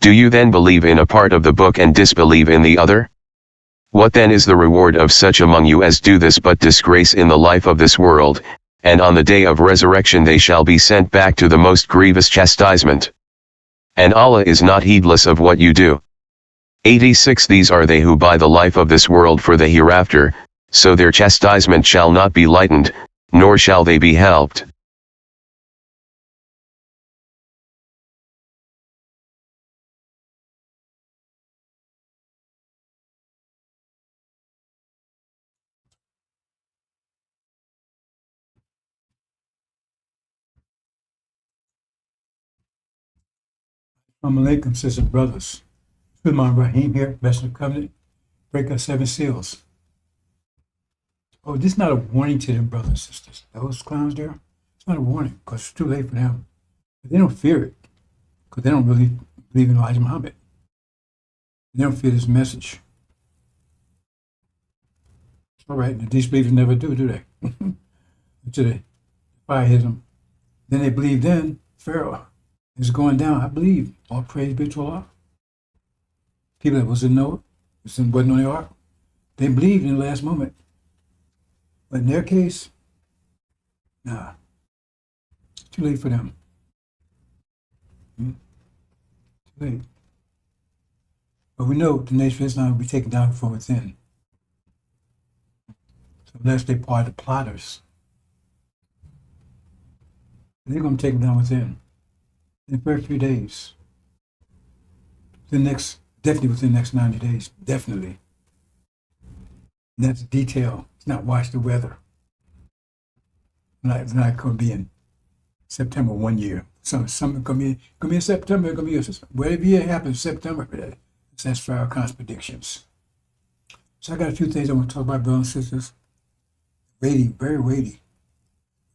Do you then believe in a part of the book and disbelieve in the other? What then is the reward of such among you as do this but disgrace in the life of this world, and on the day of resurrection they shall be sent back to the most grievous chastisement. And Allah is not heedless of what you do. 86 These are they who buy the life of this world for the hereafter, so their chastisement shall not be lightened, nor shall they be helped. Assalamu alaikum, sisters and brothers. Sulman Rahim here, Messenger of Covenant, break our 7 seals. Oh, this is not a warning to them, brothers and sisters. Those clowns there, it's not a warning because it's too late for them. But they don't fear it because they don't really believe in Elijah Muhammad. They don't fear this message. All right, and these believers never do they? Until the fire hits them. Then they believe then, Pharaoh is going down. I believe. All praise be to Allah. People that was in Noah, wasn't on the ark, they believed in the last moment. But in their case, nah, it's too late for them. Too late. But we know the nation of Islam will be taken down from within. So unless they part of the plotters, they're going to take them down within. In the first few days. Definitely within the next 90 days. Definitely. And that's a detail. It's not watch the weather. It's not going to be in September 1 year. Something going to be in September. It's going to be whatever year happens, September for that. That's FARRAKHAN's predictions. So I got a few things I want to talk about, brothers and sisters. Weighty, very weighty.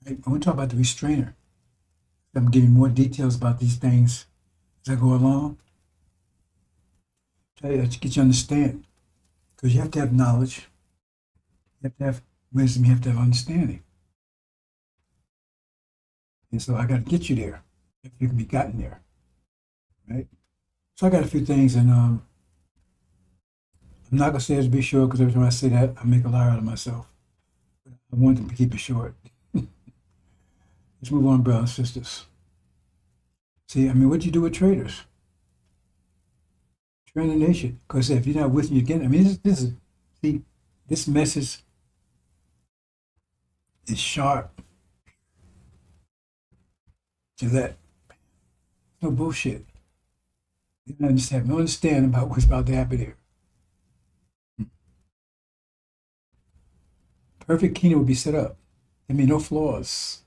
Right? I want to talk about the restrainer. I'm giving more details about these things as I go along. Try to get you to understand. Because you have to have knowledge. You have to have wisdom. You have to have understanding. And so I got to get you there. If you can be gotten there. Right? So I got a few things, and I'm not going to say it to be short, because every time I say that, I make a liar out of myself. I want them to keep it short. Let's move on, brothers and sisters. See, I mean, what do you do with traders? Train the nation. Because if you're not with me again, I mean, this message is sharp. Gillette. No bullshit. You don't just have no understanding about what's about to happen here. Perfect kingdom will be set up. There may be no flaws.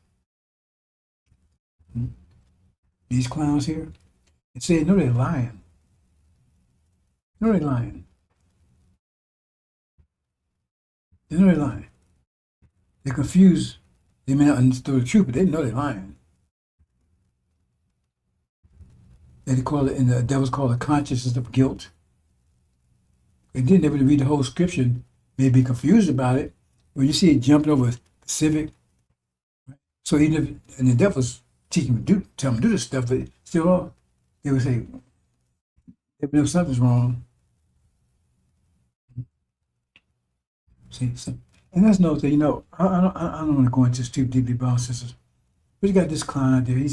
These clowns here, and say, no, they're lying. No, they're lying. They know they're lying. They're confused. They may not understand the truth, but they know they're lying. They call it, and the devils call it consciousness of guilt. They didn't ever read the whole scripture, may be confused about it. When you see it jumping over Pacific, so even if, and the devils teach them to do, tell them to do this stuff, but still, they would say, if know something's wrong. See, so, and that's another thing, I don't want to go into this too deeply, brothers and sisters, but you got this clown out there, he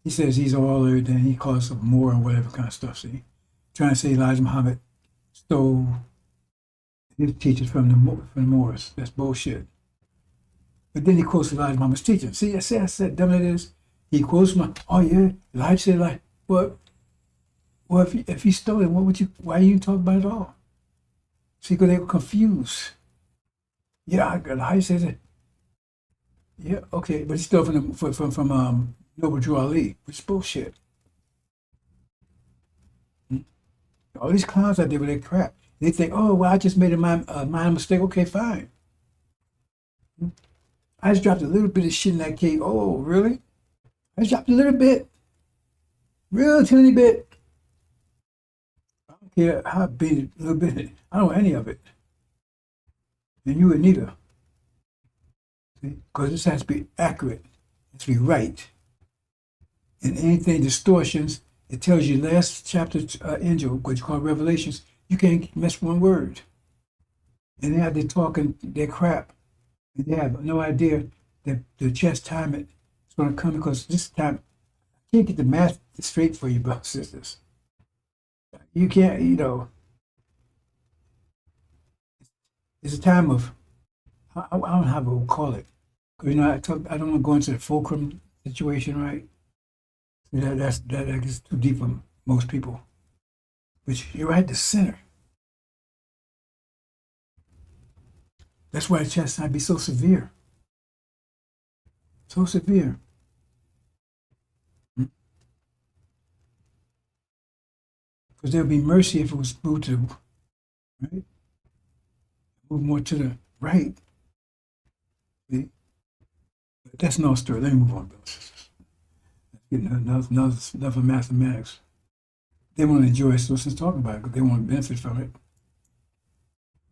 says he's all everything, he calls himself Moor and whatever kind of stuff, see, trying to say Elijah Muhammad stole his teachers from the Moors. That's bullshit. But then he quotes Elijah Muhammad's teaching. See, I said, dumb it is. He quotes oh yeah, Elijah said, like, well, if he stole it, why you talk about it at all? See, because they were confused. Yeah, Elijah says it. Yeah, okay, but he stole from Noble Drew Ali, which is bullshit. All these clowns out there with their crap. They think, oh, well, I just made a minor mistake. Okay, fine. I just dropped a little bit of shit in that cake. Oh, really? I just dropped a little bit. Real teeny bit. I don't care how big, a little bit. I don't want any of it. And you would neither. Because this has to be accurate. It has to be right. And anything distortions It tells you last chapter, angel, what you call Revelations. You can't miss one word. And they have they talking their crap. And they have no idea that the chastisement is going to come because this time I can't get the math straight for you, brothers and sisters. You can't, it's a time of, I don't know how to call it. 'Cause, I don't want to go into the fulcrum situation, right? That is too deep for most people. But you're right at the center. That's why the chastisement be so severe. So severe. Because there'll be mercy if it was moved to, right? Move more to the right. See? But that's no story. Let me move on, brothers and sisters. Enough of mathematics. They want to enjoy Susan's talking about it because they want to benefit from it.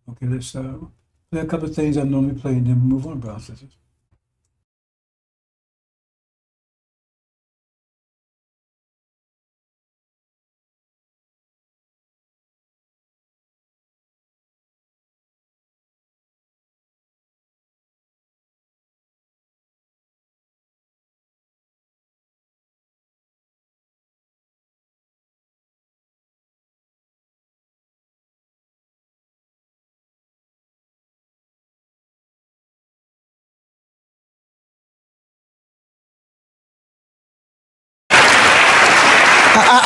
Okay, let's play a couple of things I normally play and then move on, brothers and sisters.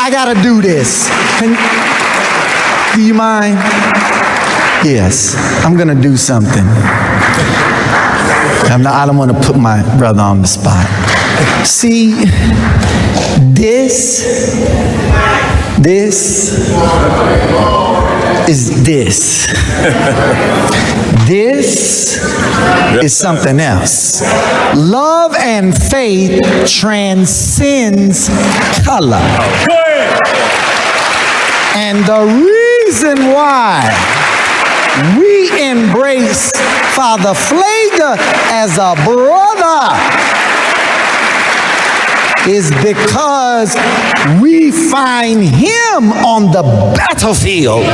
I gotta do this. Do you mind? Yes, I'm gonna do something. I don't want to put my brother on the spot. See, this is this. This is something else. Love and faith transcends color. And the reason why we embrace Father Flager as a brother is because we find him on the battlefield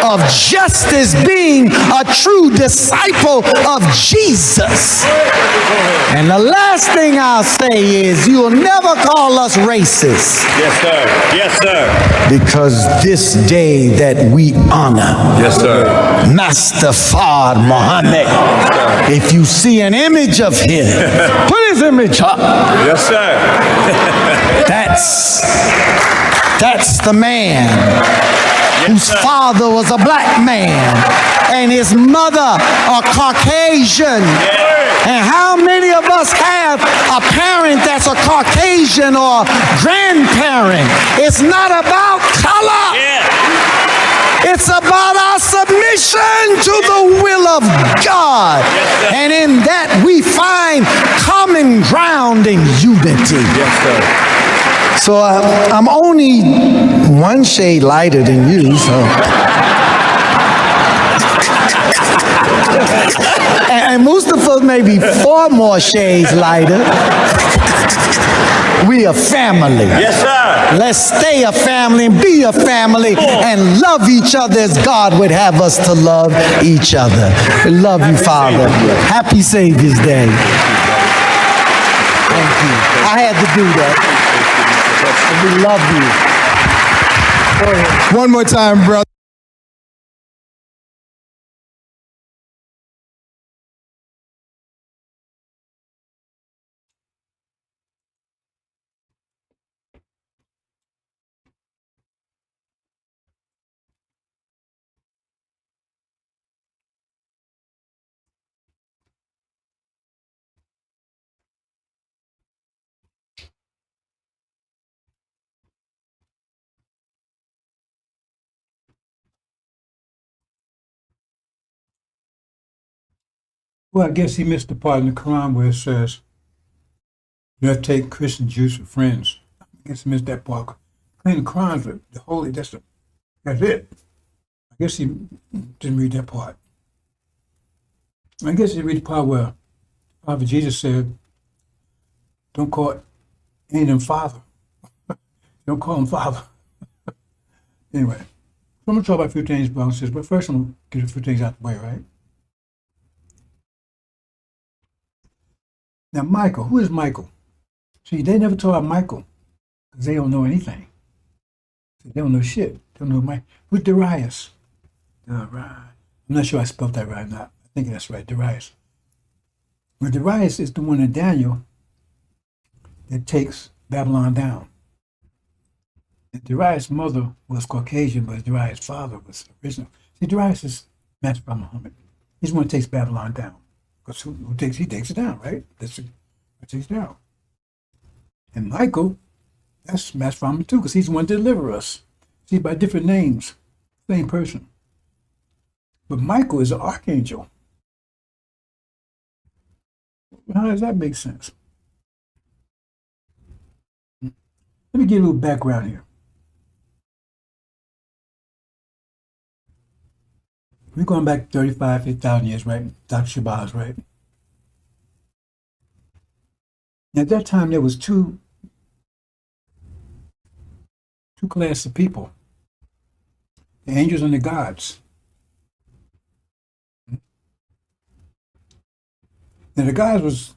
of justice, being a true disciple of Jesus. And the last thing I'll say is you'll never call us racist. Yes, sir. Yes, sir. Because this day that we honor, yes, sir, Master Fard Muhammad, if you see an image of him, put his image up. Yes, sir. That's the man whose father was a black man and his mother a Caucasian. And how many of us have a parent that's a Caucasian or grandparent? It's not about color. It's about our submission to the will of God. And in that we find common ground and unity. So I'm only one shade lighter than you, so. And Mustafa may be 4 more shades lighter. We a family. Yes, sir. Let's stay a family and be a family and love each other as God would have us to love each other. We love you, Father. Happy Savior's Day. Thank you. I had to do that. We love you. One more time, brother. Well, I guess he missed the part in the Quran where it says, you have to take Christian Jews for friends. I guess he missed that part. Clean the Quran's the holy, that's it. I guess he didn't read that part. I guess he read the part where Prophet Jesus said, don't call any of them father. Don't call him father. Anyway, so I'm going to talk about a few things, brothers and sisters, but first I'm going to get a few things out the way, right? Now, Michael, who is Michael? See, they never talk about Michael because they don't know anything. They don't know shit. They don't know Mike. Who's Darius? I'm not sure I spelled that right or not. I think that's right, Darius. But Darius is the one in Daniel that takes Babylon down. And Darius' mother was Caucasian, but Darius' father was original. See, Darius is matched by Muhammad. He's the one who takes Babylon down. Because he takes it down, right? That's who takes it down. And Michael, that's matched by him too, because he's the one to deliver us. See, by different names, same person. But Michael is an archangel. How does that make sense? Let me give you a little background here. We're going back 35, 50,000 years, right? Dr. Shabazz, right? At that time, there was two classes of people, the angels and the gods. Now, the gods was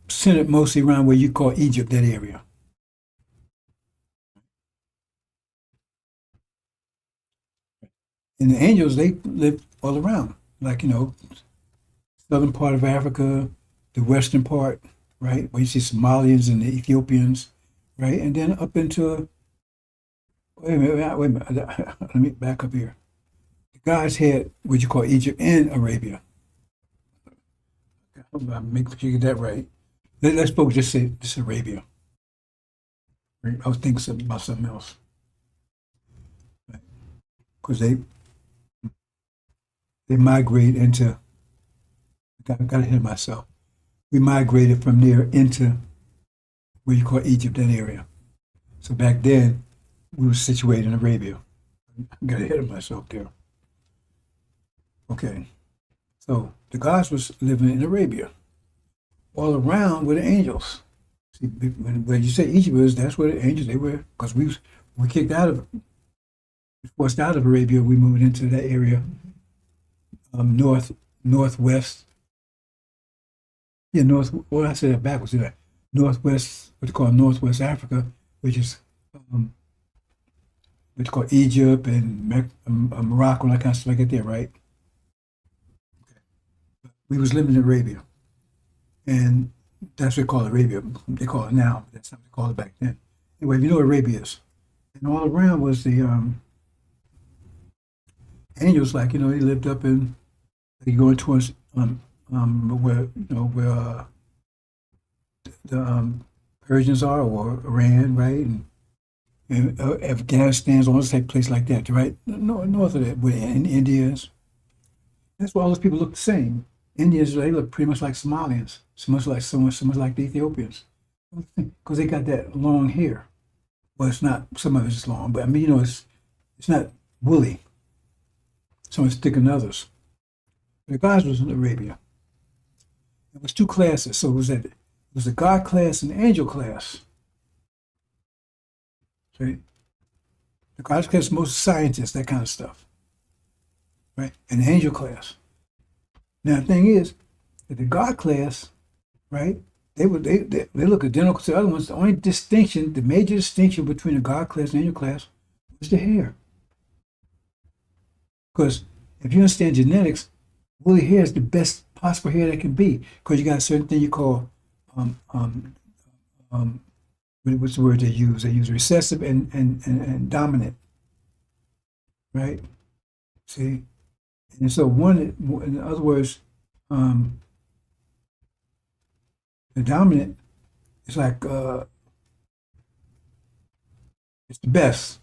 centered mostly around where you call Egypt, that area. And the angels, they lived all around, like, southern part of Africa, the western part, right, where you see Somalians and the Ethiopians, right, and then up into, wait a minute, let me back up here. The gods had what you call Egypt and Arabia. I'll make sure you get that right. Let's both just say this Arabia. Right? I was thinking about something else. Because they migrate into, got to hit myself. We migrated from there into what you call Egypt, that area. So back then, we were situated in Arabia. I got ahead of myself there. Okay. So the gods was living in Arabia. All around were the angels. See, when you say Egypt was, that's where the angels, they were, because we kicked out of, forced out of Arabia, we moved into that area, northwest. Yeah, well, I said that backwards. Northwest, what you call Northwest Africa, which is what you call Egypt and Morocco and that kind of stuff like that there, right? We was living in Arabia, and that's what they call Arabia. They call it now, but that's not what they called it back then. Anyway, you know what Arabia is. And all around was the angels, like, they lived up in, they going towards where the Persians are, or Iran, right? And Afghanistan's almost like a place like that, right? North of that, where India is. That's why all those people look the same. Indians, they look pretty much like Somalians, so much like the Ethiopians, because they got that long hair. Well, it's not, some of it's long, but I mean, it's not woolly. Some is thicker than others. The gods was in Arabia. It was two classes, so it was the God class and the angel class. See? The God class is most scientists, that kind of stuff, right? And the angel class. Now the thing is, that the God class, right? They look identical to the other ones. The only distinction, the major distinction between the God class and angel class, was the hair. Because if you understand genetics, woolly hair is the best possible hair that can be. Because you got a certain thing you call what's the word they use? They use recessive and dominant, right? See. And so in other words, the dominant is like, it's the best.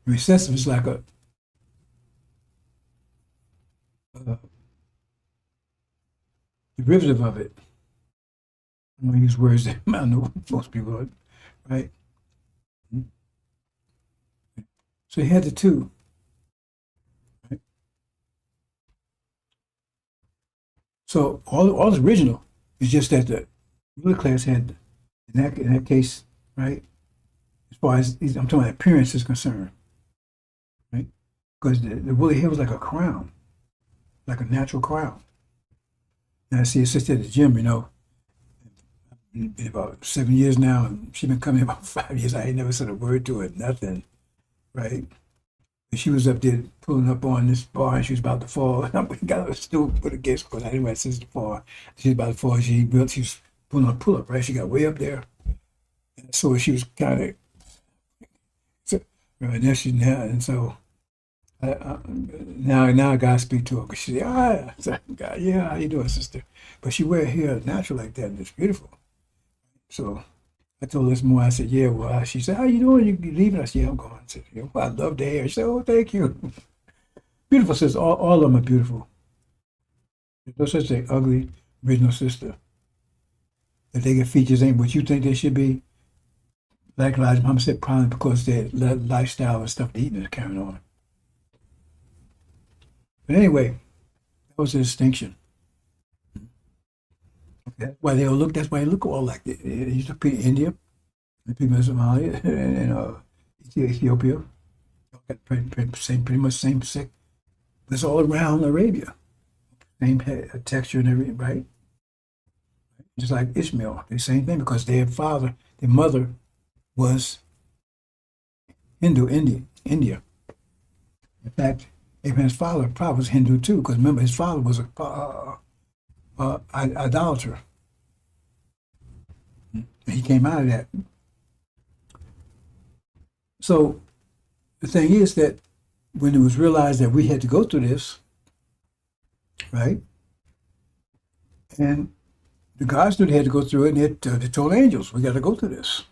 The recessive is like a derivative of it. I'm going to use words that I know most people are, right? So he had the two. So all is original. It's just that the middle class had In that case, right? As far as I'm talking about appearance is concerned, right? Because the woolly hair was like a crown, like a natural crown. And I see a sister at the gym, you know, been about 7 years now, and she been coming about 5 years. I ain't never said a word to her, nothing, right? And she was up there pulling up on this bar, and she was about to fall. And I got her still put against because I didn't want sister to fall. She was about to fall. She was pulling a pull up, right? She got way up there, and so she was kind of, so, right now she's now, and so. Now I gotta speak to her because she said, "Ah, I said, God, yeah, how you doing, sister?" But she wear hair natural like that, and it's beautiful. So I told her this more. I said, "Yeah, well," she said, "How you doing? You leaving?" I said, "Yeah, I'm going." I said, "Yeah, well, I love the hair." She said, "Oh, thank you." Beautiful sister. All of them are beautiful. There's no such thing ugly original sister. If they get features ain't what you think they should be, like Elijah Muhammad said, probably because their lifestyle and stuff they eating is carrying on. But anyway, that was the distinction. That's why they all look. That's why they look all like that. They used to be India, the people in Somalia, and Ethiopia. Got pretty much same sick. It's all around Arabia. Same texture and everything, right? Just like Ishmael, the same thing because their mother was India. In fact, Abraham's father probably was Hindu too, because remember his father was a idolater. And he came out of that. So the thing is that when it was realized that we had to go through this, right? And the gods knew they had to go through it, and they told angels, "We got to go through this,"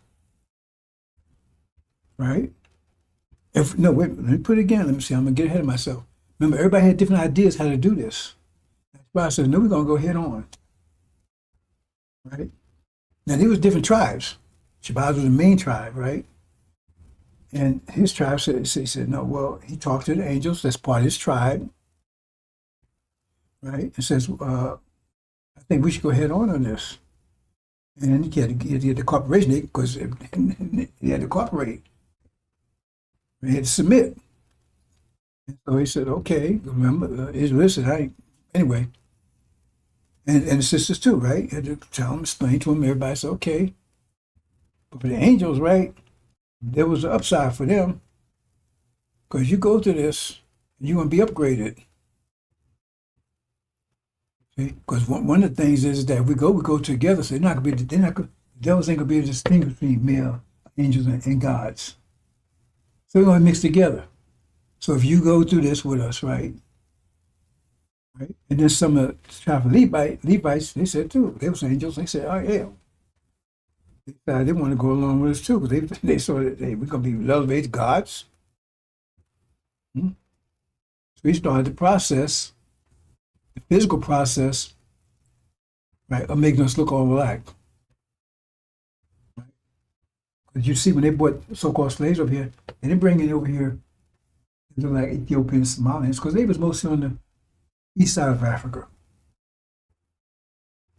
right? No, wait, let me put it again. Let me see. I'm gonna get ahead of myself. Remember, everybody had different ideas how to do this. That's why I said, "No, we're gonna go head on," right? Now there was different tribes. Shabazz was the main tribe, right? And his tribe said, no, well, he talked to the angels, that's part of his tribe, right? And says, I think we should go head on this. And he had to get the cooperation because he had to cooperate. He had to submit. And so he said, okay, remember, listen, anyway. And the sisters too, right? Had to tell him, explain to him, everybody said, okay. But for the angels, right? There was an upside for them because you go through this, you're going to be upgraded. See? Because one of the things is that we go together, so the devils ain't going to be able to distinguish between male angels and gods. So we're going to mix together. So if you go through this with us, right? Right? And then some of the tribe of Levites, they said too, they was angels, they said, oh yeah. They want to go along with us too, because they saw that we're going to be elevated gods. So we started the process, the physical process, right, of making us look all alike. Right? Because you see, when they brought so-called slaves over here, they didn't bring it over here, they look like Ethiopians, Somalians, because they was mostly on the east side of Africa.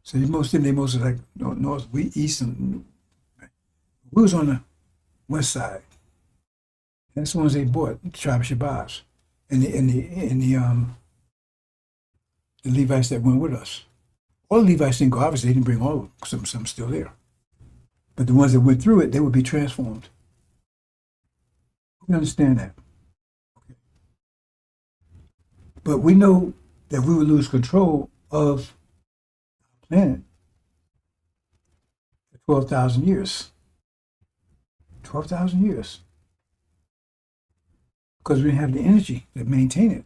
So they mostly like north, east, and we was on the west side. That's the ones they bought, the tribe of Shabazz, and the Levites that went with us. All the Levites didn't go. Obviously, they didn't bring all of them. Some still there, but the ones that went through it, they would be transformed. We understand that. Okay. But we know that we would lose control of the planet for 12,000 years. 12,000 years. Because we didn't have the energy to maintain it.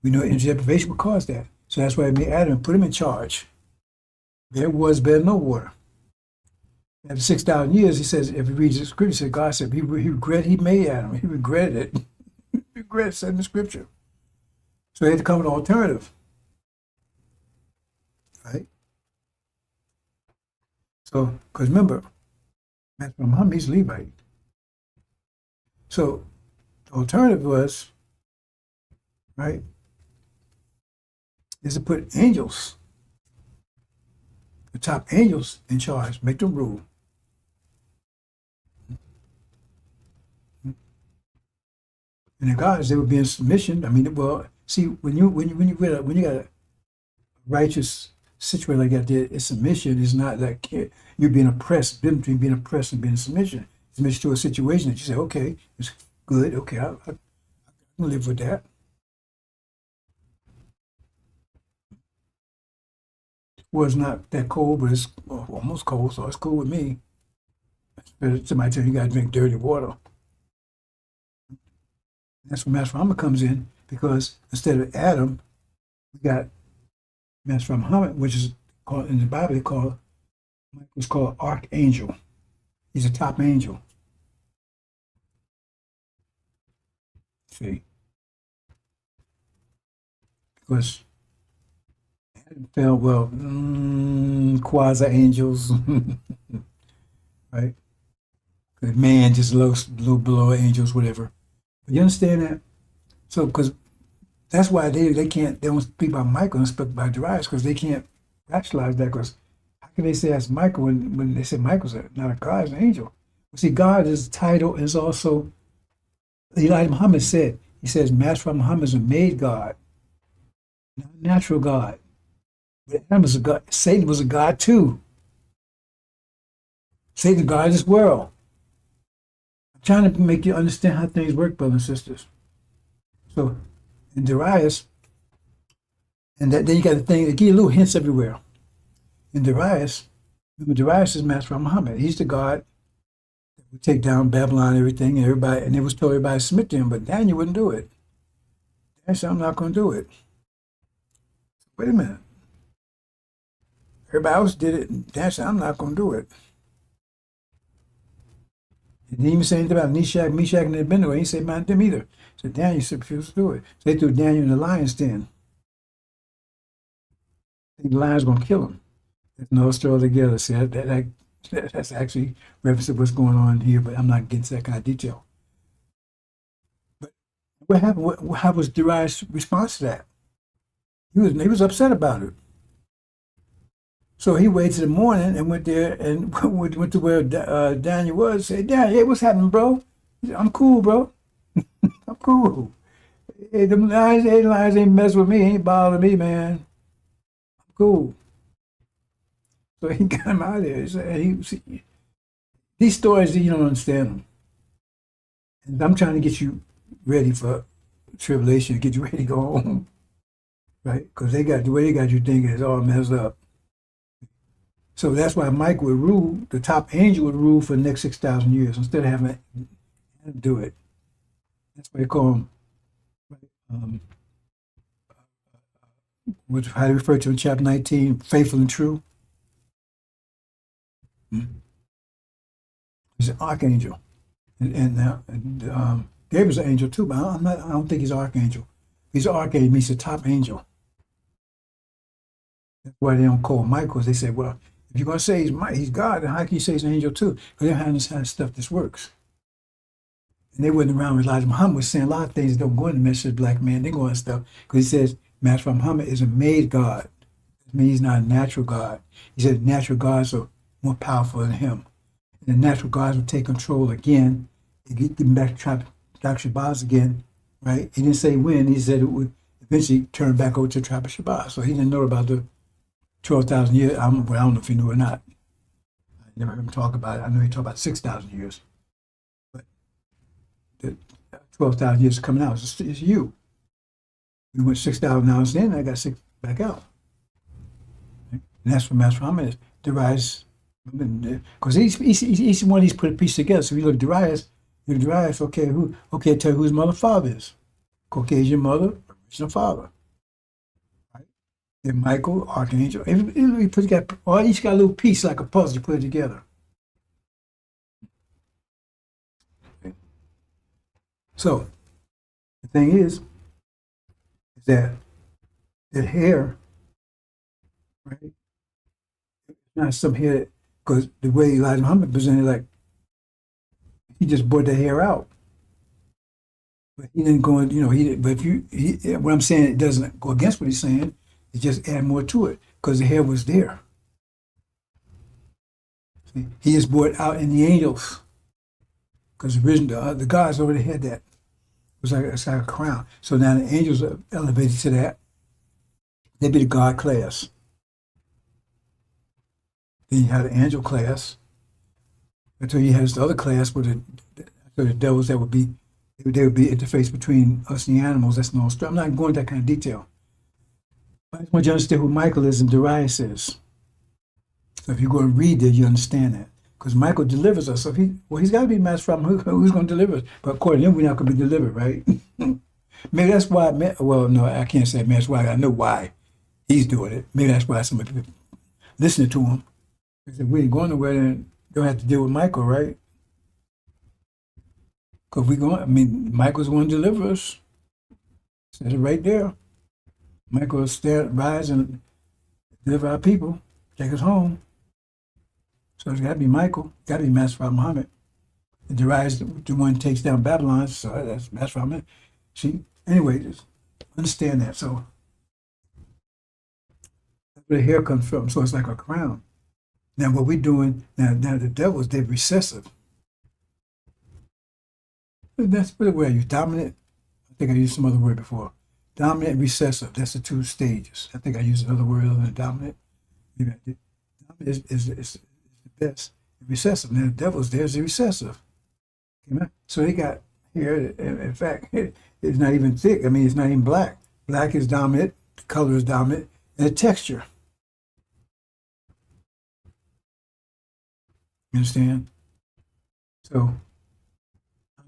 We know energy deprivation would cause that. So that's why I made Adam, put him in charge. There was better no water. After 6,000 years, he says, if you read the scripture, he said, God said he regretted he made Adam. He regretted it. He regretted said in the scripture. So he had to come with an alternative. Right? So, because remember, Master Muhammad, he's Levite. So the alternative was, right, is to put angels the top angels in charge, make them rule. And the gods, they would be in submission. I mean, well, see, when you got a righteous situation like that, there, submission is not like you're being oppressed, between being oppressed and being in submission. Submission to a situation that you say, okay, it's good, okay, I can live with that. Well, it's not that cold, but it's almost cold, so it's cool with me. Somebody tell you got to drink dirty water. That's where Master Muhammad comes in, because instead of Adam, we got Master Muhammad, which is called in the Bible, was called Archangel. He's a top angel. See? Because Adam fell, well, quasi-angels, right? Man just a little below angels, whatever. But you understand that? So, because that's why they don't speak about Michael and speak about Darius, because they can't rationalize that, because how can they say that's Michael when they say Michael's not a God, it's an angel? Well, see, God is title is also, Elijah Muhammad said, he says, Master Muhammad is a made God, not a natural God. But Adam was a God. Satan was a God too. Satan is God of this world. I'm trying to make you understand how things work, brothers and sisters. So, in Darius, and then you got the thing, they give you little hints everywhere. In Darius, remember Darius is Master Muhammad. He's the God that would take down Babylon and everything, and everybody, and it was told everybody to submit to him, but Daniel wouldn't do it. Daniel said, I'm not going to do it. Wait a minute. Everybody else did it, and Daniel said, I'm not going to do it. He didn't even say anything about Meshach, and Abednego. He didn't say about them either. So Daniel refused to do it. So they threw Daniel in the lion's den. I think the lion's going to kill him. There's no straw together. See, that's actually reference to what's going on here, but I'm not getting to that kind of detail. But what happened? How was Darius' response to that? He was upset about it. So he waited till the morning and went there and went to where Daniel was. Said, Daniel, hey, what's happening, bro? He said, I'm cool, bro. I'm cool. Hey, them lions ain't mess with me. Ain't bothering me, man. I'm cool. So he got him out of there. These stories, you don't understand them. And I'm trying to get you ready for tribulation, get you ready to go home. Right? Because the way they got you thinking is all messed up. So that's why Mike would rule, the top angel would rule for the next 6,000 years instead of having him do it. That's why they call him, how they refer to in chapter 19, faithful and true. He's an archangel. And Gabriel's an angel too, but I don't think he's an archangel. He's an archangel, means a top angel. That's why they don't call Michael. They say, well, if you're going to say he's God, then how can you say he's an angel too? Because they don't understand how stuff this works. And they wasn't around when Elijah Muhammad was saying a lot of things that don't go in the message of black man. They go on stuff because he says Master Muhammad is a made God. That means he's not a natural God. He said natural gods are more powerful than him. And the natural gods will take control again. They get him back to Dr. Shabazz again, right? He didn't say when. He said it would eventually turn back over to the tribe of Shabazz. So he didn't know about the 12,000 years. I don't know if he knew or not. I never heard him talk about it. I know he talked about 6,000 years. But the 12,000 years coming out is you. We went 6,000 hours in, I got 6 back out. And that's what Master Muhammad is. Darius, because each one of these put a piece together. So if you look at Darius, okay, tell you who his mother father is. Caucasian mother, original father. And Michael, Archangel. Each got a little piece like a puzzle. You put it together. Okay. So the thing is that hair, right? Not some hair, because the way Elijah Muhammad presented, like he just brought the hair out. But he didn't go in, but what I'm saying, it doesn't go against what he's saying. It just add more to it because the hair was there. He is brought out in the angels. Because the gods already had that. It's like a crown. So now the angels are elevated to that. They be the God class. Then you have the angel class. Until you have this other class where the devils that would be interface between us and the animals. That's no. I'm not going into that kind of detail. I just want you to understand who Michael is and Darius is. So if you go and read there, you understand that. Because Michael delivers us. So he's got to be master from who's going to deliver us. But according to him, we're not going to be delivered, right? Maybe that's why, well, no, I can't say maybe that's why. I know why he's doing it. Maybe that's why some people listening to him. They said, we ain't going nowhere, then don't have to deal with Michael, right? Because Michael's going to deliver us. Says it right there. Michael will rise and deliver our people, take us home. So it's got to be Michael, got to be Master Muhammad. And Darius, the one who takes down Babylon, so that's Master Muhammad. See, anyway, just understand that. So that's where the hair comes from. So it's like a crown. Now what we're doing, now the devils, they're recessive. That's the word I use, dominant. I think I used some other word before. Dominant and recessive, that's the two stages. I think I used another word other than dominant. Maybe I did. Dominant is the best. Recessive, now the devil's there's the recessive. So they got here, in fact, it's not even thick. It's not even black. Black is dominant, the color is dominant, and the texture. You understand? So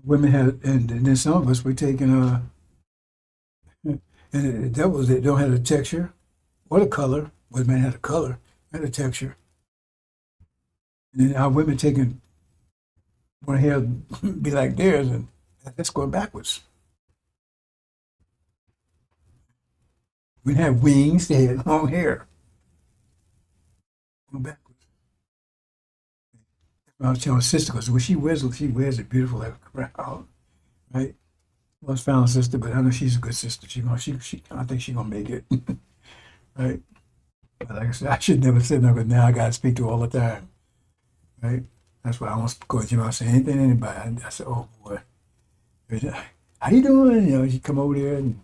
women have, and then some of us, we're taking, and the devils, they don't have the texture or the color. But men had a color and a texture. And then our women taking one hair be like theirs, and that's going backwards. We didn't have wings, they had long hair. Going backwards. I was telling my sister, because when she wears it beautiful like a crown, right? Well, it's found sister, but I know she's a good sister. I think she's gonna make it, right? But like I said, I should never say no, because now I gotta speak to her all the time, right? That's why I won't go to you and say anything to anybody. I said, oh boy, how you doing? You know, she come over there, and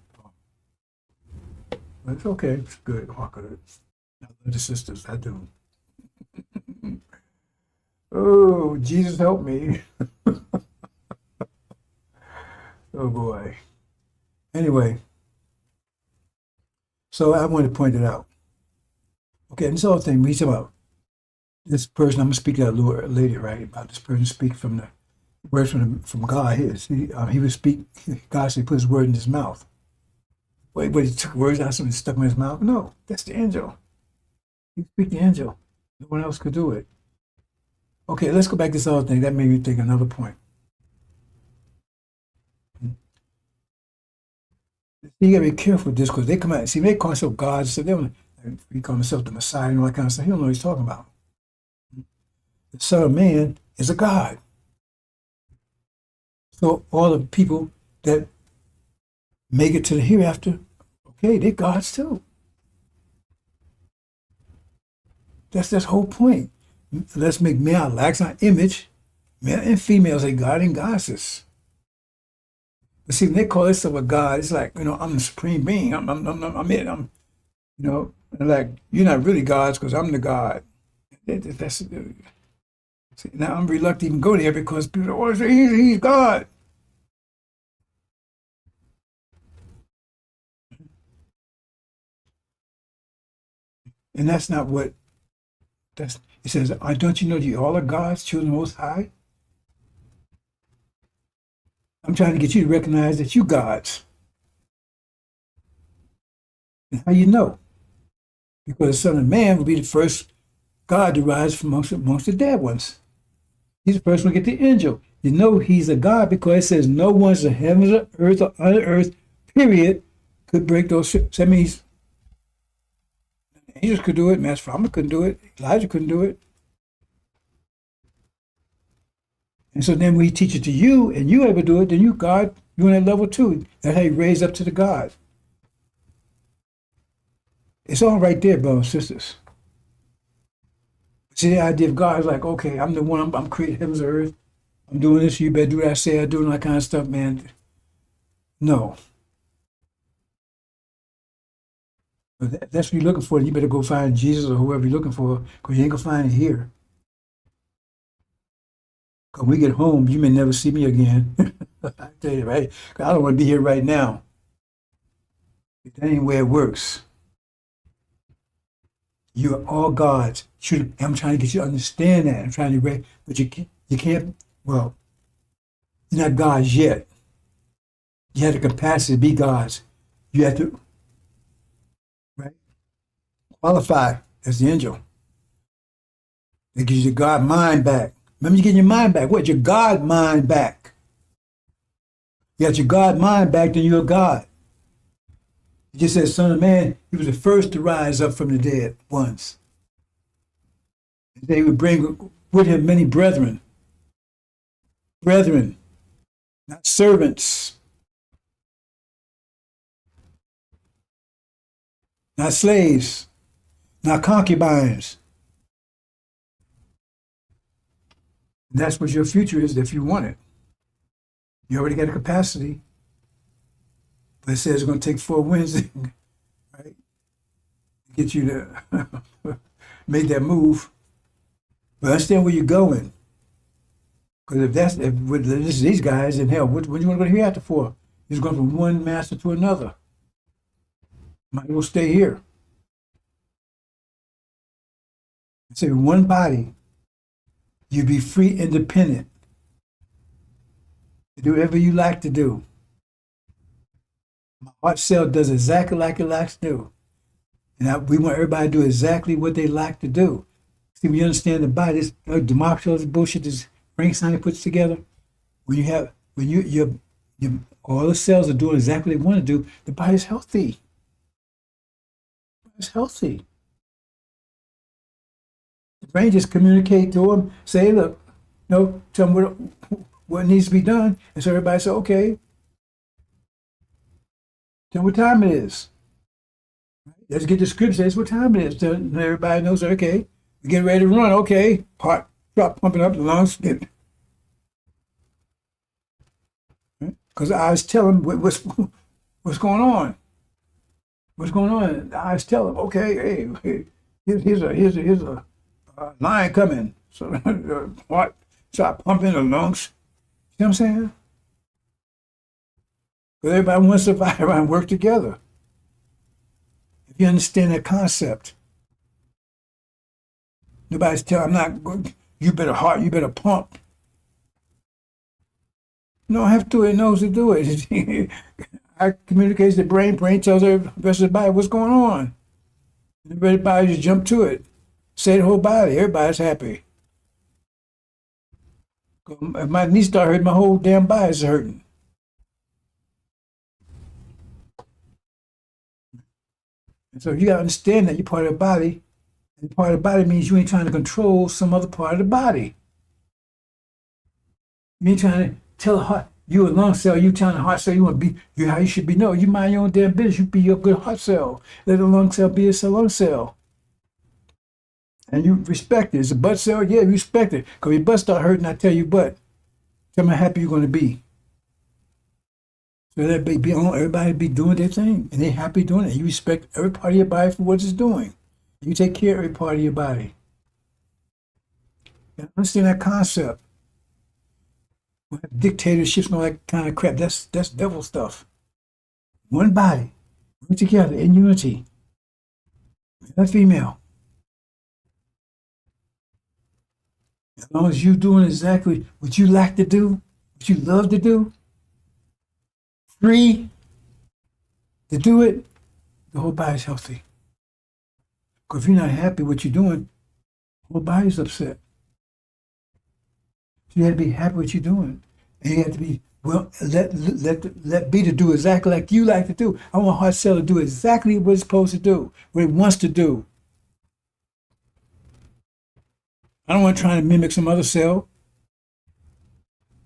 but it's okay, it's good. Oh, good. I love the sisters, I do. Oh, Jesus help me. Oh boy. Anyway, so I want to point it out. Okay, and this whole thing, we talk about this person, I'm going to speak to that later, right? About this person speak from the words from God. He would speak, God said, put his word in his mouth. Wait, but he took words out, something stuck in his mouth? No, that's the angel. He speak the angel. No one else could do it. Okay, let's go back to this other thing. That made me think another point. You gotta be careful with this, because they come out, see, they call themselves gods, so he call himself the Messiah and all that kind of stuff. He don't know what he's talking about. The Son of Man is a God. So all the people that make it to the hereafter, okay, they're gods too. That's the whole point. Let's make male like our image, male and females a god and goddesses. But see, when they call themselves a god, it's like, I'm the supreme being. I'm it. Like, you're not really gods because I'm the God. See, now I'm reluctant to even go there, because people always say he's God. And that's not what. It says, don't you know you all are gods, children of the Most High? I'm trying to get you to recognize that you gods. And how you know? Because the Son of Man will be the first God to rise from amongst the dead ones. He's the first one to get the angel. You know he's a God because it says no one's in heavens or earth or under earth, period, could break those ships. That means angels could do it, Master Muhammad couldn't do it, Elijah couldn't do it. And so then when he teaches it to you and you ever do it, then you God, you're on that level too. That's how you raise up to the God. It's all right there, brothers and sisters. See, the idea of God is like, okay, I'm the one, I'm creating heavens and earth. I'm doing this, you better do what I say I do, and all that kind of stuff, man. No. If that's what you're looking for, you better go find Jesus or whoever you're looking for, because you ain't going to find it here. Because when we get home, you may never see me again. I tell you, right? 'Cause I don't want to be here right now. That ain't where it works. You are all God's. I'm trying to get you to understand that. I'm trying to, but you can't, well, you're not God's yet. You have the capacity to be God's. You have to, right, qualify as the angel. It gives your God mind back. Remember, you get your mind back. What? Your God mind back. You got your God mind back, then you're God. He just says, Son of Man, he was the first to rise up from the dead once. They would bring with him many brethren. Brethren, not servants. Not slaves. Not concubines. And that's what your future is if you want it. You already got a capacity. But it says it's going to take 4 winds, right, to get you to make that move. But understand where you're going. Because if with these guys in hell, what do you want to go to hereafter for? He's going from one master to another. Might as well stay here. Say one body, you be free, independent, to do whatever you like to do. My heart cell does exactly like it likes to do. And we want everybody to do exactly what they like to do. See, when you understand the body, this democracy, this bullshit, this Frankenstein puts together, when you all the cells are doing exactly what they want to do, the body's healthy. It's healthy. The brain just communicate to them, say, look, tell them what needs to be done. And so everybody say, okay. Tell them what time it is. Let's get the script, says what time it is. So everybody knows, okay, we're getting ready to run, okay. Heart drop pumping up, the lungs get. Because the eyes tell them what's going on. What's going on? The eyes tell them, okay, hey, here's a lion coming. So heart start pumping the lungs. You know what I'm saying? Because everybody wants to survive and work together. If you understand that concept, nobody's telling, I'm not going, you better heart, you better pump. You don't have to, it knows to do it. I communicates the brain tells the rest of the body what's going on. Everybody just jump to it. Say the whole body, everybody's happy. If my knee start hurting, my whole damn body's hurting. And so you gotta understand that you're part of the body, and part of the body means you ain't trying to control some other part of the body. You ain't trying to tell the heart, you a lung cell, you telling the heart cell you want to be you how you should be. No, you mind your own damn business. You be your good heart cell. Let the lung cell be a lung cell. And you respect it. It's a butt cell, yeah, respect it. Because your butt start hurting, I tell you, but tell me how happy you're going to be. So everybody be doing their thing, and they're happy doing it. You respect every part of your body for what it's doing. You take care of every part of your body. And understand that concept. Dictatorships and all that kind of crap. That's devil stuff. One body, work together in unity. Male and female. As long as you're doing exactly what you like to do, what you love to do, free to do it, the whole body's healthy. Because if you're not happy with what you're doing, the whole body's upset. So you have to be happy with what you're doing. And you have to be, let be to do exactly like you like to do. I want heart cell to do exactly what it's supposed to do, what it wants to do. I don't want to try to mimic some other cell.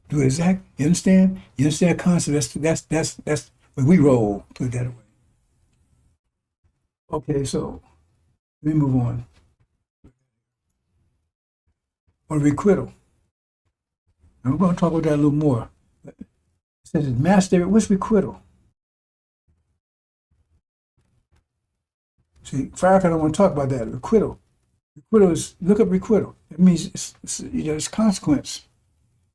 Do exact. You understand? You understand the concept? That's where we roll. Put it that way. Okay, so let me move on. or requital. And we're going to talk about that a little more. It says, Master, what's requital? See, FARRAKHAN don't want to talk about that. Requital. Requital is, look up requital. It means it's consequence.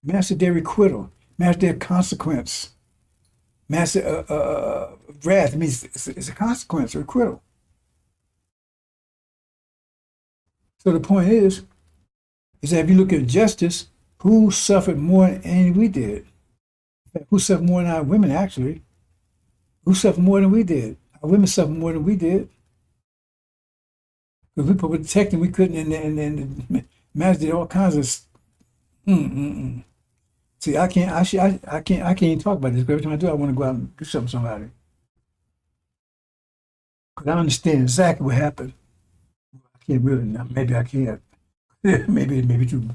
Master their requital. Master their consequence. Master wrath. It means it's a consequence, requital. So the point is that if you look at justice, who suffered more than we did? Who suffered more than our women, actually? Who suffered more than we did? Our women suffered more than we did. Because we put protecting, we couldn't, and Master did all kinds of. See, I can't even talk about this. Every time I do, I want to go out and do something to somebody. Because I understand exactly what happened. I can't really, maybe I can't. maybe too.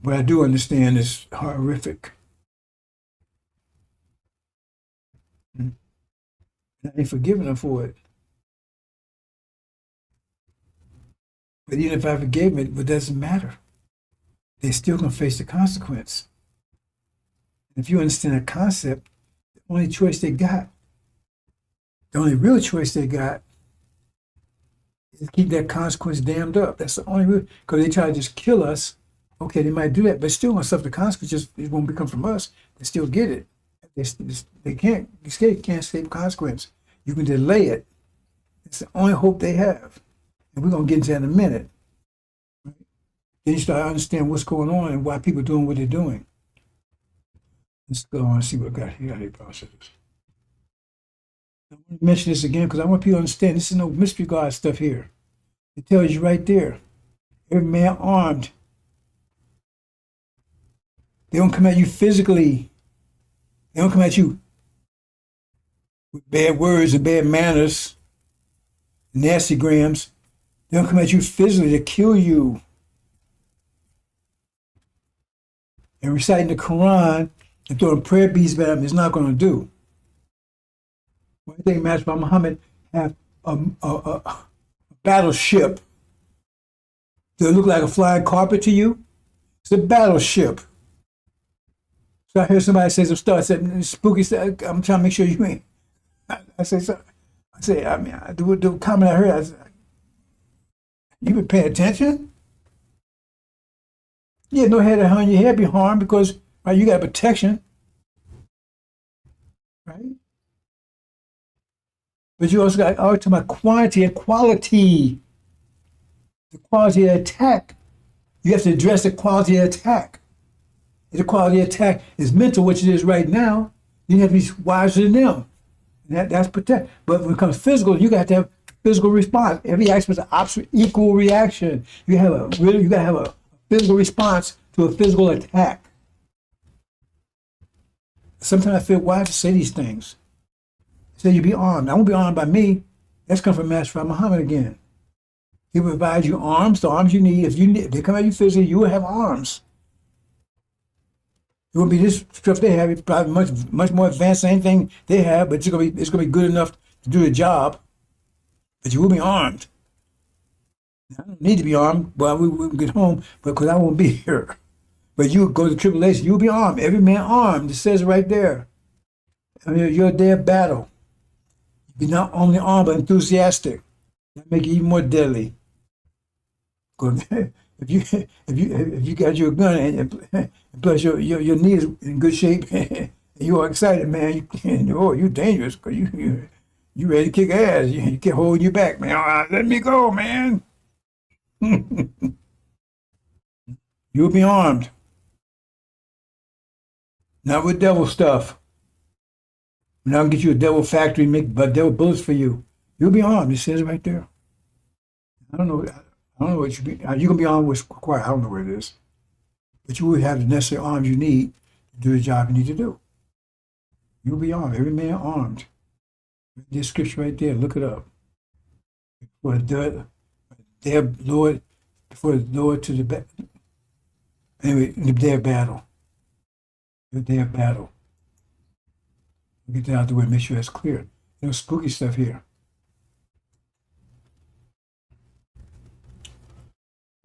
What I do understand is horrific. I ain't forgiving them for it. But even if I forgave them, it doesn't matter. They're still going to face the consequence. If you understand that concept, the only choice they got, the only real choice they got, is to keep that consequence dammed up. That's the only real, because they try to just kill us. Okay, they might do that, but still going to suffer the consequences. It won't come from us. They still get it. They can't escape consequence. You can delay it. It's the only hope they have. And we're going to get into that in a minute. Right? Then you start to understand what's going on and why people are doing what they're doing. Let's go on and see what I got here. Processes. I want to mention this again because I want people to understand this is no mystery God stuff here. It tells you right there. Every man armed. They don't come at you physically. They don't come at you with bad words and bad manners, nasty grams. They don't come at you physically to kill you. And reciting the Quran and throwing prayer beads at them is not going to do. One thing Master Muhammad have a battleship. Does it look like a flying carpet to you? It's a battleship. So I hear somebody say some stuff. I said, spooky stuff. I'm trying to make sure you ain't. I the comment I heard, I said, you been paying attention? Yeah, no head on your head be harmed because right, you got protection. Right? But you also got talking about quantity and quality. The quality of attack. You have to address the quality of attack. If the quality of attack is mental, which it is right now, you have to be wiser than them. And that's protect. But when it comes physical, you got to have physical response. Every action is an opposite equal reaction. You gotta have a physical response to a physical attack. Sometimes I feel wise to say these things. Say you be armed. I won't be armed by me. That's come from Master Muhammad again. He will provide you arms, the arms you need. If they come at you physically, you will have arms. It won't be this stuff they have. It's probably much more advanced than anything they have, but it's gonna be good enough to do the job. But you will be armed. I don't need to be armed, but we will get home, because I won't be here. But you go to tribulation, you'll be armed. Every man armed. It says right there. I mean, your day of battle. Be not only armed but enthusiastic. That make it even more deadly. Because if you got your gun and plus your knee is in good shape and you are excited, man, you're dangerous because you ready to kick ass. You can't hold your back, man. All right, let me go, man. You'll be armed. Not with devil stuff. Now I'll get you a devil factory, make devil bullets for you. You'll be armed. It says right there. I don't know what you be. You can be armed with required. I don't know where it is, but you will have the necessary arms you need to do the job you need to do. You'll be armed. Every man armed. This scripture right there. Look it up. For the day of Lord, before the Lord to the anyway, in the day of battle. The day of battle. Get that out the way. Make sure that's clear. No spooky stuff here.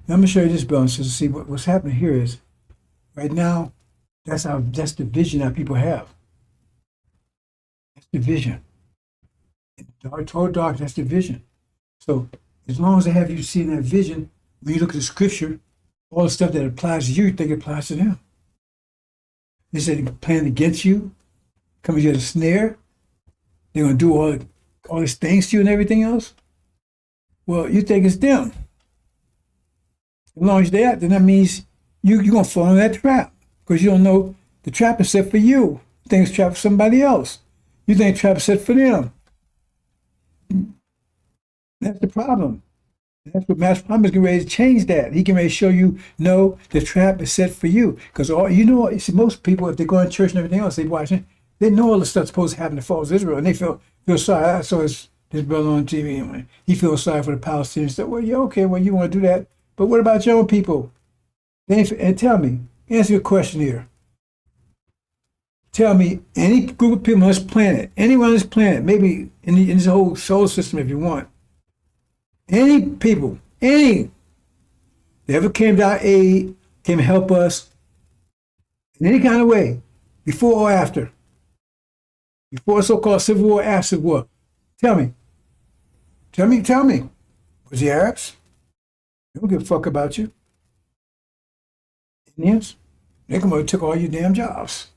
Now, I'm gonna show you this, brothers and sisters. See what's happening here is right now. That's the vision that people have. That's the vision. Total dark. That's the vision. So as long as they have you seeing that vision, when you look at the scripture, all the stuff that applies to you, you think it applies to them. They said they're planning against you, coming to a snare. They're gonna do all these things to you and everything else. Well, you think it's them. As long as they're out, then that means you're gonna fall in that trap because you don't know the trap is set for you. You think it's trap for somebody else. You think the trap is set for them. That's the problem. That's what Master Muhammad is getting ready to change that. He can ready to show you, no, the trap is set for you. Because you see, most people, if they go to church and everything else, they watching, they know all the stuff supposed to happen to false Israel, and they feel sorry. I saw this brother on TV, and he feels sorry for the Palestinians. So, well, yeah, okay, well, you want to do that, but what about your own people? And tell me, answer your question here. Tell me, any group of people on this planet, anyone on this planet, maybe in this whole solar system if you want, any people, that ever came to our aid, came to help us in any kind of way, before or after, before so-called civil war, after civil war, tell me. Was the Arabs? They don't give a fuck about you. Indians? They come over and took all your damn jobs.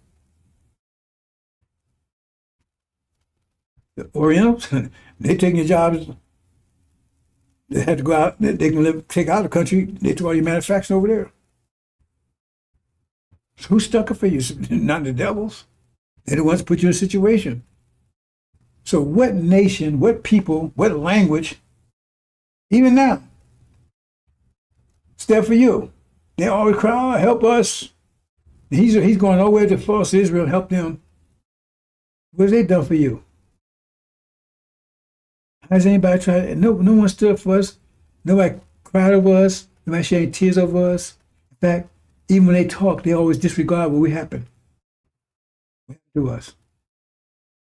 The Orientals, they taking your jobs. They had to go out. They can take out of the country. They took all your manufacturing over there. So who stuck it for you? Not the devils. They're the ones who put you in a situation. So what nation, what people, what language, even now, stand for you? They always cry, oh, help us. He's going nowhere to false Israel, help them. What have they done for you? Has anybody tried? No one stood up for us. Nobody cried over us. Nobody shed tears over us. In fact, even when they talk, they always disregard what happened to us.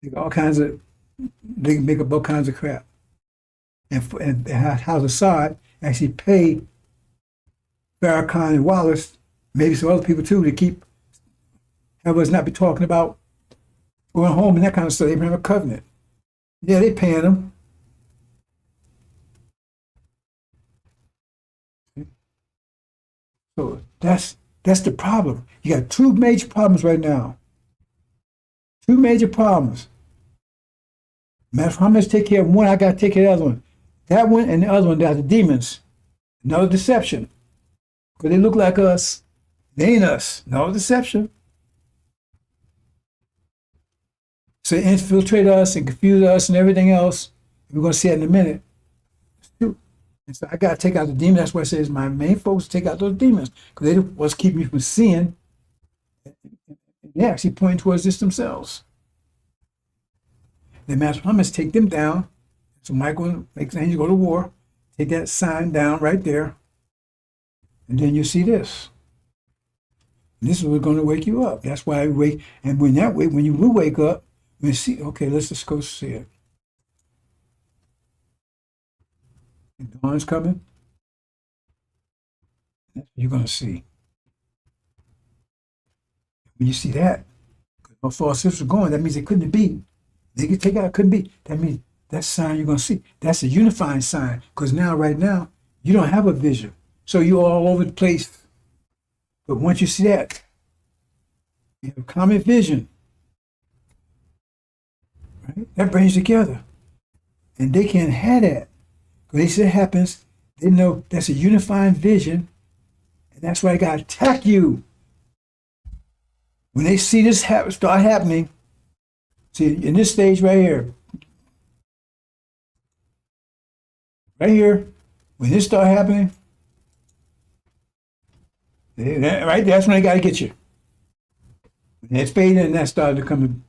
They can make up all kinds of crap. And how Assad actually paid FARRAKHAN and Wallace, maybe some other people too, to have us not be talking about going home and that kind of stuff. Abraham covenant. Yeah, they paying them. So that's the problem. You got two major problems right now. Two major problems. Master Muhammad take care of one, I got to take care of the other one. That one and the other one, that's the demons. Another deception. Because they look like us. They ain't us. No deception. So infiltrate us and confuse us and everything else. We're going to see it in a minute. And so I got to take out the demon. That's why I say it's my main focus to take out those demons. Because they was keeping me from seeing. They're actually pointing towards this themselves. The Master Muhammad take them down. So Michael makes angels go to war. Take that sign down right there. And then you see this. And this is what's going to wake you up. That's why I wake. And when you will wake up, we see, okay, let's just go see it. The dawn's coming. That's what you're going to see. When you see that, how far sisters are going, that means it couldn't be. They could take out, couldn't be. That means that sign you're going to see. That's a unifying sign. Because right now, you don't have a vision. So you're all over the place. But once you see that, you have a common vision. Right? That brings together. And they can't have that. When they see it happens, they know that's a unifying vision, and that's why they got to attack you. When they see this start happening, see, in this stage right here, when this start happening, that's when they got to get you. When it's fading and that started to come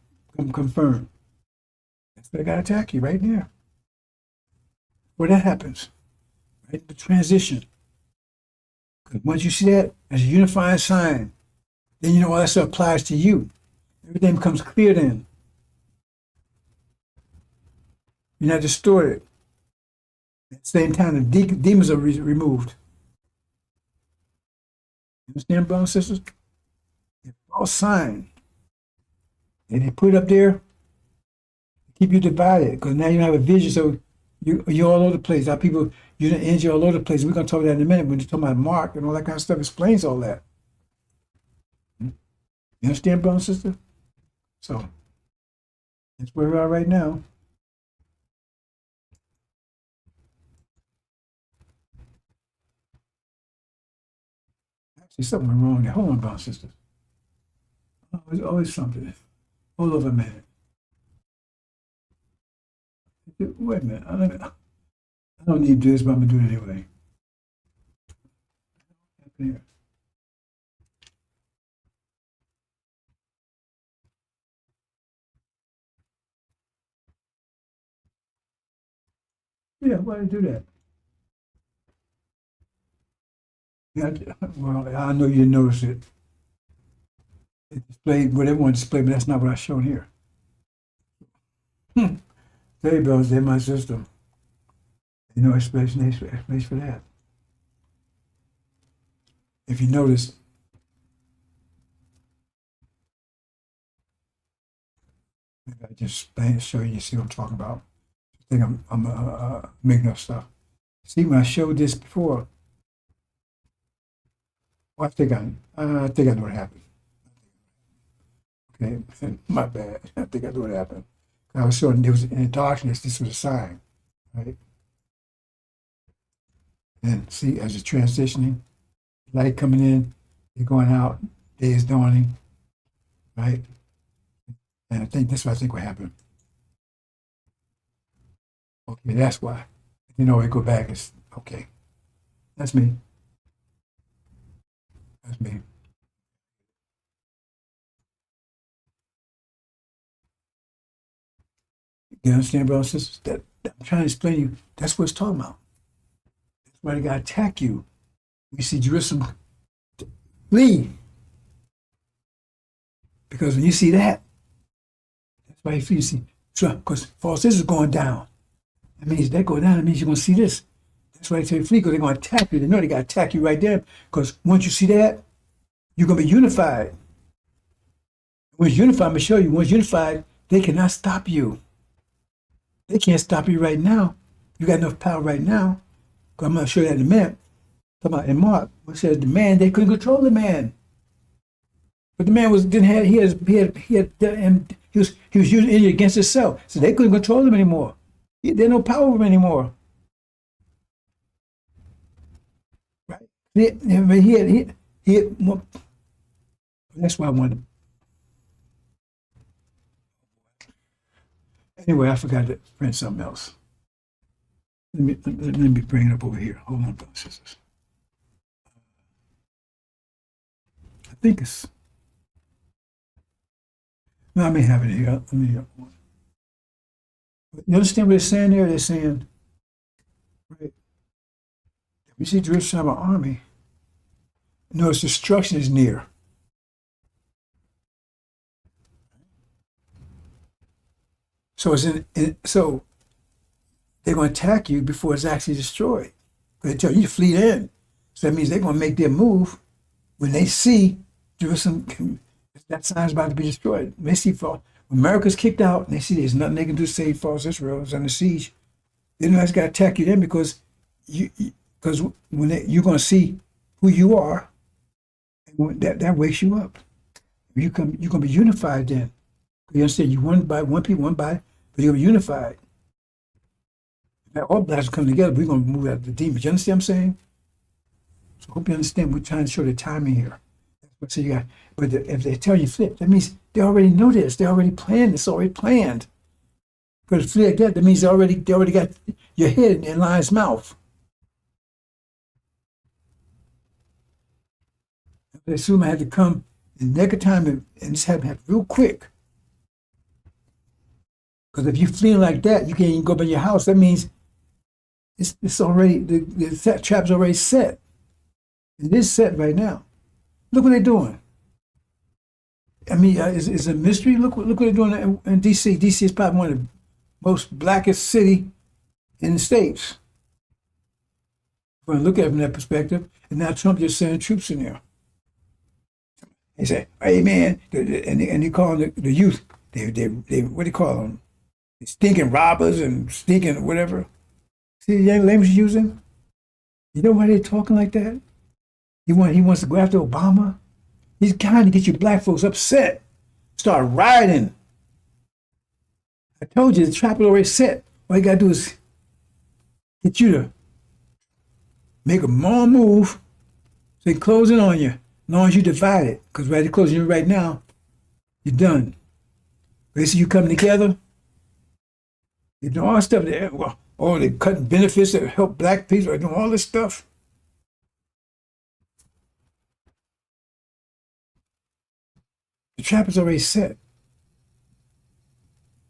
confirm. That's when they got to attack you right there. Where that happens, right? The transition. Because once you see that as a unifying sign, then you know all that stuff applies to you. Everything becomes clear then. You're not distorted. At the same time, the demons are removed. You understand, brothers and sisters? It's all sign. And they put it up there to keep you divided, because now you don't have a vision, so you're all over the place. Our people, you're in energy all over the place. We're going to talk about that in a minute when you're talking about Mark and all that kind of stuff. Explains all that. You understand, brother and sister? So that's where we are right now. Actually, something went wrong there. Hold on, brother and sister. Oh, there's always something. Hold on a minute. Wait a minute. I don't need to do this, but I'm going to do it anyway. Here. Yeah, why did you do that? Yeah, well, I know you noticed it. It displayed what everyone displayed, but that's not what I showed here. There you go, they're my system. No explanation for that. If you notice, maybe I just show you, see what I'm talking about. I think I'm making up stuff. See, when I showed this before, well, I think I know what happened. Okay, my bad. I think I know what happened. I was showing there was in the darkness. This was a sign, right? And see, as it's transitioning, light coming in, you're going out, day is dawning, right? And I think that's what what happened. Okay, that's why. You know, we go back. It's okay. That's me. That's me. You understand, brothers and sisters? That I'm trying to explain to you. That's what it's talking about. That's why they got to attack you. You see Jerusalem flee. Because when you see that, that's why you flee. You see, because false is going down. That means that go down, that means you're going to see this. That's why they say flee, because they're going to attack you. They know they got to attack you right there. Because once you see that, you're going to be unified. Once unified, I'm going to show you, once unified, they cannot stop you. They can't stop you right now. You got enough power right now. I'm going to show you that in a minute. Talking about in Mark, it says the man, they couldn't control the man. But the man was using it against himself. So they couldn't control him anymore. They had no power over him anymore. Right? That's why I wanted. Anyway, I forgot to print something else. Let me bring it up over here. Hold on, brothers and sisters. I think it's. No, I may have it here. You understand what they're saying there? They're saying, right? We see Jerusalem have an army. Notice destruction is near. So so they're going to attack you before it's actually destroyed. They tell you to flee in. So that means they're going to make their move when they see Jerusalem, that sign's about to be destroyed. When they see when America's kicked out and they see there's nothing they can do to save false Israel is under siege, they know that's got to attack you then because when you're going to see who you are, and that wakes you up. You're going to be unified then. You understand? You one people, one body, but you're unified. Now all blacks come together, we're going to move out the demons. You understand what I'm saying? So I hope you understand. We're trying to show the timing here. So you got, but if they tell you flip, that means they already know this. They already planned. It's already planned. Because flip like that means they already got your head in lion's mouth. They assume I had to come in the nick of time and just happen real quick. Because if you're fleeing like that, you can't even go by your house. That means it's already, the trap's already set. It is set right now. Look what they're doing. I mean, it's a mystery. Look what they're doing in D.C. D.C. is probably one of the most blackest city in the States. We're going to look at it from that perspective. And now Trump just sending troops in there. They say, "Hey man," and they call the youth. They what do you call them? Stinking robbers and stinking whatever. See the young language he's using? You know why they're talking like that? He wants to go after Obama. He's trying to get you black folks upset. Start rioting. I told you the trap is already set. All you gotta do is get you to make a more move so they close in on you. As long as you divide it. Because right, they're closing you right now, you're done. They see you coming together. They're doing all this stuff. They're cutting benefits that help black people. They're doing all this stuff. The trap is already set.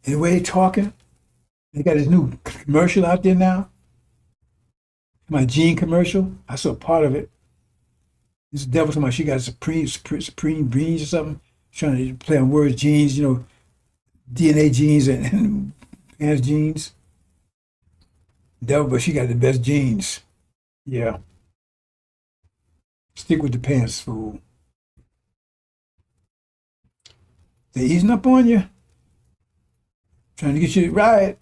And the way they're talking, they got this new commercial out there now. My Jean commercial, I saw part of it. This devil talking about she got supreme beans or something, trying to play on words, genes, DNA genes and pants genes. Devil, but she got the best genes. Yeah. Stick with the pants, fool. They're easing up on you, trying to get you to riot.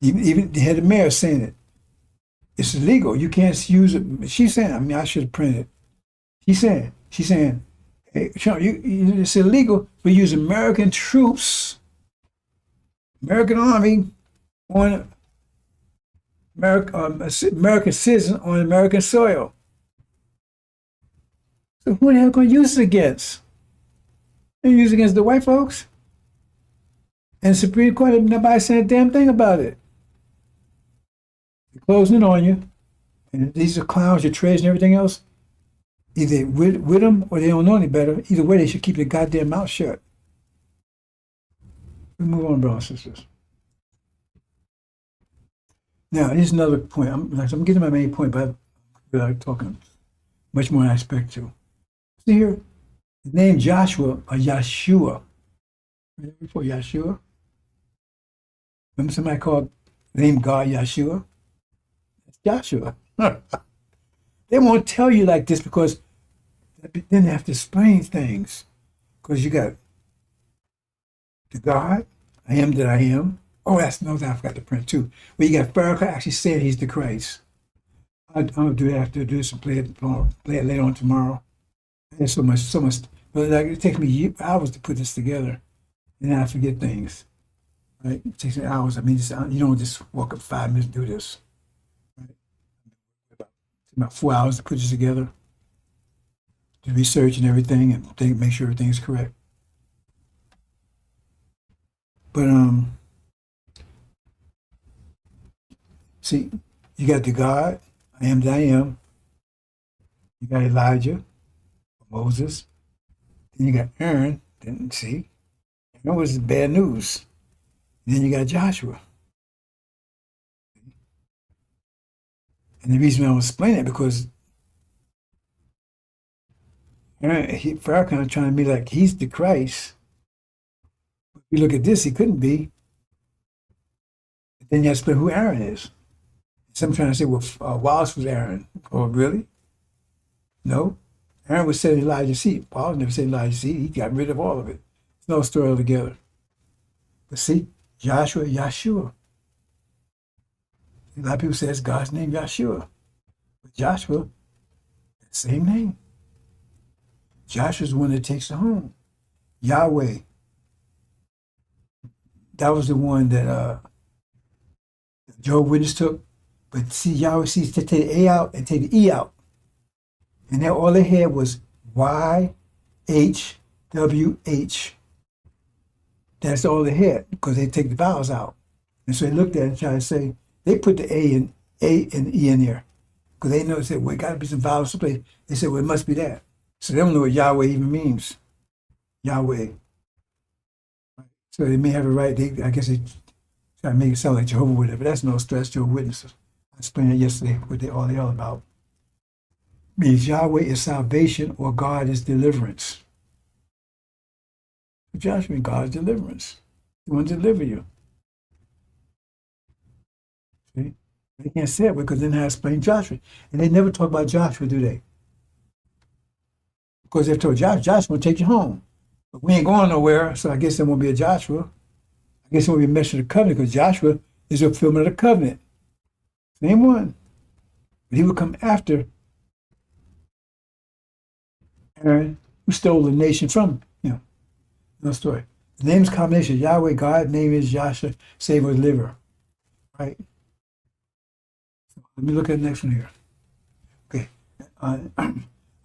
Even they had the mayor saying it. It's illegal. You can't use it. She's saying, I should have printed it. She's saying, hey, Trump, it's illegal to use American troops, American Army on American citizen on American soil. So who the hell going to use it against? They use it against the white folks? And the Supreme Court, nobody saying a damn thing about it. They're closing in on you. And these are clowns, your trades and everything else. Either with them or they don't know any better. Either way, they should keep their goddamn mouth shut. We move on, brothers and sisters. Now, here's another point. I'm getting to my main point, but without talking much more than I expect to. See here, the name Joshua or Yeshua. Before Yeshua? Remember somebody called the name God Yeshua? It's Joshua. They won't tell you like this because then they have to explain things. Because you got the God, I am that I am. Oh, that's no, I forgot to print too. But you got FARRAKHAN actually saying he's the Christ. I'm gonna do that after this and play it later on tomorrow. There's so much, but like, it takes me hours to put this together, and then I forget things. Right? It takes me hours. I mean, you don't just walk up 5 minutes and do this. Right? About 4 hours to put this together, do research and everything, and make sure everything is correct. But see, you got the God, I am that I am. You got Elijah, Moses. Then you got Aaron. Then see, Aaron was bad news. Then you got Joshua. And the reason I was explaining it because Farrakhan trying to be like he's the Christ. If you look at this, he couldn't be. Then you have to explain who Aaron is. Some trying to say, well, Wallace was Aaron. Oh, really? No. Aaron was sitting in Elijah's seat. Wallace never said Elijah's seat. He got rid of all of it. It's no story altogether. But see, Joshua, Yeshua. A lot of people say it's God's name, Yeshua. But Joshua, same name. Joshua's the one that takes it home. Yahweh. That was the one that Jehovah's Witness took. But see, Yahweh sees to take the A out and take the E out. And then all they had was YHWH. That's all they had because they take the vowels out. And so they looked at it and tried to say, they put the A and the E in there. Because they know, they said, well, it got to be some vowels someplace. They said, well, it must be that. So they don't know what Yahweh even means. Yahweh. So they may have it right. I guess they try to make it sound like Jehovah's Witnesses, but that's no stress, Jehovah's Witnesses. I explained it yesterday what they're all about. Means Yahweh is salvation or God is deliverance. Joshua, God is deliverance. He wants to deliver you. See? They can't say it because then how to explain Joshua. And they never talk about Joshua, do they? Because they've told Joshua will take you home. But we ain't going nowhere, so I guess there won't be a Joshua. I guess there won't be a mention of the covenant because Joshua is a fulfillment of the covenant. Same one. But he would come after Aaron, who stole the nation from him. No story. The name's combination, Yahweh, God, name is Joshua, Savior, Deliverer. Right? Let me look at the next one here. Okay.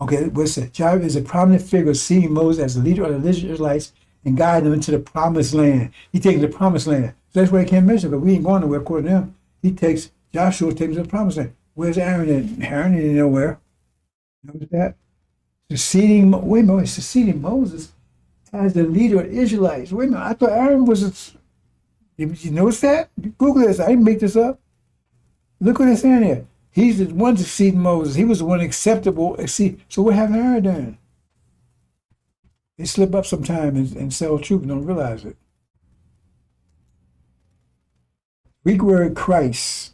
Okay, what's that? Joshua is a prominent figure seeing Moses as the leader of the Israelites and guiding them into the promised land. He takes the promised land. So that's why he can't mention it, because we ain't going nowhere according to him. Joshua takes the promised land. Where's Aaron at? Aaron ain't nowhere. Notice that? Succeeding Moses as the leader of the Israelites. Wait a minute, I thought Aaron was you notice that? Google this. I didn't make this up. Look what it's saying here. He's the one succeeding Moses. He was the one acceptable. So what happened to Aaron then? They slip up sometime and sell truth and don't realize it. Greek word Christ.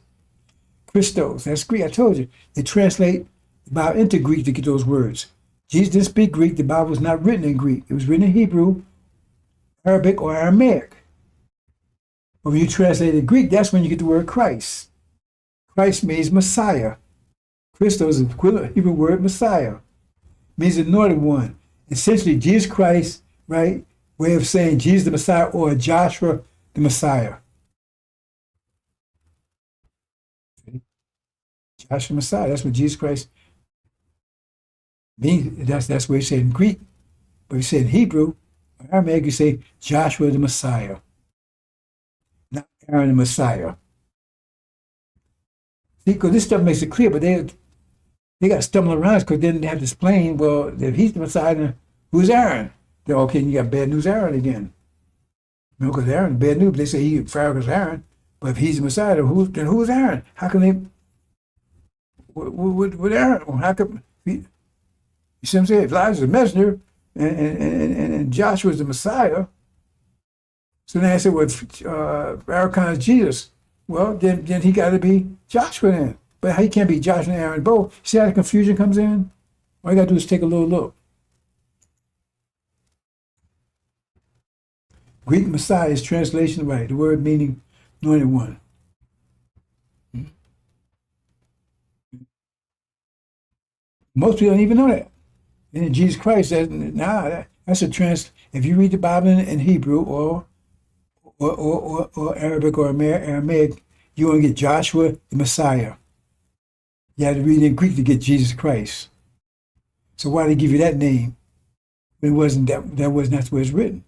Christos. That's Greek. I told you. They translate the Bible into Greek to get those words. Jesus didn't speak Greek. The Bible was not written in Greek. It was written in Hebrew, Arabic, or Aramaic. But when you translate it Greek, that's when you get the word Christ. Christ means Messiah. Christos is the equivalent Hebrew word Messiah. Means anointed one. Essentially, Jesus Christ, right? Way of saying Jesus the Messiah or Joshua the Messiah. Joshua Messiah. That's what Jesus Christ means. That's what he said in Greek. But he said in Hebrew, or Aramaic, you say Joshua the Messiah. Not Aaron the Messiah. See, because this stuff makes it clear, but they got to stumble around because then they have to explain, well, if he's the Messiah, then who's Aaron? They're okay, you got bad news Aaron again. You know, because Aaron, bad news, they say FARRAKHAN's Aaron, but if he's the Messiah, then who's Aaron? How can they, with Aaron? How come, you see what I'm saying? If Elijah's the messenger and Joshua's the Messiah, so then I said, well, FARRAKHAN is Jesus. Well, then he got to be Joshua then. But he can't be Joshua and Aaron both. See how the confusion comes in? All you got to do is take a little look. Greek Messiah is translation right. The word meaning anointed one. Most people don't even know that. And then Jesus Christ says, that's a if you read the Bible in Hebrew or Arabic or Aramaic, you're going to get Joshua the Messiah. You had to read in Greek to get Jesus Christ. So why did they give you that name? It wasn't that's where it's written.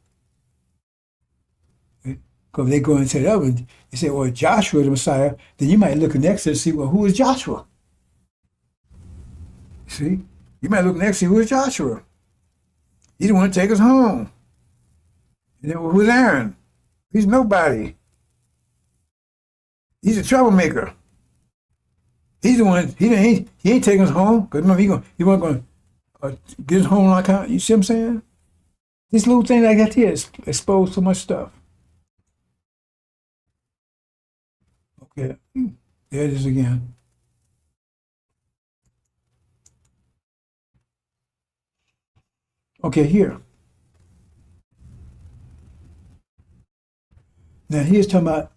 Because they go and say that one, they say, well, Joshua the Messiah, then you might look next and see, well, who is Joshua? See? You might look next and see who is Joshua. He's the one to take us home. And then, well, who's Aaron? He's nobody. He's a troublemaker. He's the one. He ain't taking us home. Because remember, he wasn't going to get us home on account. You see what I'm saying? This little thing like that here exposed so much stuff. Okay, there it is again. Okay, here. Now here's talking about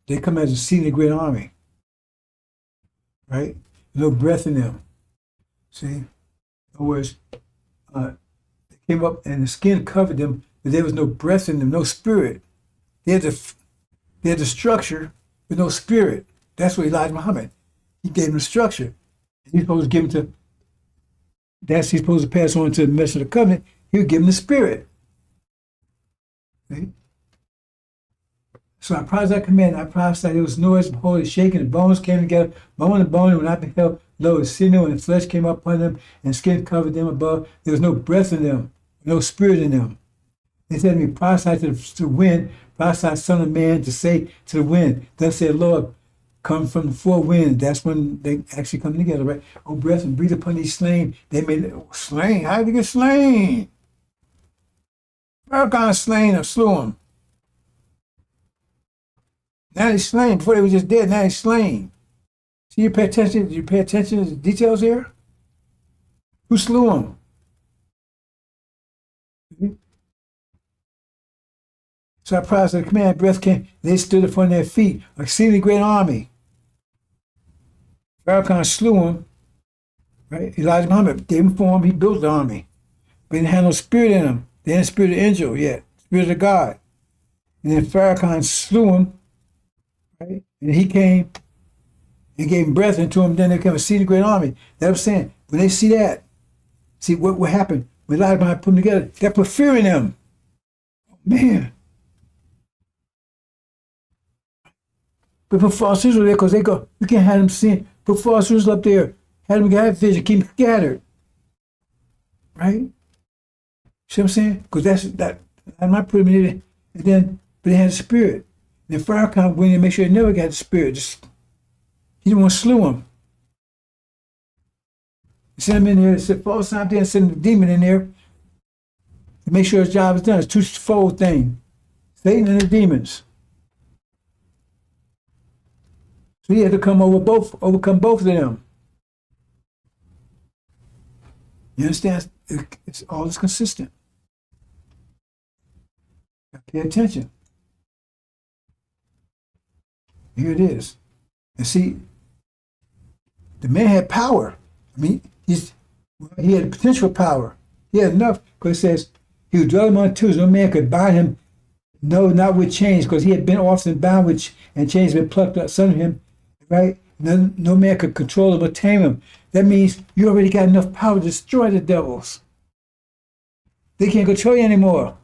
they come as a exceedingly great army, right? No breath in them. See? In other words, they came up and the skin covered them, but there was no breath in them, no spirit. They had the structure with no spirit. That's what Elijah Muhammad. He gave them the structure. He's supposed to give them he's supposed to pass on to the messenger of the covenant. He would give them the spirit. See? So I prophesied command, I prophesied there was noise, holy shaking, the bones came together, bone and bone, and when I beheld, lo, the sinew and the flesh came up upon them, and skin covered them above. There was no breath in them, no spirit in them. They said to me, prophesy to the wind, prophesy, son of man, to say to the wind, thus said, Lord, come from the four winds. That's when they actually come together, right? Oh, breath, and breathe upon these slain. They made slain. How did they get slain? FARRAKHAN slain or slew him. Now he's slain. Before they were just dead, now he's slain. See, you pay attention. You pay attention to the details here. Who slew him? So I promised the command breath came. They stood upon their feet, an exceedingly great army. Farrakhan slew him. Right? Elijah Muhammad gave him form. He built the army, but he didn't have no spirit in him. They didn't spirit of angel yet. Spirit of God. And then Farrakhan slew him. Right? And he came and gave him breath into him. Then they became a exceedingly great army. That's what I'm saying. When they see that, see what happened when Elijah Muhammad put them together. That put fear in them. Man. But put false Israel there because they go, you can't have them sin. Put false Israel up there. Have them get vision, keep them scattered. Right? See what I'm saying? Because that I might put them in there, and then but they had the spirit. And then Farrakhan went in and make sure they never got the spirit. Just he didn't want to slew them. Send him in there, send false out there and send the demon in there to make sure his job is done. It's a twofold thing. Satan and the demons. So he had to overcome both of them. You understand? It's all is consistent. Pay attention. Here it is. And see, the man had power. I mean, he had potential power. He had enough because it says he would dwell among twos. No man could bind him, no, not with chains, because he had been often bound with and chains had been plucked asunder him. Right? No man could control him or tame him. That means you already got enough power to destroy the devils. They can't control you anymore.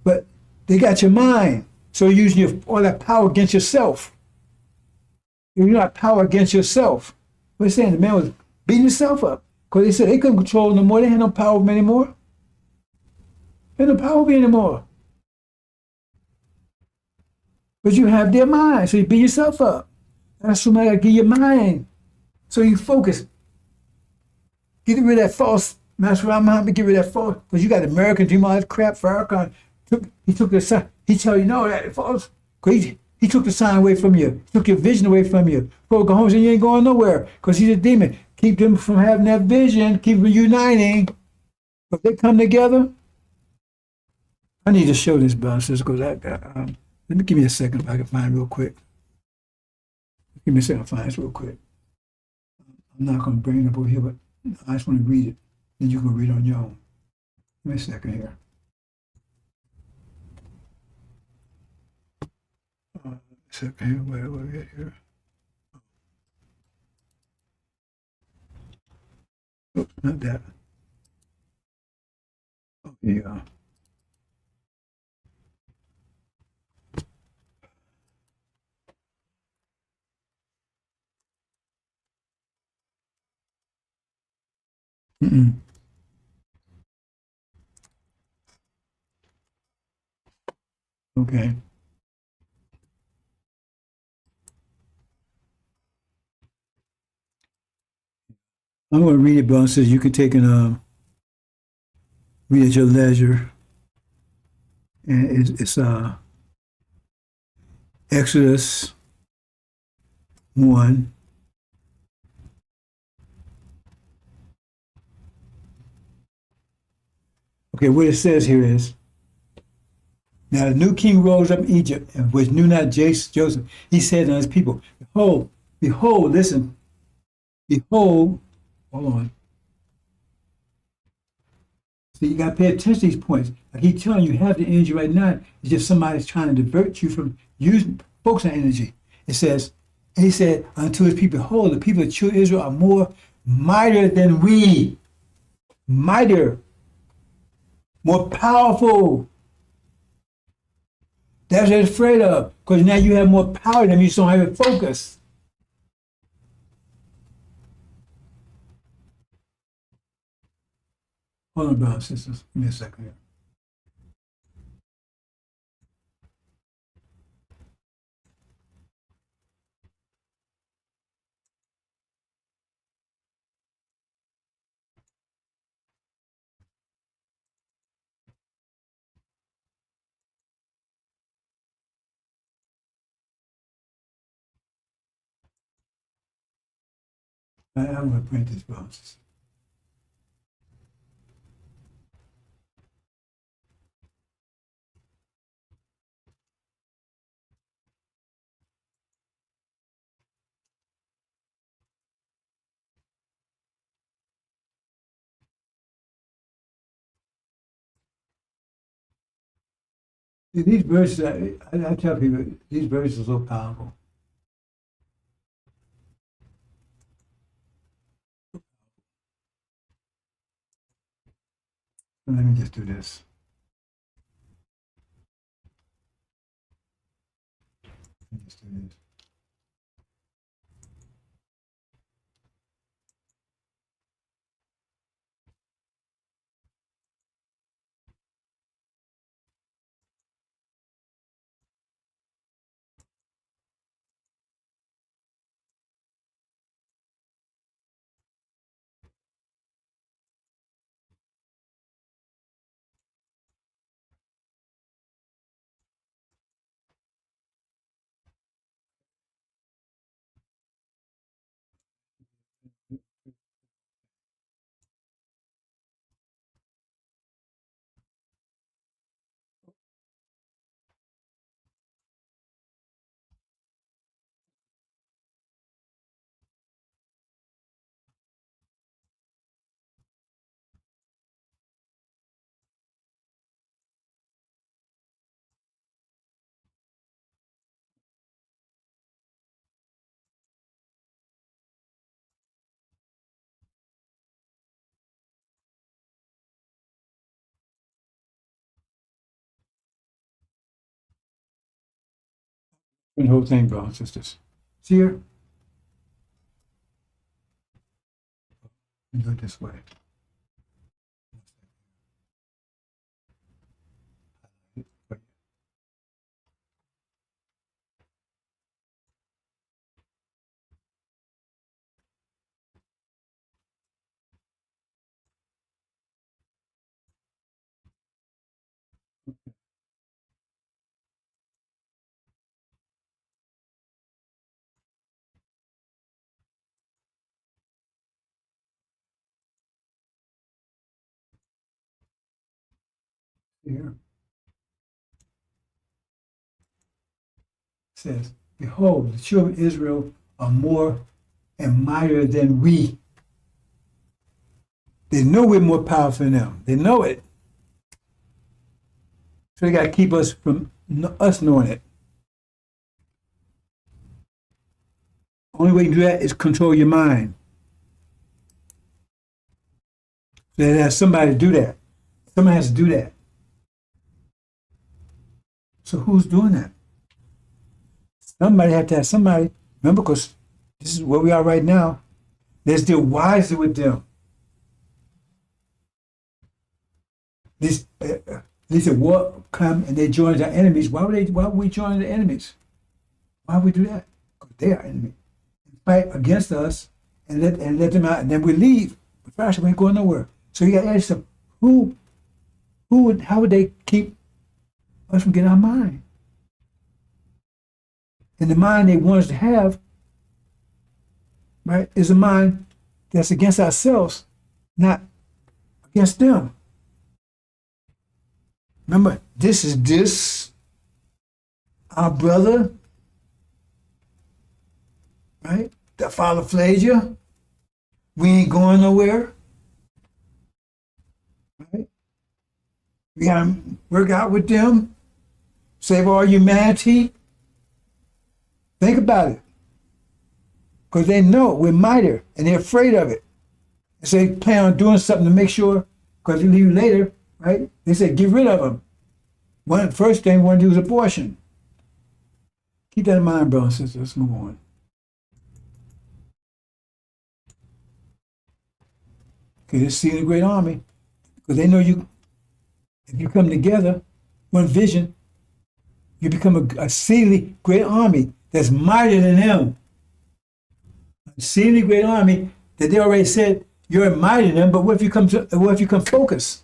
But they got your mind. So you're using all that power against yourself. You're not power against yourself. We're saying the man was beating himself up because they said they couldn't control him no more. They had no power over him anymore. They had no power over him anymore. But you have their mind, so you beat yourself up. That's somebody got to give your mind. So you focus. Get rid of that false. Master Muhammad, get rid of that false. Because you got American dream, all that crap. Farrakhan, he took the sign. He tell you, no, that false. Because he took the sign away from you. He took your vision away from you. Go home and you ain't going nowhere. Because he's a demon. Keep them from having that vision. Keep them uniting. If they come together, I need to show this, brothers, because let me give me a second if I can find it real quick. Give me a second to find this real quick. I'm not going to bring it up over here, but I just want to read it. Then you can read it on your own. Give me a second here. Second here, where are we at here? Oops, not that. Oh, yeah. Mm-mm. Okay. I'm going to read it, but it says you can take and read at your leisure. And it's Exodus 1. Okay, what it says here is, now the new king rose up in Egypt, and which knew not Joseph. He said unto his people, behold, listen, behold, hold on. So you got to pay attention to these points. Like he's telling you, have the energy right now. It's just somebody's trying to divert you from using, focus on energy. It says, and he said unto his people, behold, the people of true Israel are more mightier than we. Mightier. More powerful. That's what they're afraid of. Because now you have more power than them. You just don't have it focused. Hold on, brothers and sisters. Give me a second here. I'm going to print this, brothers. These verses, I tell people, these verses are so powerful. Let me just do this. Let me just do this. The whole thing, brothers and sisters. See here? Let me do it this way. Here. It says, behold, the children of Israel are more and mightier than we. They know we're more powerful than them. They know it. So they got to keep us from us knowing it. Only way you can do that is control your mind. So there has somebody to do that. Somebody has to do that. So who's doing that? Somebody had to have somebody. Remember, because this is where we are right now. Let's deal wisely with them. These at war come and they join our enemies. Why would we join the enemies? Why would we do that? Because they are enemies. Fight against us and let them out, and then we leave. But first, we ain't going nowhere. So you got to ask them, how would they keep us from getting our mind? And the mind they want us to have, right, is a mind that's against ourselves, not against them. Remember, this is this, our brother, right? The father flayed you. We ain't going nowhere. Right? We gotta work out with them, save all humanity. Think about it. Because they know we're mightier and they're afraid of it. And so they plan on doing something to make sure, because you leave later, right? They say, get rid of them. First thing we want to do is abortion. Keep that in mind, brothers and sisters. Let's move on. Okay, let's see the great army. Because they know if you come together, one vision, you become a exceedingly great army that's mightier than them. A exceedingly great army that they already said you're mightier than them, but what if you come focus?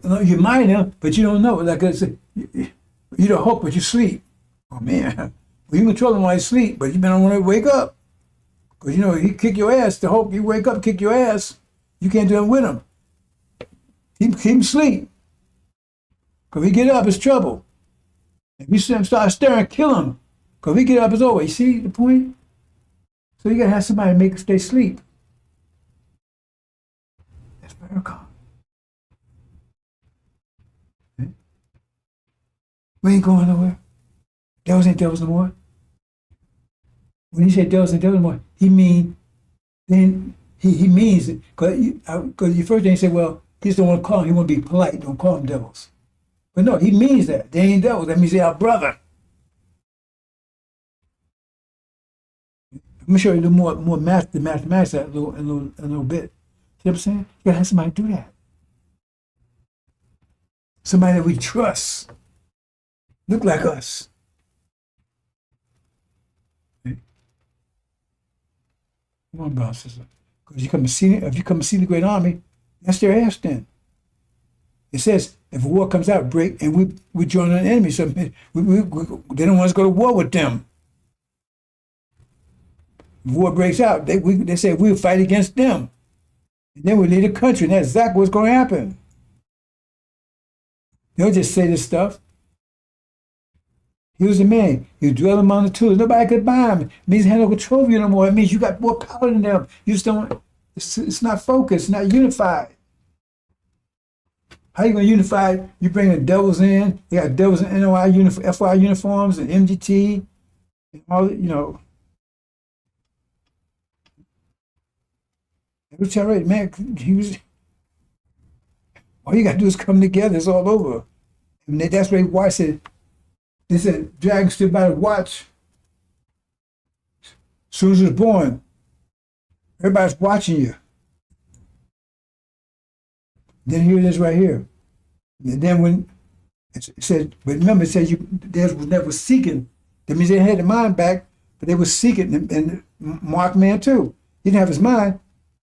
You're mightier than them, but you don't know. Like I said, you don't hope, but you sleep. Oh man, well, you control them while you sleep, but you don't want to wake up. Because, you know, he kick your ass. To hope you wake up and kick your ass, you can't do nothing with him. Keep him asleep. Because if he get up, it's trouble. If you see him start staring, kill him. Because if he get up, it's over. You see the point? So you got to have somebody to make stay asleep. That's FARRAKHAN. Okay? We ain't going nowhere. Devils ain't devils no more. When he said devils ain't devils no more, he means it. Because you first thing he said, well, he just don't want to call them. He want to be polite. Don't call them devils. But no, he means that. They ain't devils. That means they're our brother. I'm going to show you the more mathematics that in a little bit. See what I'm saying? You got to have somebody do that. Somebody that we trust. Look like us. Okay? Come on, brother, sister. Because if you come to see the great army, that's their ass then. It says, if a war comes out, break, and we join an enemy. So they don't want us to go to war with them. If war breaks out, they say we'll fight against them. And then we lead the country, and that's exactly what's going to happen. They don't just say this stuff. He was a man. You dwell among the tools. Nobody could buy him. It means he had no control of you no more. It means you got more power than them. You just don't, it's not focused, it's not unified. How you going to unify? You bring the devils in. You got devils in NOI, FY uniforms and MGT and all, you know. It was all right, man. All you got to do is come together. It's all over. And that's what why I said, they said, dragon stood by to watch. As soon as he was born, everybody's watching you. Then here it is right here. And then when it said, but remember, it says they was never seeking. That means they had the mind back, but they were seeking. And Mark man too. He didn't have his mind,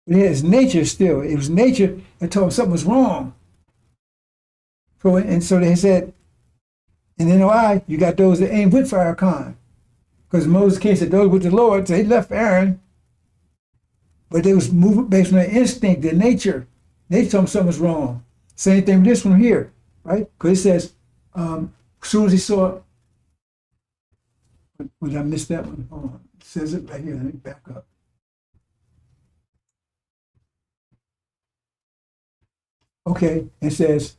but he had his nature still. It was nature that told him something was wrong. So they said, in NOI, you got those that ain't with FARRAKHAN. Because Moses came and said, those with the Lord, so he left Aaron. But they was moving based on their instinct, their nature. They told him something was wrong. Same thing with this one here, right? Because it says, as soon as he saw, did I miss that one? Hold on. It says it right here. Let me back up. Okay, it says,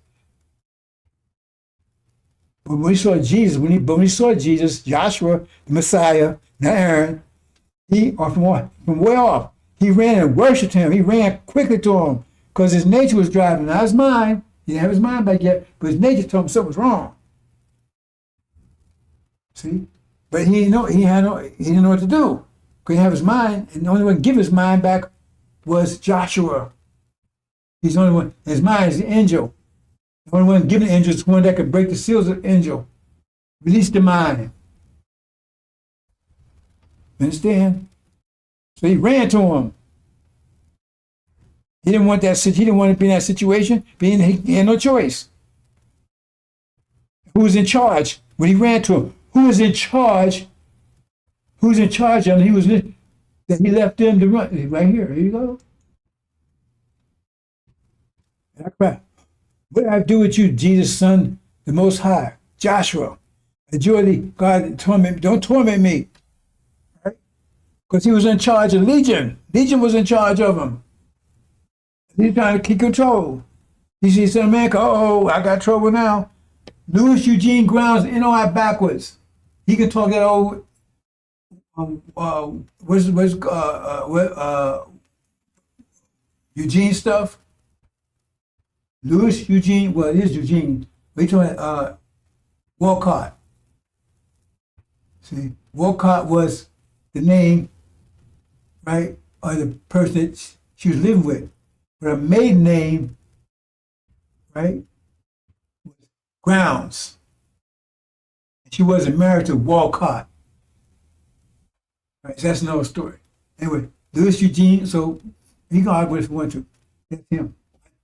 but when he saw Jesus, Joshua, the Messiah, not Aaron, from way off, he ran and worshipped him. He ran quickly to him because his nature was driving, not his mind. He didn't have his mind back yet, but his nature told him something was wrong. See? But he didn't know what to do. Because he didn't have his mind, and the only one to give his mind back was Joshua. He's the only one. His mind is the angel. The only one giving the angel is the one that could break the seals of the angel. Release the mind. Understand? So he ran to him. He didn't want that. He didn't want to be in that situation. He had no choice. Who was in charge when he ran to him? Who was in charge? Who's in charge of him? He left them to run. Right here. Here you go. What did I do with you, Jesus, Son, the Most High, Joshua? Adjure thee, God, don't torment me. Right? Because he was in charge of Legion. Legion was in charge of him. He's trying to keep control. He said, Son of Man, I got trouble now. Louis Eugene Grounds, NOI backwards. He can talk that old, Eugene stuff. Louis Eugene, well, it is Eugene. We talking Walcott. See, Walcott was the name, right, of the person that she was living with. But her maiden name, right, was Grounds. She wasn't married to Walcott. Right, so that's another story. Anyway, Louis Eugene, so he can argue if he wants to. That's him.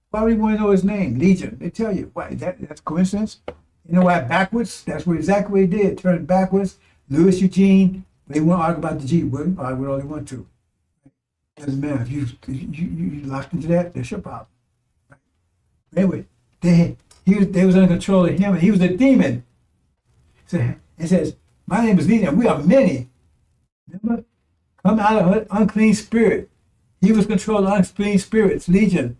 Why would you want to know his name? Legion. They tell you. Why? That's coincidence? You know why? Backwards? That's exactly what he did. Turned backwards. Louis Eugene. They want to argue about the G. Well, argue all they want to. Doesn't matter. If you locked into that, that's your problem. Right? Anyway, they was under control of him, and he was a demon. So it says, "My name is Legion, and we are many." Remember, come out of an unclean spirit. He was controlling unclean spirits, Legion.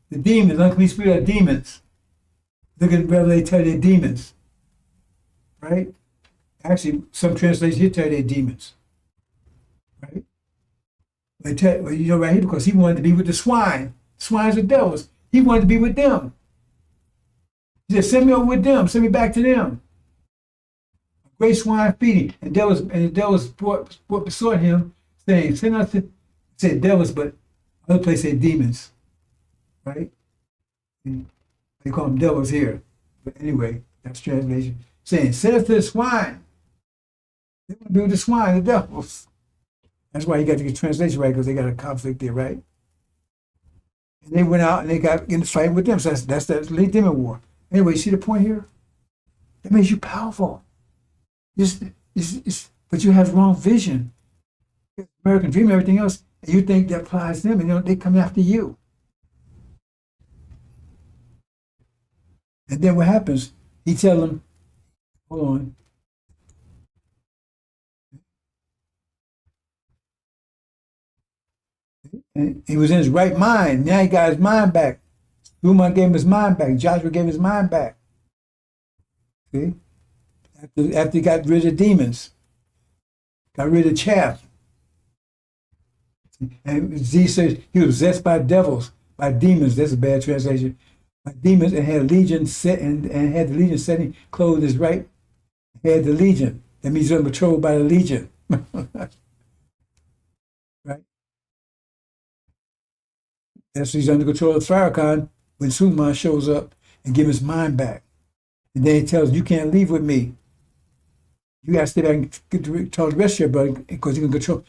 The demons, unclean spirit are demons. Look at Revelation, tell you they're demons. Right? Actually, some translations here tell you they're demons. Right? They tell, well, you know, right here, because he wanted to be with the swine. Swines are devils. He wanted to be with them. He said, "Send me over with them. Send me back to them." Great swine feeding. And the devils brought besought him, saying, "Send us to," say devils, but other place say demons. Right? And they call them devils here. But anyway, that's translation. Saying, "Send us to the swine." They want to be with the swine, the devils. That's why you got to get translation right, because they got a conflict there, right? And they went out and they got in the fight with them. So that's the late demon war. Anyway, you see the point here? That makes you powerful. But you have wrong vision. American dream, everything else, and you think that applies to them, and you know, they come after you. And then what happens? He tell them, hold on. And he was in his right mind. Now he got his mind back. Suleiman gave him his mind back. Joshua gave him his mind back. See? After he got rid of demons, got rid of chaff. And Z says he was possessed by devils, by demons. That's a bad translation. By demons, and had a legion set and had the legion setting clothed his right. Had the legion. That means he's patrolled by the legion. Right? That's he's under control of FARRAKHAN when Suleiman shows up and give his mind back. And then he tells him, "You can't leave with me. You got to stay back and talk to the rest of your brother, because you can control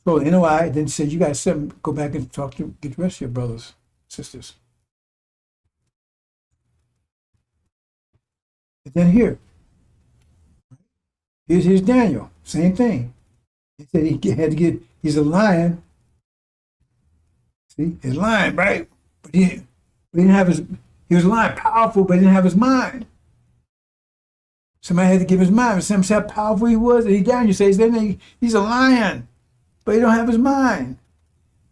the NOI." Then he said, "You got to go back and get the rest of your brothers, sisters." And then here's Daniel, same thing. He said he had to get, he's a lion. See, he's a lion, right? But he didn't have he was a lion, powerful, but he didn't have his mind. Somebody had to give his mind. Some how powerful he was. And Daniel says, then he's a lion, but he don't have his mind.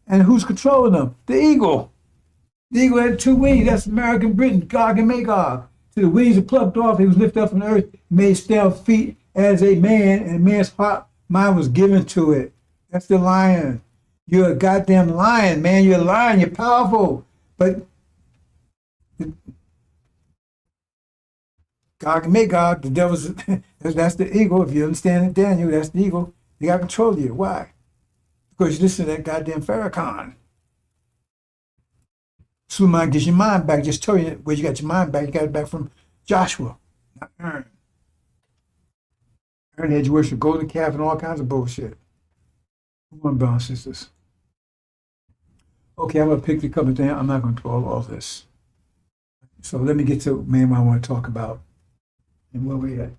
And who's controlling him? The eagle. The eagle had two wings. That's American Britain, Gog and Magog. So the wings are plucked off. He was lifted up from the earth, made stand feet as a man, and a man's heart, mind was given to it. That's the lion. You're a goddamn lion, man. You're a lion. You're powerful. But Gog and Magog, the devil's, that's the eagle. If you understand it, Daniel, that's the eagle. They got control of you. Why? Because you listen to that goddamn FARRAKHAN. Suleiman gets your mind back. Just tell you where you got your mind back. You got it back from Joshua, not Aaron. Aaron had you worship golden calf and all kinds of bullshit. Come on, brothers and sisters. Okay, I'm going to pick the couple of things. I'm not going to do all this. So let me get to what I want to talk about and where we at.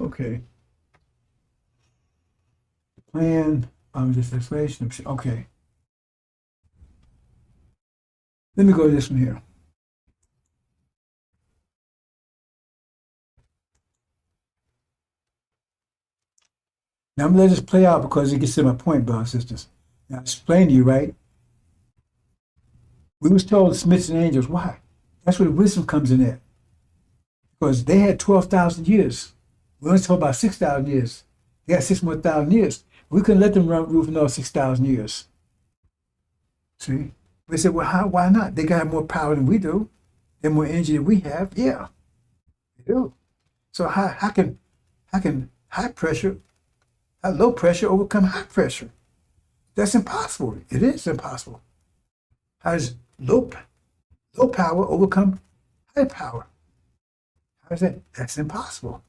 Okay. The plan, this explanation. Okay. Let me go to this one here. Now I'm going to let this play out because it gets to my point, brothers and sisters. Now I explained to you, right? We was told Smiths and angels. Why? That's where the wisdom comes in at. Because they had 12,000 years. We only told about 6,000 years. They got 6 more thousand years. We couldn't let them rule for another 6,000 years. See? We said, well, why not? They got more power than we do. They're more energy than we have. Yeah, they do. So how can low pressure overcome high pressure? That's impossible. It is impossible. How does low power overcome high power? How is that? That's impossible.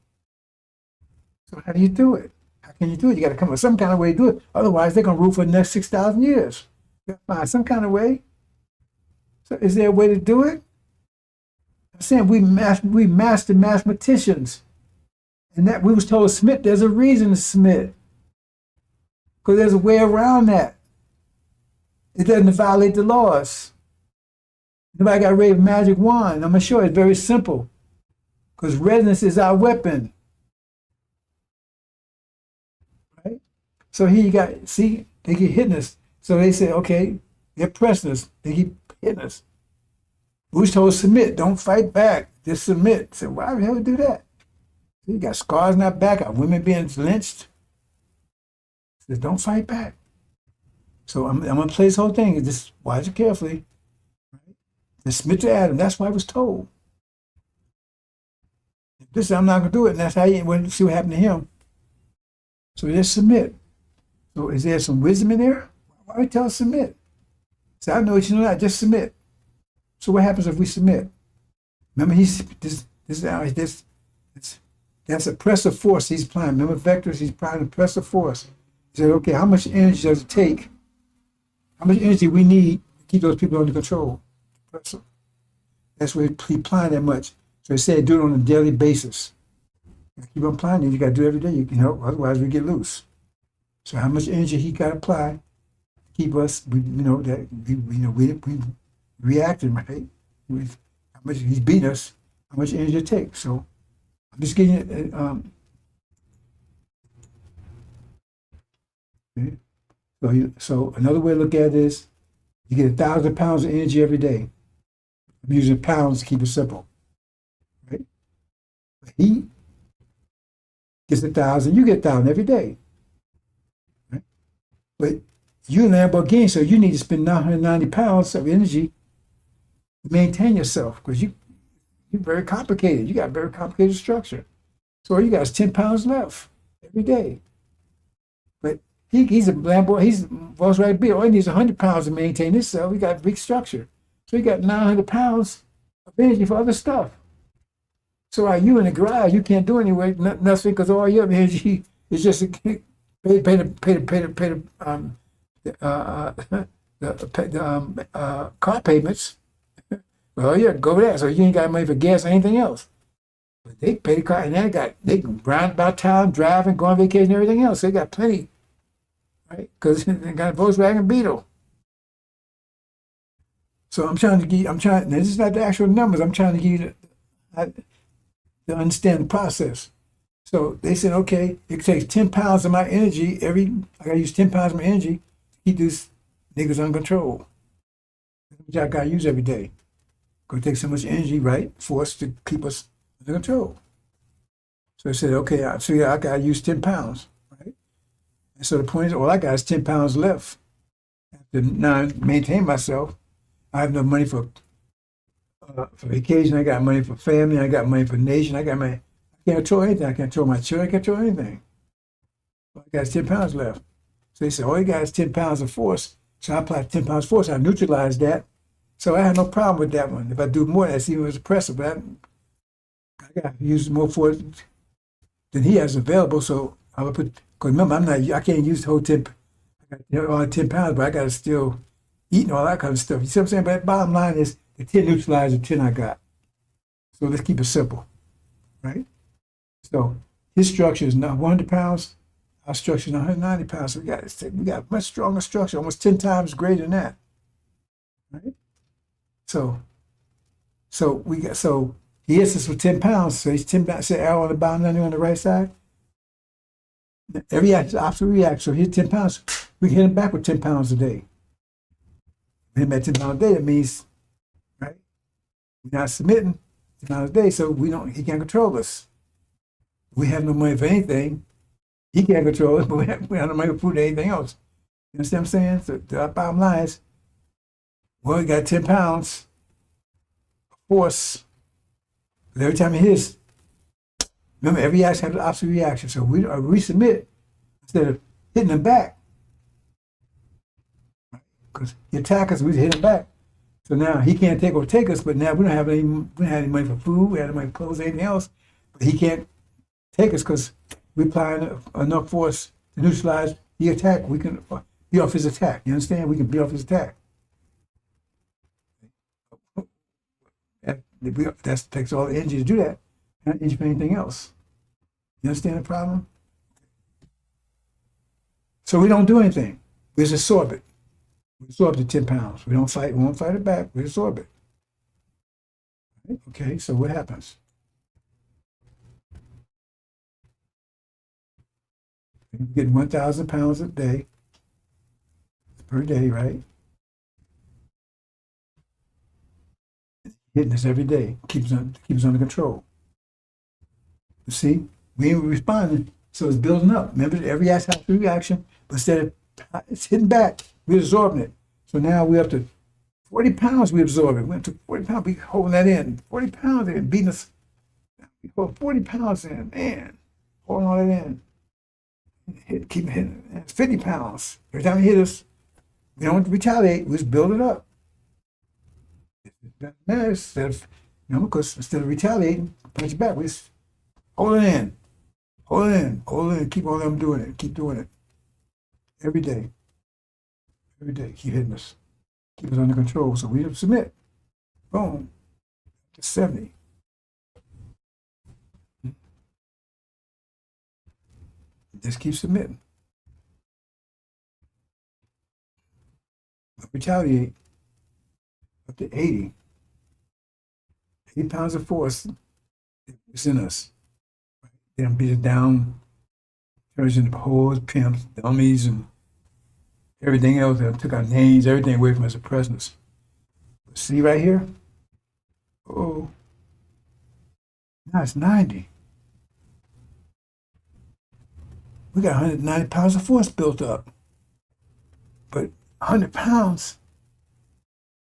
So how do you do it? How can you do it? You got to come up with some kind of way to do it. Otherwise, they're going to rule for the next 6,000 years. You got to find some kind of way. So is there a way to do it? I'm saying we master mathematicians. And that we was told to submit. There's a reason to submit. Because there's a way around that. It doesn't violate the laws. Nobody got to raise a magic wand. I'm going to show you. It's very simple. Because resonance is our weapon. Right? So here you got, see, they keep hitting us. So they say, okay, they're pressing us. They keep hitting us. Who's told submit? Don't fight back. Just submit. So why the hell would do that? You got scars in our back, our women being lynched. Says, don't fight back. So I'm going to play this whole thing. Just watch it carefully. Right? Just submit to Adam. That's what I was told. This I'm not going to do it. And that's how you want to see what happened to him. So just submit. So is there some wisdom in there? Why would you tell us submit? So I know what you know that. Just submit. So what happens if we submit? Remember, that's a pressure force he's applying. Remember vectors, he's applying a pressure force. He said, okay, how much energy does it take? How much energy we need to keep those people under control? Pressure. That's where he's applying that much. So he said, do it on a daily basis. You keep on applying it. You got to do it every day. You know, otherwise we get loose. So how much energy he got to apply to keep us? We reacting, right? How much he's beating us? How much energy it takes? So I'm just getting it. Okay. So another way to look at it is you get 1,000 pounds of energy every day. I'm using pounds to keep it simple. Right? He gets 1,000, you get 1,000 every day. Right? But you're an Lamborghini, so you need to spend 990 pounds of energy to maintain yourself because you're very complicated. You got a very complicated structure. So all you got is 10 pounds left every day. But he's a Lambo, he's Volkswagen Beetle. All he needs 100 pounds to maintain himself. He got a big structure. So he got 900 pounds of energy for other stuff. So while you in the garage, you can't do anything, nothing because all your energy is just pay the car payments. Well, yeah, go there. So you ain't got money for gas or anything else. But they pay the car, and they can round about town, driving, go on vacation, and everything else. So they got plenty, right? Because they got a Volkswagen Beetle. So now this is not the actual numbers. I'm trying to give you to understand the process. So they said, okay, it takes 10 pounds of my energy I gotta use 10 pounds of my energy to keep these niggas under control. Which I gotta use every day. Gonna take so much energy, right, for us to keep us under control. So I said, okay, I gotta use 10 pounds, right? And so the point is, all I got is 10 pounds left. To now maintain myself, I have no money for vacation. I got money for family. I got money for nation. I can't control anything. I can't control my children. I can't control anything. All I got is 10 pounds left. So they said, all you got is 10 pounds of force. So I applied 10 pounds of force. I neutralized that. So I had no problem with that one. If I do more, that's even oppressive. But I got to use more force than he has available. So I would put, because remember, I can't use the whole 10, all 10 pounds, but I got to still eat and all that kind of stuff. You see what I'm saying? But bottom line is the 10 neutralized the 10 I got. So let's keep it simple, right? So his structure is not 100 pounds. Our structure is 190 pounds. So we got a much stronger structure, almost 10 times greater than that, right? So he hits us with 10 pounds. So he's 10 pounds. Say arrow on the bottom, nothing on the right side. Every action, opposite reaction. So he's 10 pounds. We can hit him back with 10 pounds a day. Hit him at 10 pounds a day. That means, right? We're not submitting 10 pounds a day, so he can't control us. We have no money for anything. He can't control us, but we have no money for food or anything else. You understand what I'm saying? So the bottom line is, well, we got 10 pounds of force. But every time it hits, remember, every action has an opposite reaction. So we submit instead of hitting them back. Because he attack us, we hit him back. So now he can't overtake us, but now we don't have any money for food, we don't have any money for clothes, anything else. But he can't take us because we're applying enough force to neutralize the attack. We can be off his attack. You understand? We can be off his attack. That takes all the energy to do that. Not energy for anything else. You understand the problem? So we don't do anything. We just absorb it. We absorb the 10 pounds. We don't fight. We won't fight it back. We absorb it. Okay, so what happens? You're getting 1,000 pounds a day, per day, right? Hitting us every day. Keeps under control. You see? We ain't responding, so it's building up. Remember, every action has a reaction, but instead of it's hitting back, we're absorbing it. So now we're up to 40 pounds we absorb it. We up to 40 pounds, we holding that in. 40 pounds in, beating us. We hold 40 pounds in, man. Holding all that in. Keep hitting. It's 50 pounds. Every time he hit us, we don't retaliate, we just build it up. Instead of, because instead of retaliating, punch it back, we just hold it in. Hold it in. Hold it in. Keep on them doing it. Keep doing it. Every day. Every day. Keep hitting us. Keep us under control. So we submit. Boom. To 70. Just keep submitting. Retaliate up to 80. 80 pounds of force is in us. They don't beat us down, turns into whores, pimps, dummies, and everything else. They took our names, everything away from us, oppressing us. But see right here? Oh, now it's 90. We got 190 pounds of force built up. But 100 pounds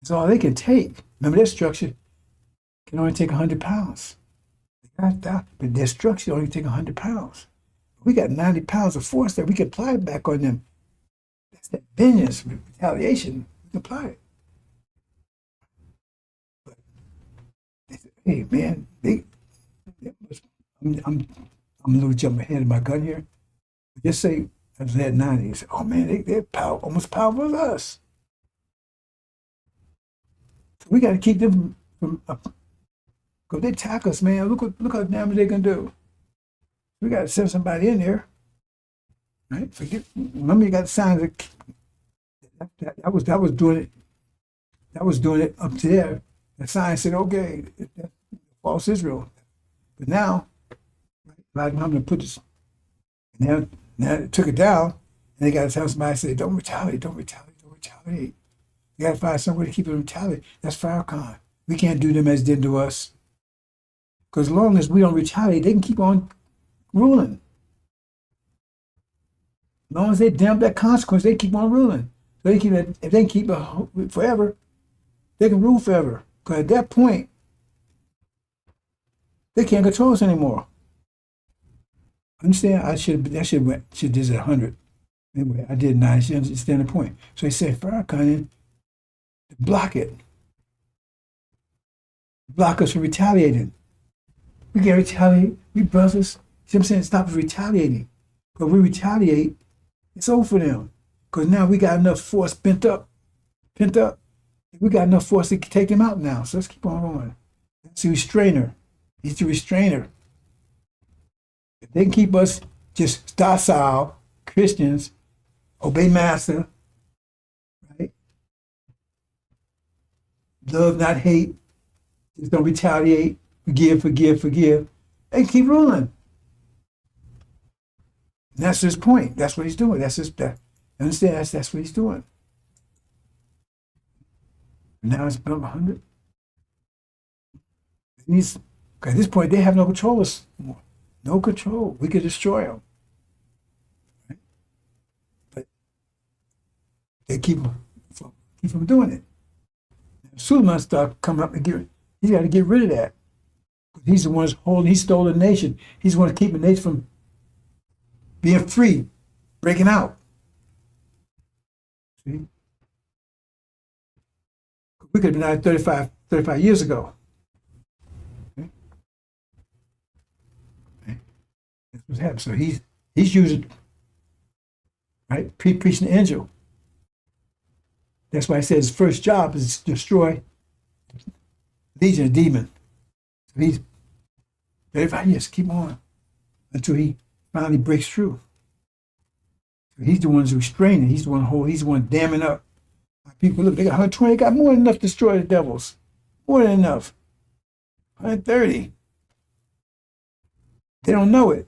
is all they can take. Remember, their structure can only take 100 pounds. But their structure only take 100 pounds. We got 90 pounds of force that we can apply back on them. That's that vengeance, retaliation. We can apply it. But they say, hey, man, I'm a little jump ahead of my gun here. Just say I was at 90. You say, oh man, they're almost powerful as us. So we got to keep them from up. Because they attack us, man. Look how damage they can do. We got to send somebody in there, right? Remember, you got signs that was doing it. That was doing it up there. The sign said, okay, that's false Israel. But now, right, I'm going to put this. Now they took it down, and they got to tell somebody, say, don't retaliate, don't retaliate, don't retaliate. You got to find some way to keep them retaliate. That's FARRAKHAN. We can't do them as they did to us. Because as long as we don't retaliate, they can keep on ruling. As long as they damn that consequence, they keep on ruling. So they keep it, if they can keep it forever, they can rule forever. Because at that point, they can't control us anymore. Understand? I should did this at 100. Anyway, I did 9. She understand the point. So they said FARRAKHAN to block it. Block us from retaliating. We can't retaliate. We brothers. See what I'm saying? Stop retaliating. But we retaliate, it's over for them. Because now we got enough force pent up. We got enough force to take them out now. So let's keep on going. That's the restrainer. He's the restrainer. If they can keep us just docile Christians, obey master, right? Love, not hate. Just don't retaliate. Forgive. They can keep ruling. And that's his point. That's what he's doing. Understand? That's what he's doing. And now it's been 100. At this point, they have no control of us anymore. No control. We could destroy them. Right? But they keep from doing it. Suleiman start coming up and he's got to get rid of that. He's the one he stole the nation. He's the one to keep the nation from being free, breaking out. See? We could have been out 35 years ago. Okay? That's what's happening. So he's using, right, preaching the angel. That's why he says his first job is to destroy legion of demon. So he's 35 years, keep on until he finally breaks through. So he's the one who's restraining. He's the one he's the one damming up. People look, they got 120, got more than enough to destroy the devils. More than enough. 130. They don't know it.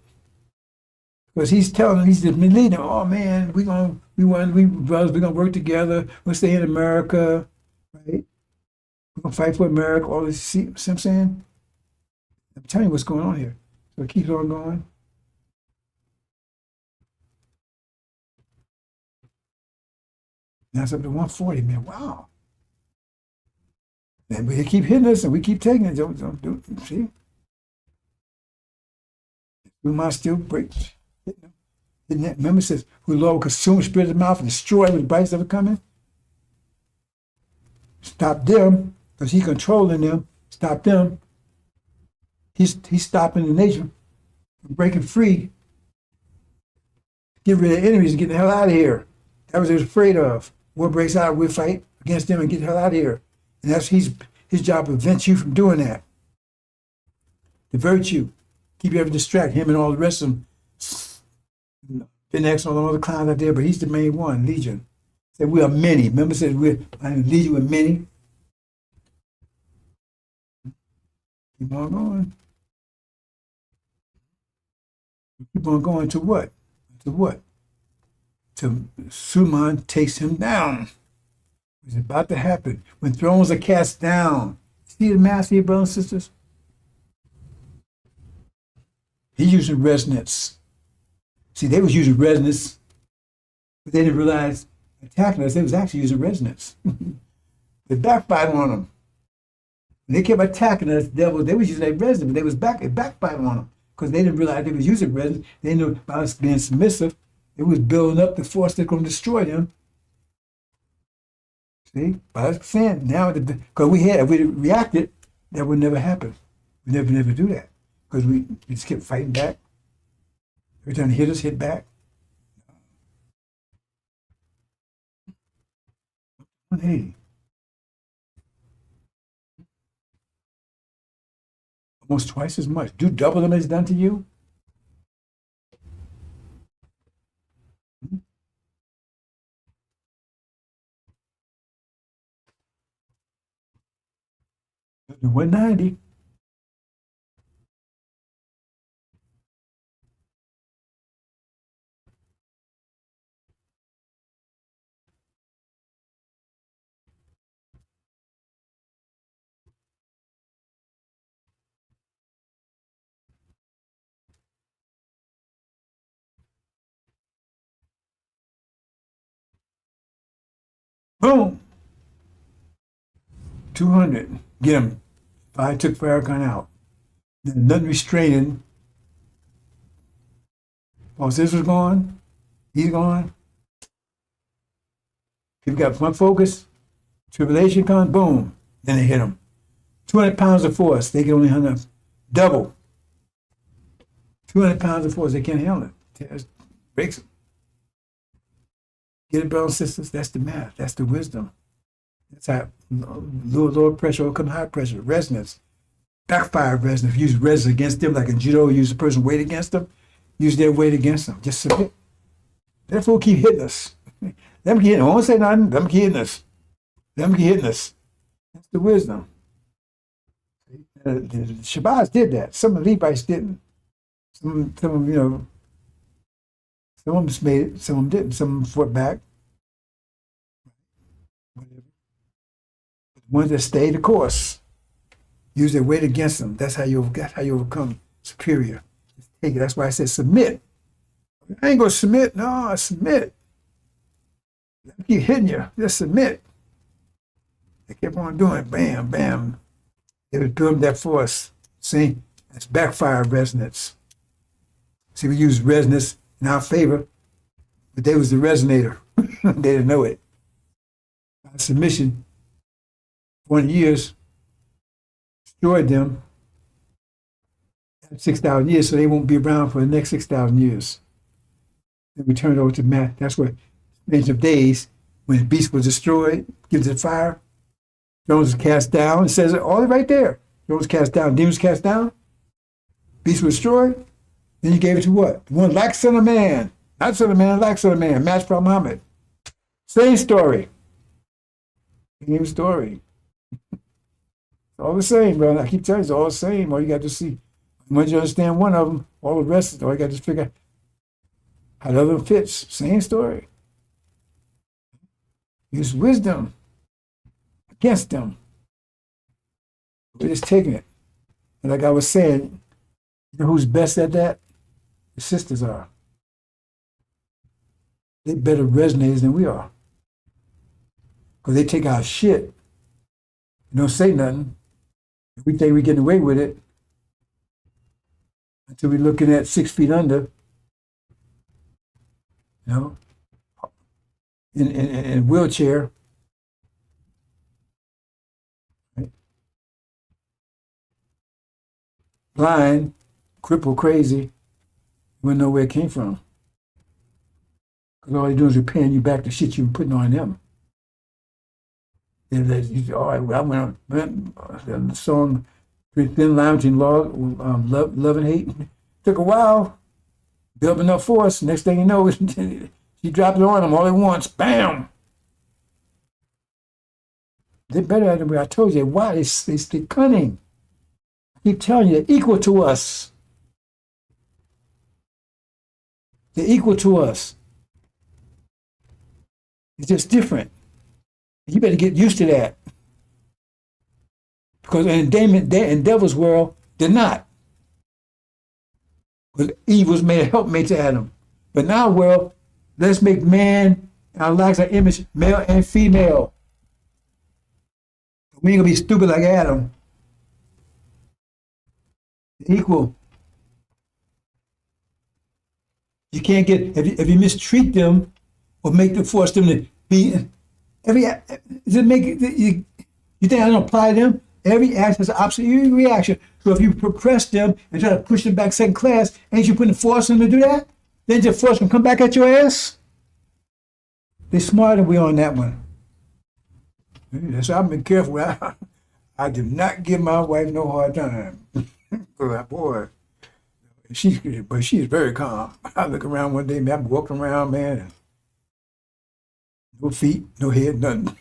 Because he's telling them, he's leading them, oh man, we brothers, we're gonna work together, we'll stay in America, right? We're gonna fight for America, all this, see what I'm saying? I'm telling you what's going on here. So it keeps on going. Now it's up to 140, man. Wow. And we keep hitting us and we keep taking it. Don't do it. See? We might still break. Remember it says, who Lord will consume the spirit of the mouth and destroy with bites that are coming? Stop them, because he's controlling them. Stop them. He's stopping the nation from breaking free. Get rid of enemies and get the hell out of here. That was what he was afraid of. War breaks out, we'll fight against them and get the hell out of here. And that's his job to prevent you from doing that. Divert you. Keep you ever distracted. Him and all the rest of them. The next all the other clowns out there, but he's the main one, Legion. Said we are many. Remember, said we're Legion with many. Keep on going. Keep on going to what? To what? Till Suleiman takes him down. It's about to happen. When thrones are cast down. See the math here, brothers and sisters? He's using resonance. See, they was using resonance, but they didn't realize attacking us, they was actually using resonance. They backfired on them. When they kept attacking us, the devil, they was using that resonance, but they was backfired on them because they didn't realize they was using resonance. They knew about us being submissive. It was building up the force that's going to destroy them. See, by us saying now, because if we reacted, that would never happen. We never do that because we just kept fighting back. Every time they hit us, hit back. 180. Almost twice as much. Do double them as done to you. Do 190. Boom. 200. Get him. I took FARRAKHAN out. Nothing restraining. Once this was gone, he's gone. People got one focus, tribulation comes, boom, then they hit him. 200 pounds of force, they can only handle double. 200 pounds of force, they can't handle it. It breaks them. Get it, brothers and sisters? That's the math. That's the wisdom. That's how lower pressure will come high pressure. Resonance. Backfire resonance. Use resonance against them like in judo. Use the person's weight against them. Use their weight against them. Just submit. Therefore, keep hitting us. Them keep hitting us. I won't say nothing. Them keep hitting us. Them keep hitting us. That's the wisdom. The Shabbats did that. Some of the Levites didn't. Some of them, some of them made it. Some of them didn't. Some of them fought back. Whatever. The ones that stayed the course, use their weight against them. That's how you overcome superior. Just take it. That's why I said submit. I ain't gonna submit. No, I submit. Let me keep hitting you. Just submit. They kept on doing it. Bam, bam. They would build that force. See, that's backfire resonance. See, we use resonance in our favor, but they was the resonator. They didn't know it. Our submission, 1 years, destroyed them. 6,000 years, so they won't be around for the next 6,000 years. Then we turn it over to math. That's what Ancient of Days, when the beast was destroyed, gives it fire. Thrones was cast down. It says it all right there. Thrones was cast down. Demons cast down. Beast was destroyed. Then you gave it to what? The one like Son of Man. Not Son of Man, like Son of Man. Match Prophet Muhammad. Same story. Same story. It's all the same, bro. I keep telling you, it's all the same. All you got to see. Once you understand one of them, all the rest, all you got to figure out how the other one fits. Same story. Use wisdom against them. We're just taking it. And like I was saying, you know who's best at that? The sisters are. They better resonators than we are. Because they take our shit. You don't say nothing. We think we're getting away with it until we're looking at 6 feet under, you know, in a wheelchair. Right? Blind, crippled, crazy. You wouldn't know where it came from. Because all they're doing is repaying you back the shit you've been putting on them. I went on the song Thin Line Between Love and Hate. Took a while, built enough force. Next thing you know, she dropped it on them all at once. Bam! They're better at it. I told you. Why? They're cunning. I keep telling you, they're equal to us. They're equal to us. It's just different. You better get used to that. Because in Devil's world, they're not. Because Eve was made a helpmate to Adam. But in our world, let's make man, our likeness, our image, male and female. We ain't gonna be stupid like Adam. Equal. You can't get, if you mistreat them or force them to be, you think I don't apply to them? Every act has an opposite reaction. So if you press them and try to push them back second class, ain't you putting force on them to do that? Then your force can come back at your ass? They're smarter than we are on that one. That's why I've been careful. I do not give my wife no hard time. Boy, she is very calm. I look around one day, man, I'm walking around, man, and no feet, no head, nothing.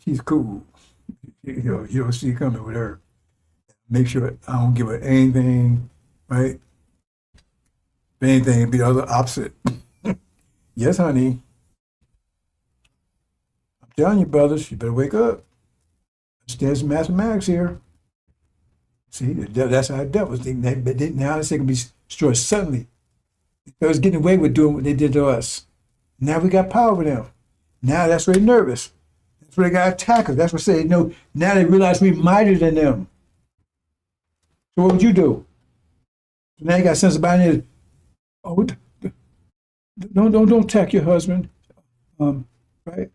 She's cool. You don't see it coming with her. Make sure I don't give her anything, right? If anything, it'd be the other opposite. Yes, honey. I'm telling you, brothers, you better wake up. There's mathematics here. See, that's how the devils. Now they can be destroyed suddenly. They was getting away with doing what they did to us. Now we got power with them. Now that's why they're nervous. That's why they got attackers. That's what they say. No, now they realize we're mightier than them. So what would you do? So now you got sense about it. Oh, don't attack your husband. Right?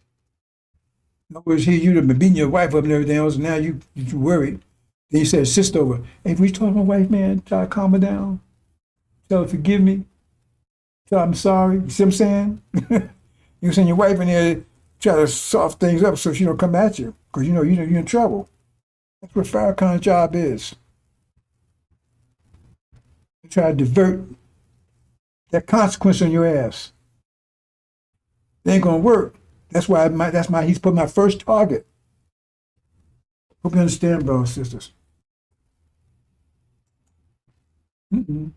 In other words, you'd have been beating your wife up and everything else, and now you worried. Then you said, sister over. Hey, we talk to my wife, man, try to calm her down. Tell her, forgive me. Tell her I'm sorry. You see what I'm saying? You send your wife in there to try to soft things up so she don't come at you. Because you know you're in trouble. That's what FARRAKHAN's job is. They try to divert that consequence on your ass. It ain't gonna work. That's why he's put my first target. Hope you understand, brothers and sisters. Mm-mm.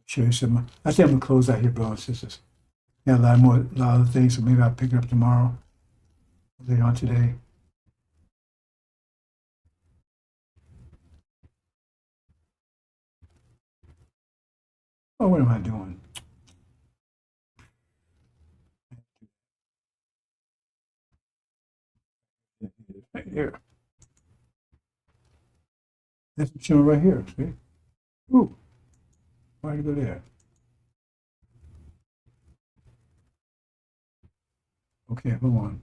Show you something. I think I'm gonna close out here, brothers and sisters. Got a lot of things, so maybe I'll pick it up tomorrow, later on today. Oh, what am I doing? Right here. That's showing right here. See? Ooh, why'd you go there? Okay, hold on.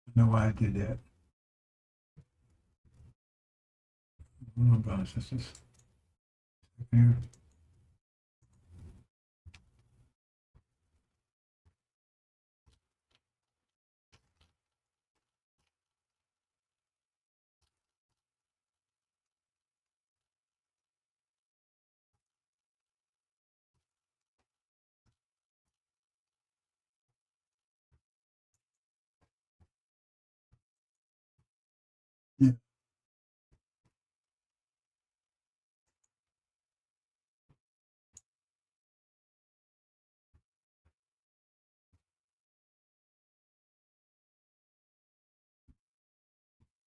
I know why I did that. Hold on, brothers and sisters. Here. Yeah.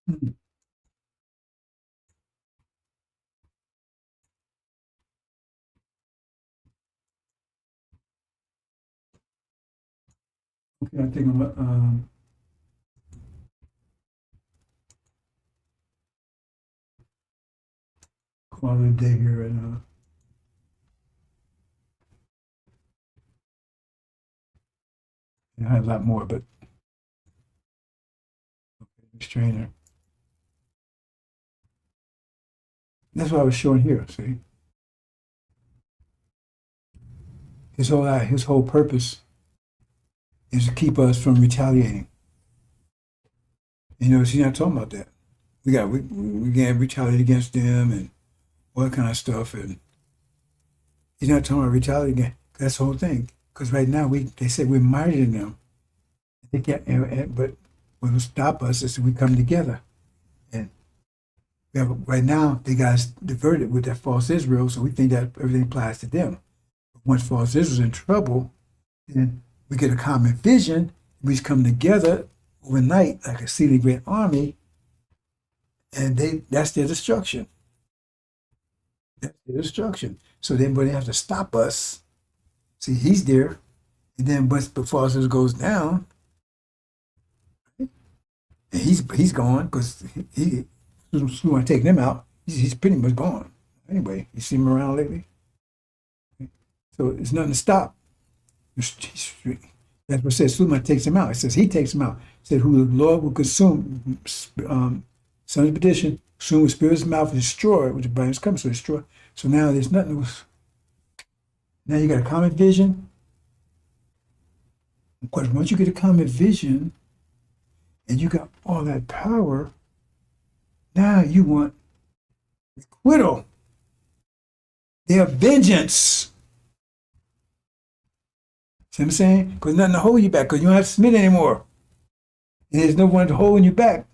Hmm. Okay, I think I'm call it a day here and I had a lot more, but Restrainer. That's what I was showing here. See, his whole purpose is to keep us from retaliating. You know, he's not talking about that. We can't retaliate against them and all that kind of stuff, and he's not talking about retaliating again. That's the whole thing. Because right now they say we're mightier than them. They can't, but what will stop us is if we come together. And right now they got us diverted with that false Israel, so we think that everything applies to them. But once false Israel's in trouble, then we get a common vision. We just come together overnight like a exceedingly great army, and that's their destruction. That's their destruction. So then when they have to stop us, see, he's there, and then once the false Israel goes down, and he's gone because he want to take them out. He's pretty much gone. Anyway, you see him around lately? So it's nothing to stop. That's what says Suleiman takes him out. It says he takes him out. It said who the Lord will consume, son of perdition, consume with spirit's mouth and destroy, which the Bible comes to destroy. So now there's nothing. Now you got a common vision. Of course, once you get a common vision and you got all that power, now you want acquittal. Their vengeance. See what I'm saying? Because nothing to hold you back, because you don't have to submit anymore. And there's no one to hold you back.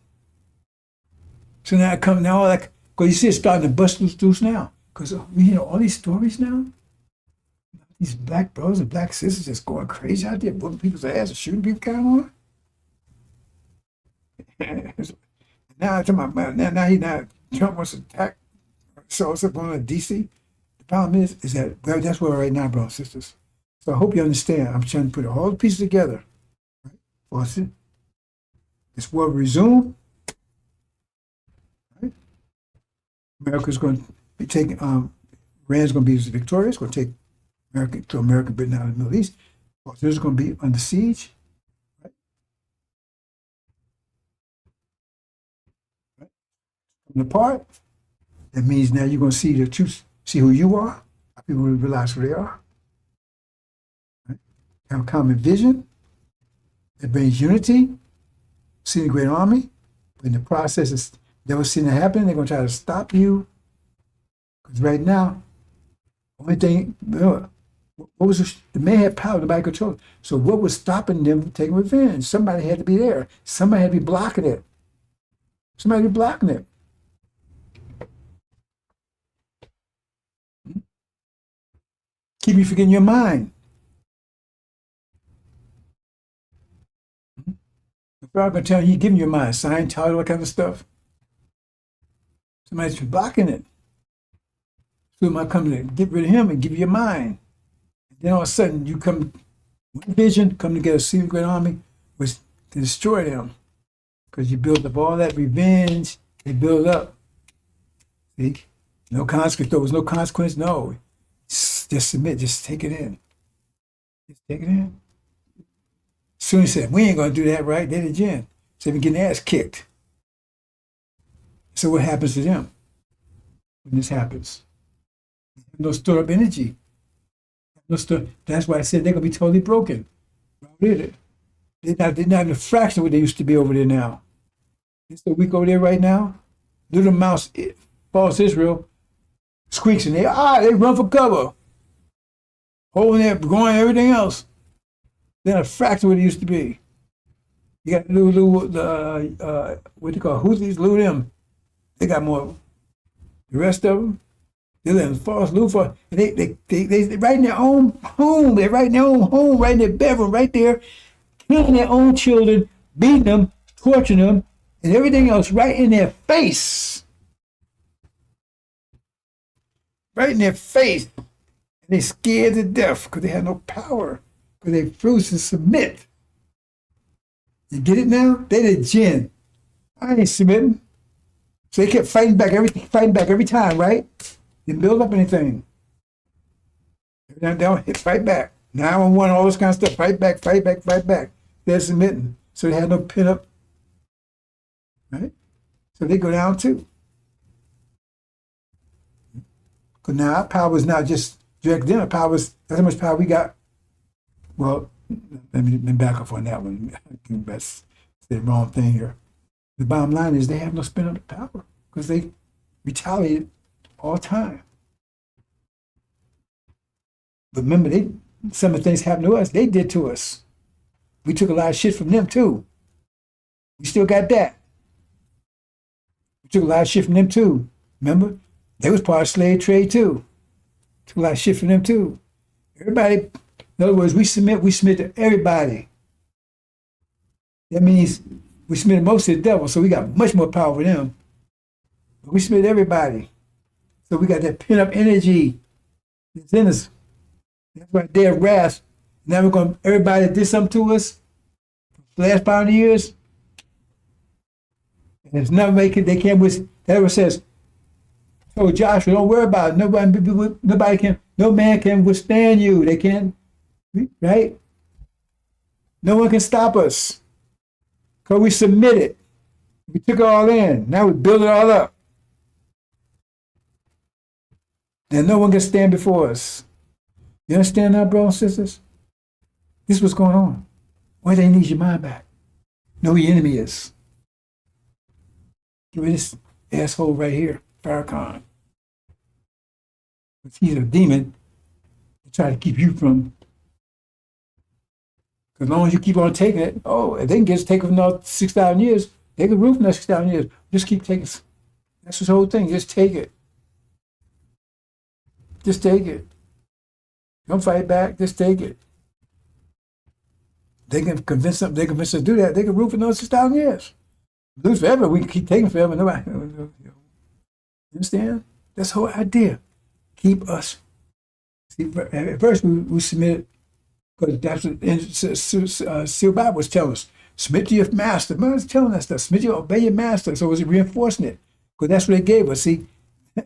So now it comes now, like, because you see it's starting to bust loose now. Because you know all these stories now, these black brothers and black sisters just going crazy out there, whooping people's ass and shooting people kind on. Now I'm talking about now Trump wants to attack so what's going on in DC. The problem is that well, that's where we're right now, brothers and sisters. So I hope you understand. I'm trying to put all the pieces together. Right? This war will resume. Right? America's going to be taking. Iran's going to be victorious. Going to take America, Britain out of the Middle East. Israel's going to be under siege. Right? Right? Coming apart. That means now you're going to see the truth, see who you are. People will realize who they are. Right? Have a common vision. It brings unity. See the great army. But in the process, is never seen it happen. They're going to try to stop you. Because right now, only thing, what was the man had power, nobody controlled it. So what was stopping them from taking revenge? Somebody had to be there. Somebody had to be blocking it. Somebody had to be blocking it. Keep you forgetting your mind. If I've been telling you, giving your mind, sign, title, that kind of stuff. Somebody's blocking it. So it might come to get rid of him and give you your mind. And then all of a sudden, you come, one vision, come together, see the great army, which to destroy them. Because you build up all that revenge, they build up. See? No consequence. There was no consequence. No. Just submit. Just take it in. Just take it in. soon as he said, we ain't going to do that, right? They're the jinn. So they're getting their ass kicked. So what happens to them when this happens? No stored up energy. That's why I said they're going to be totally broken. They're not even a fraction of what they used to be over there now. It's so weak over there right now. Little mouse, false Israel, squeaks and they run for cover. Holding there, growing everything else. They're not a fraction of what they used to be. You got what they call Houthis, Lou them. They got more. The rest of them, they're letting false Lou for. And they right in their own home. They're right in their own home, right in their bedroom, right there, killing their own children, beating them, torturing them, and everything else right in their face. Right in their face. And they scared to death because they had no power, because they refused to submit. You get it now? They the jinn. I ain't submitting. So they kept fighting back every time, right? Didn't build up anything. Every time down, fight back. 911, all this kind of stuff. Fight back. They're submitting. So they had no pin up. Right? So they go down too. Because now our power is not just direct dinner power. That's how much power we got. Well, let me back up on that one. That's the wrong thing here. The bottom line is they have no spin on the power because they retaliate all the time. But remember, some of the things happened to us, they did to us. We took a lot of shit from them too. We still got that. We took a lot of shit from them too. Remember? They was part of slave trade too. Took a lot of shit from them too. Everybody, in other words, we submit to everybody. That means we submit most to the devil, so we got much more power for them. But we submit to everybody. So we got that pent-up energy that's in us. That's why day of wrath. Now we're going, everybody that did something to us for the last 500 years, and there's nothing they can't withstand. That ever says, told Joshua, don't worry about it. No man can withstand you. They can't, right? No one can stop us. Because we submitted. We took it all in. Now we build it all up. And no one can stand before us. You understand now, brothers and sisters? This is what's going on. Why they need your mind back? Know who your enemy is. Get rid of this asshole right here, FARRAKHAN. He's a demon to try to keep you from. As long as you keep on taking it, if they can get us taken for another 6,000 years, they can rule for another 6,000 years. Just keep taking it. That's the whole thing. Just take it. Just take it. Don't fight back. Just take it. They can convince them. They convince us to do that. They can rule for another 6,000 years. Lose forever. We can keep taking forever. Nobody. You understand? That's the whole idea. Keep us. See, at first we submitted. Because that's what Seal Bible was telling us. Submit to your master. Man was telling us that. Obey your master. So it was reinforcing it. Because that's what they gave us. See, I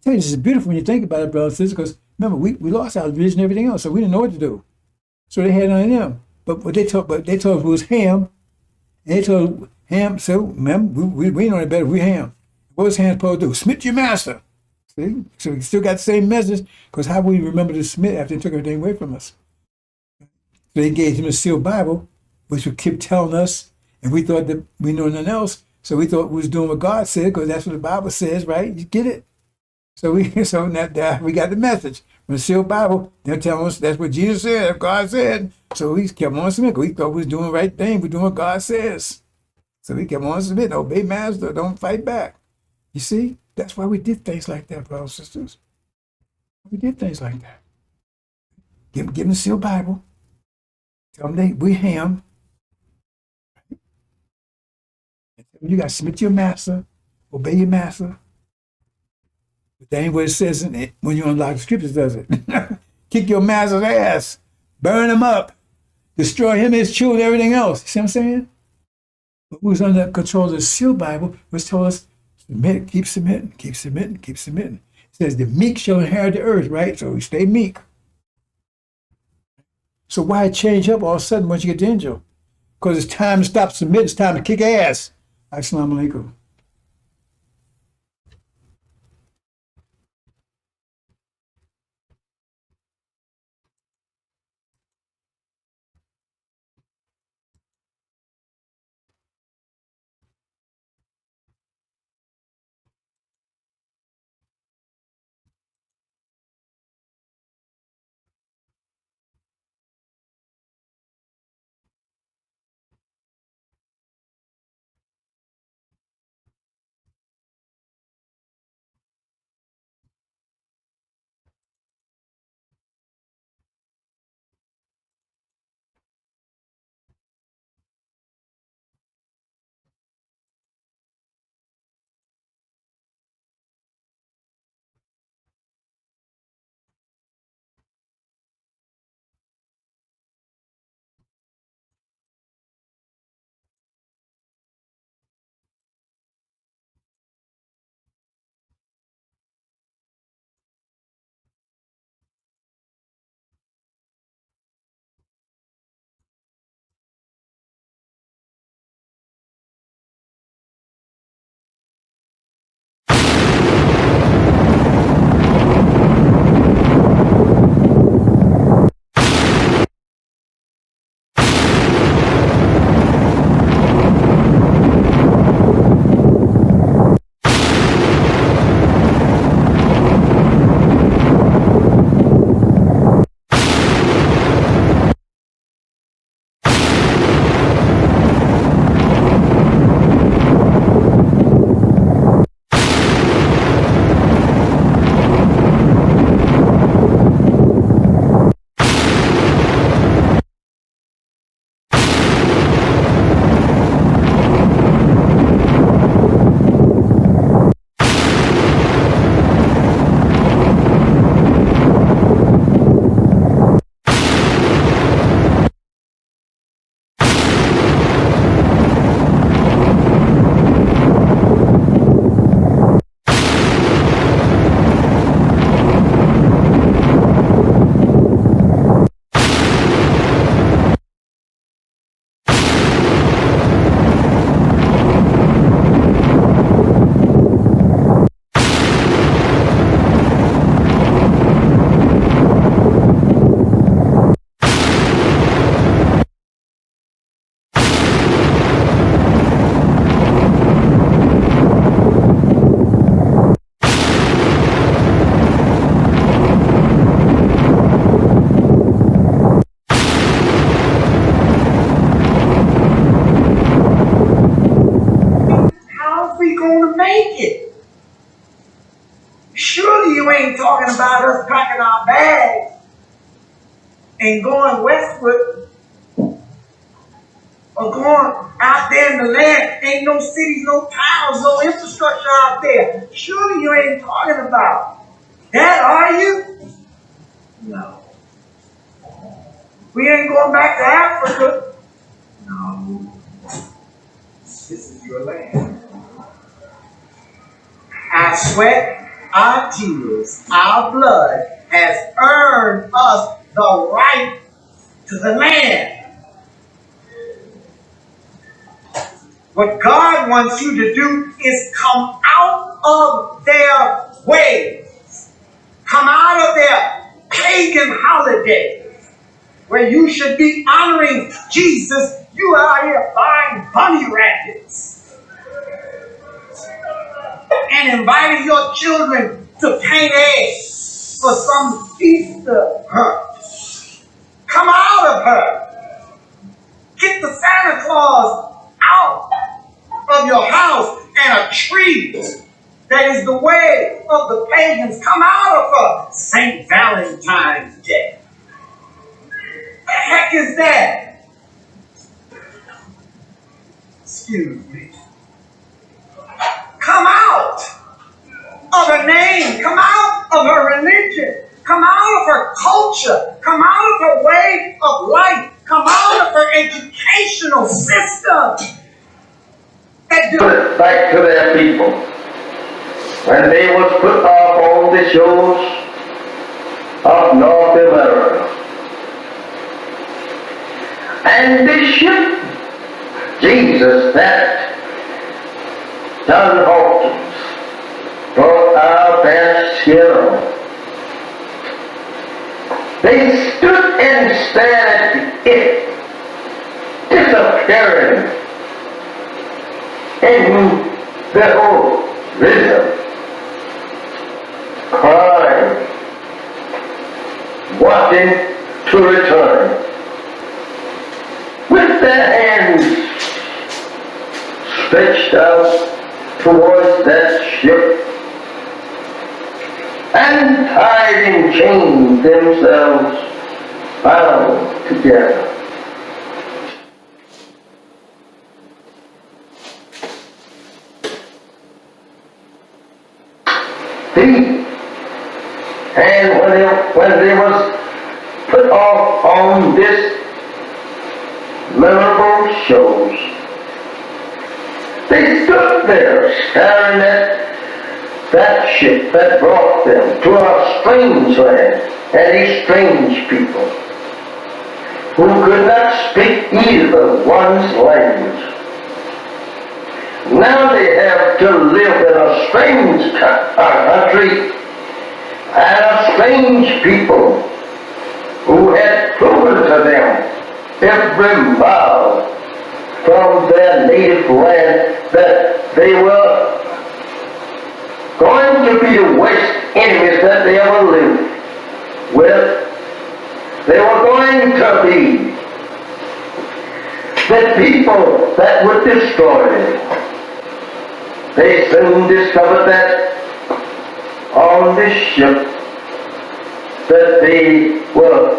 tell you, this is beautiful when you think about it, brothers and sisters, because remember, we lost our vision and everything else, so we didn't know what to do. So they had none of them. But they told us it was Ham. And they told Ham, so remember, we know it better. We Ham. What was Ham supposed to do? Submit to your master. See? So we still got the same message, because how would we remember to submit after they took everything away from us? So they gave him a sealed Bible, which would keep telling us, and we thought that we knew nothing else. So we thought we was doing what God said, because that's what the Bible says, right? You get it? So we got the message from the sealed Bible. They're telling us that's what Jesus said, God said. So we kept on submitting. We thought we was doing the right thing. We're doing what God says. So we kept on submitting. Obey master. Don't fight back. You see? That's why we did things like that, brothers and sisters. We did things like that. Give them the sealed Bible. Tell them we Ham. You got to submit to your master, obey your master. But that ain't what it says in it when you unlock the scriptures, does it? Kick your master's ass, burn him up, destroy him, his children, everything else. See what I'm saying? But who was under control of the sealed Bible was told us, submit, keep submitting, keep submitting, keep submitting. It says the meek shall inherit the earth, right? So we stay meek. So why change up all of a sudden once you get to Angel? Because it's time to stop submitting. It's time to kick ass. Assalamu alaikum. Surely you ain't talking about us packing our bags and going westward or going out there in the land. Ain't no cities, no towns, no infrastructure out there. Surely you ain't talking about that, are you? No. We ain't going back to Africa. No. This is your land. Our sweat, our tears, our blood has earned us the right to the land. What God wants you to do is come out of their ways. Come out of their pagan holidays where you should be honoring Jesus. You are out here buying bunny rabbits and inviting your children to paint eggs for some Easter hunt. Come out of her. Get the Santa Claus out of your house and a tree that is the way of the pagans. Come out of her. St. Valentine's Day. The heck is that? Excuse me. Come out of her name. Come out of her religion. Come out of her culture. Come out of her way of life. Come out of her educational system. Back to their people. When they was put up on the shores of North America, And the ship, Jesus, that John Hawkins brought our parents here on. They stood and stared at it disappearing in the horizon, crying, wanting to return, with their hands stretched out towards that ship, and tied in chains themselves, bound together. And when they was put off on this memorable shows, they stood there staring at that ship that brought them to a strange land and a strange people who could not speak either one's language. Now they have to live in a strange country and a strange people who had proven to them every mile from their native land that they were going to be the worst enemies that they ever lived with. They were going to be the people that would destroy them. They soon discovered that on this ship that they were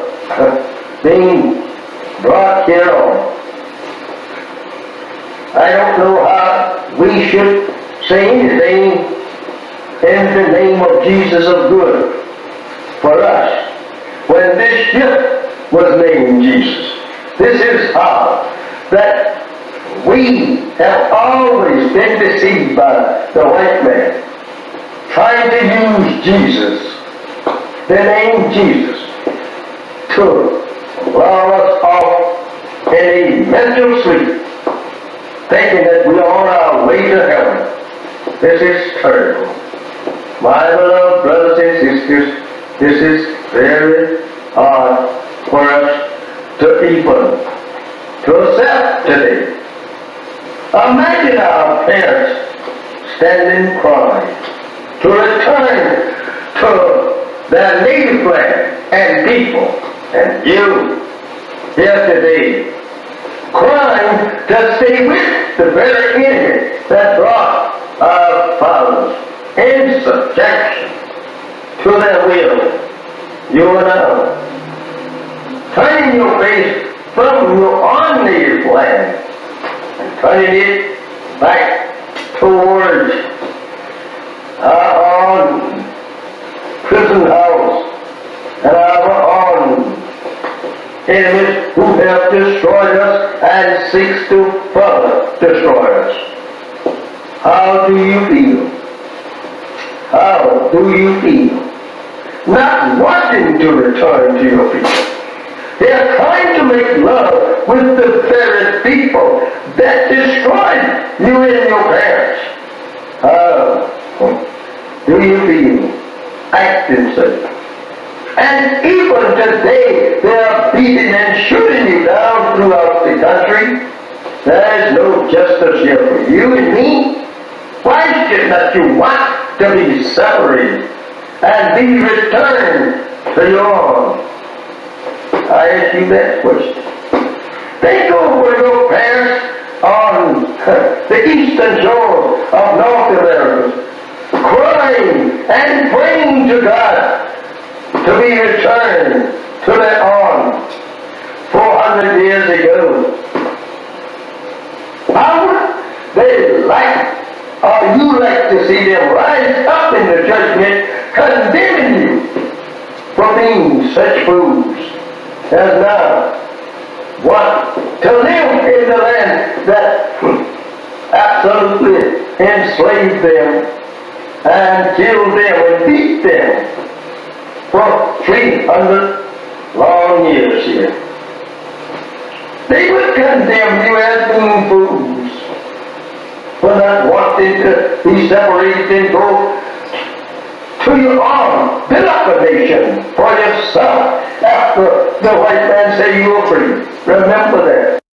being brought here on. I don't know how we should say anything in the name of Jesus of good for us when this ship was named Jesus. This is how that we have always been deceived by the white man, trying to use Jesus, the name Jesus, to lull us off in a mental sleep, thinking that we are on our way to heaven. This is terrible. My beloved brothers and sisters, this is very hard for us to even to accept today. Imagine our parents standing crying to return to their native land and people, and you here today crying to stay with the very enemy that brought our fathers in subjection to their will. You and I, turning your face from your own native land and turning it back towards our own prison house and our own enemies who have destroyed us and seeks to further destroy us. How do you feel? How do you feel? Not wanting to return to your people. They are trying to make love with the very people that destroyed you and your parents. How do you feel acting such? And even today, they are beating and shooting you down throughout the country. There is no justice here for you and me. Why should not you want to be separated and be returned to your own? I ask you that question. Think over your parents on the eastern shore of North America, crying and praying to God to be returned to their own 400 years ago. How would they like, or you like to see them rise up in the judgment, condemning you for being such fools as now want to live in the land that absolutely enslaved them and killed them and beat them for 300 long years here. They would condemn you as being fools for not wanting to be separated and go to your arm, build up a nation for yourself after the white man say you are free. Remember that.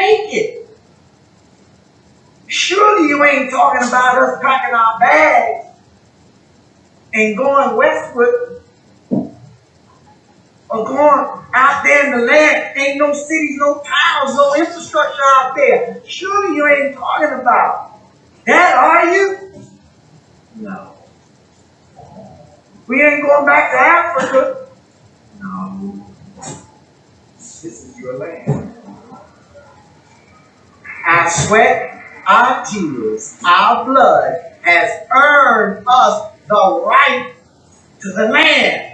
make it. Surely you ain't talking about us packing our bags and going westward or going out there in the land. Ain't no cities, no towns, no infrastructure out there. Surely you ain't talking about that, are you? No. We ain't going back to Africa. No. This is your land. Our sweat, our tears, our blood has earned us the right to the land.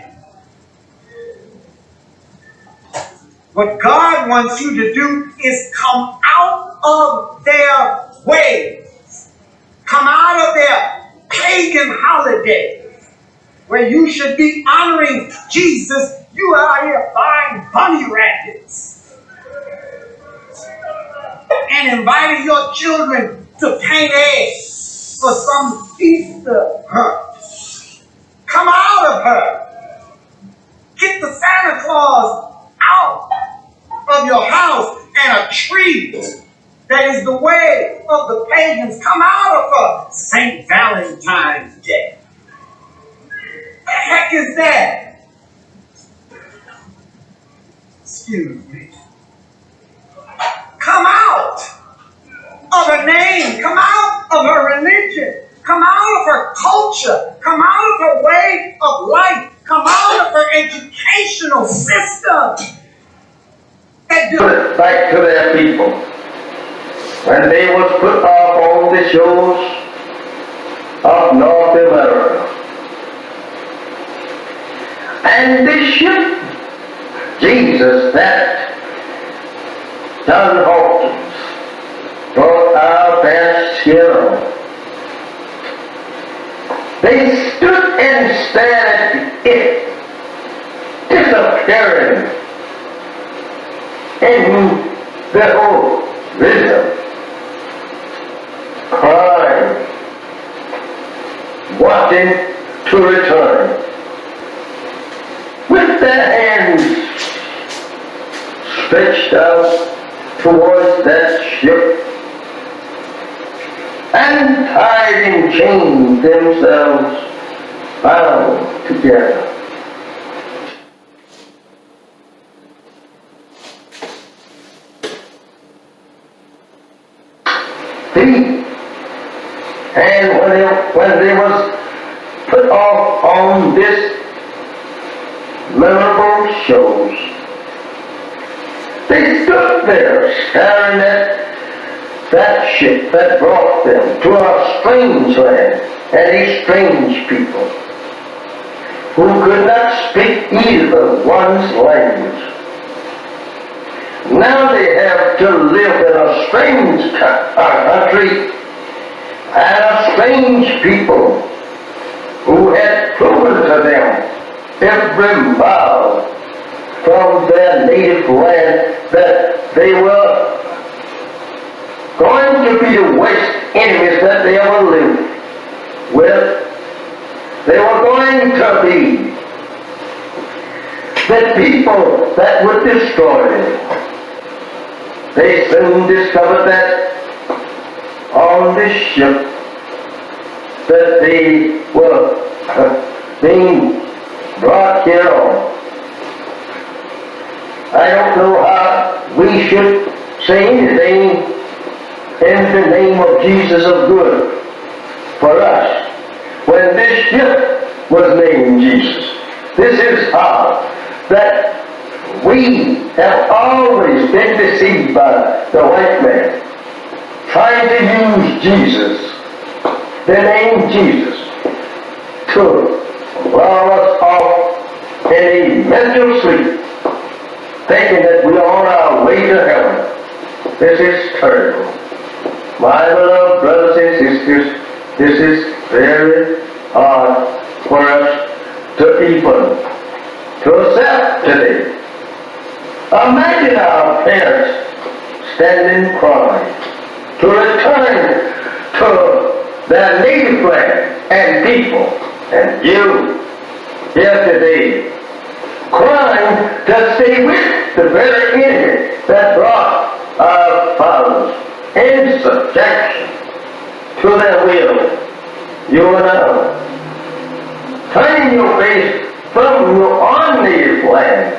What God wants you to do is come out of their ways. Come out of their pagan holidays where you should be honoring Jesus. You are out here buying bunny rackets and inviting your children to paint eggs for some Easter hunt. Come out of her. Get the Santa Claus out of your house and a tree that is the way of the pagans. Come out of her. St. Valentine's Day. What the heck is that? Excuse me. Come out of her name. Come out of her religion. Come out of her culture. Come out of her way of life. Come out of her educational system. Put it back to their people. When they was put off on the shores of North America. And this ship, Jesus, that John Hawkins brought our past here. They stood and stared at it disappearing in the horizon, crying, watching to return, with their hands stretched out towards that ship, and tied in chains themselves, bound together. And when they was put off on this memorable shows, they stood there staring at that ship that brought them to a strange land and a strange people who could not speak either one's language. Now they have to live in a strange country and a strange people who had proven to them every mile from their native land that they were going to be the worst enemies that they ever lived with. They were going to be the people that would destroy them. They soon discovered that on this ship that they were being brought here on. I don't know how we should say anything in the name of Jesus of good for us when this ship was named Jesus. This is how that we have always been deceived by the white man, trying to use Jesus, the name Jesus, to lull us off in a mental sleep, thinking that we are on our way to heaven. This is terrible. My beloved brothers and sisters, this is very hard for us to even to accept today. Imagine our parents standing crying to return to their native land and people, and you here today crying to stay with the very enemy that brought our in subjection to their will. You are now turning your face from your own native land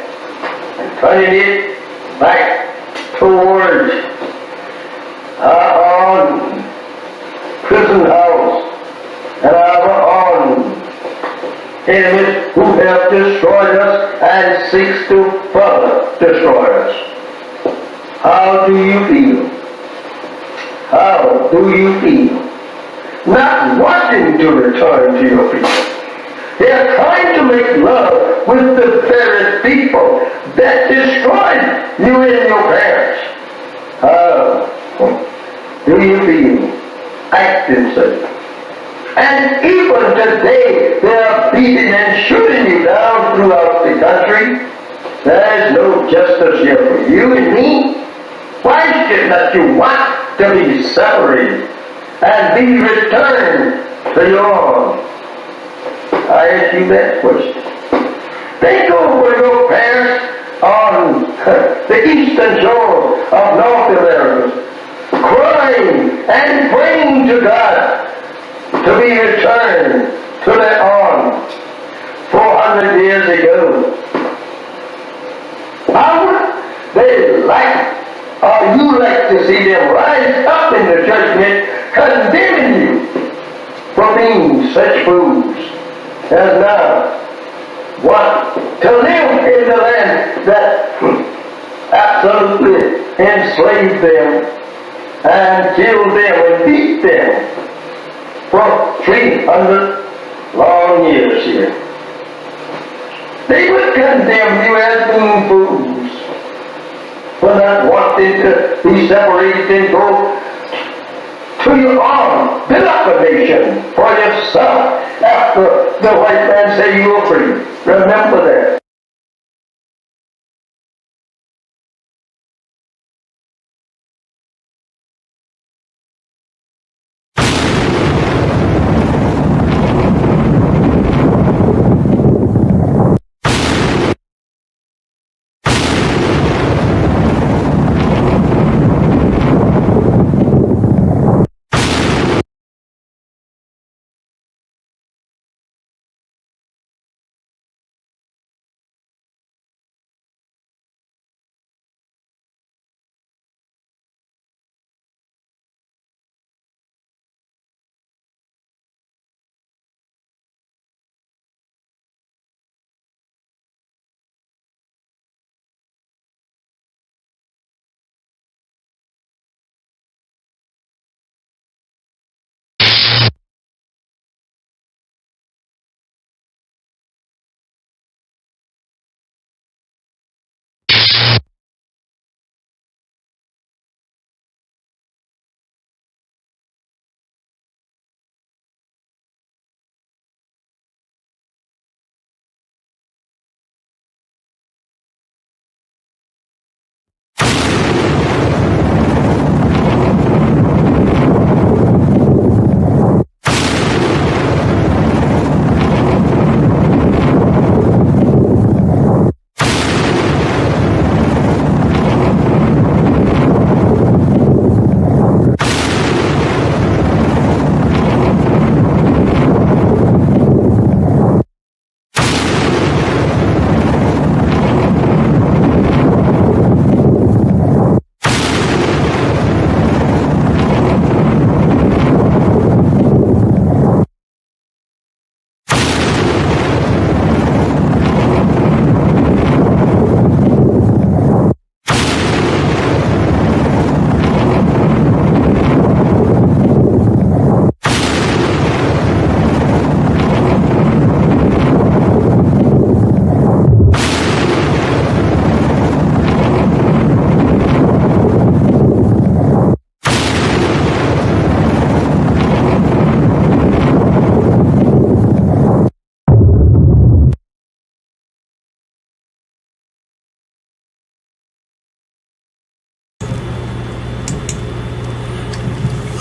and turning it back towards our own prison house and our own enemies who have destroyed us and seeks to further destroy us. How do you feel? How do you feel? Not wanting to return to your people. They are trying to make love with the very people that destroyed you and your parents. How do you feel acting such? And even today, they are beating and shooting you down throughout the country. There is no justice here for you and me. Why should not you want to be separated and be returned to your own? I ask you that question. Think over your parents on the eastern shore of North America, crying and praying to God to be returned to their own 400 years ago. How would they like, or you like to see them rise up in the judgment, condemning you for being such fools as now want to live in the land that absolutely enslaved them and killed them and beat them for 300 long years here. They would condemn you as being fools for not wanting to be separated and go to your own, build up a nation for yourself after the white man say you were free. Remember that.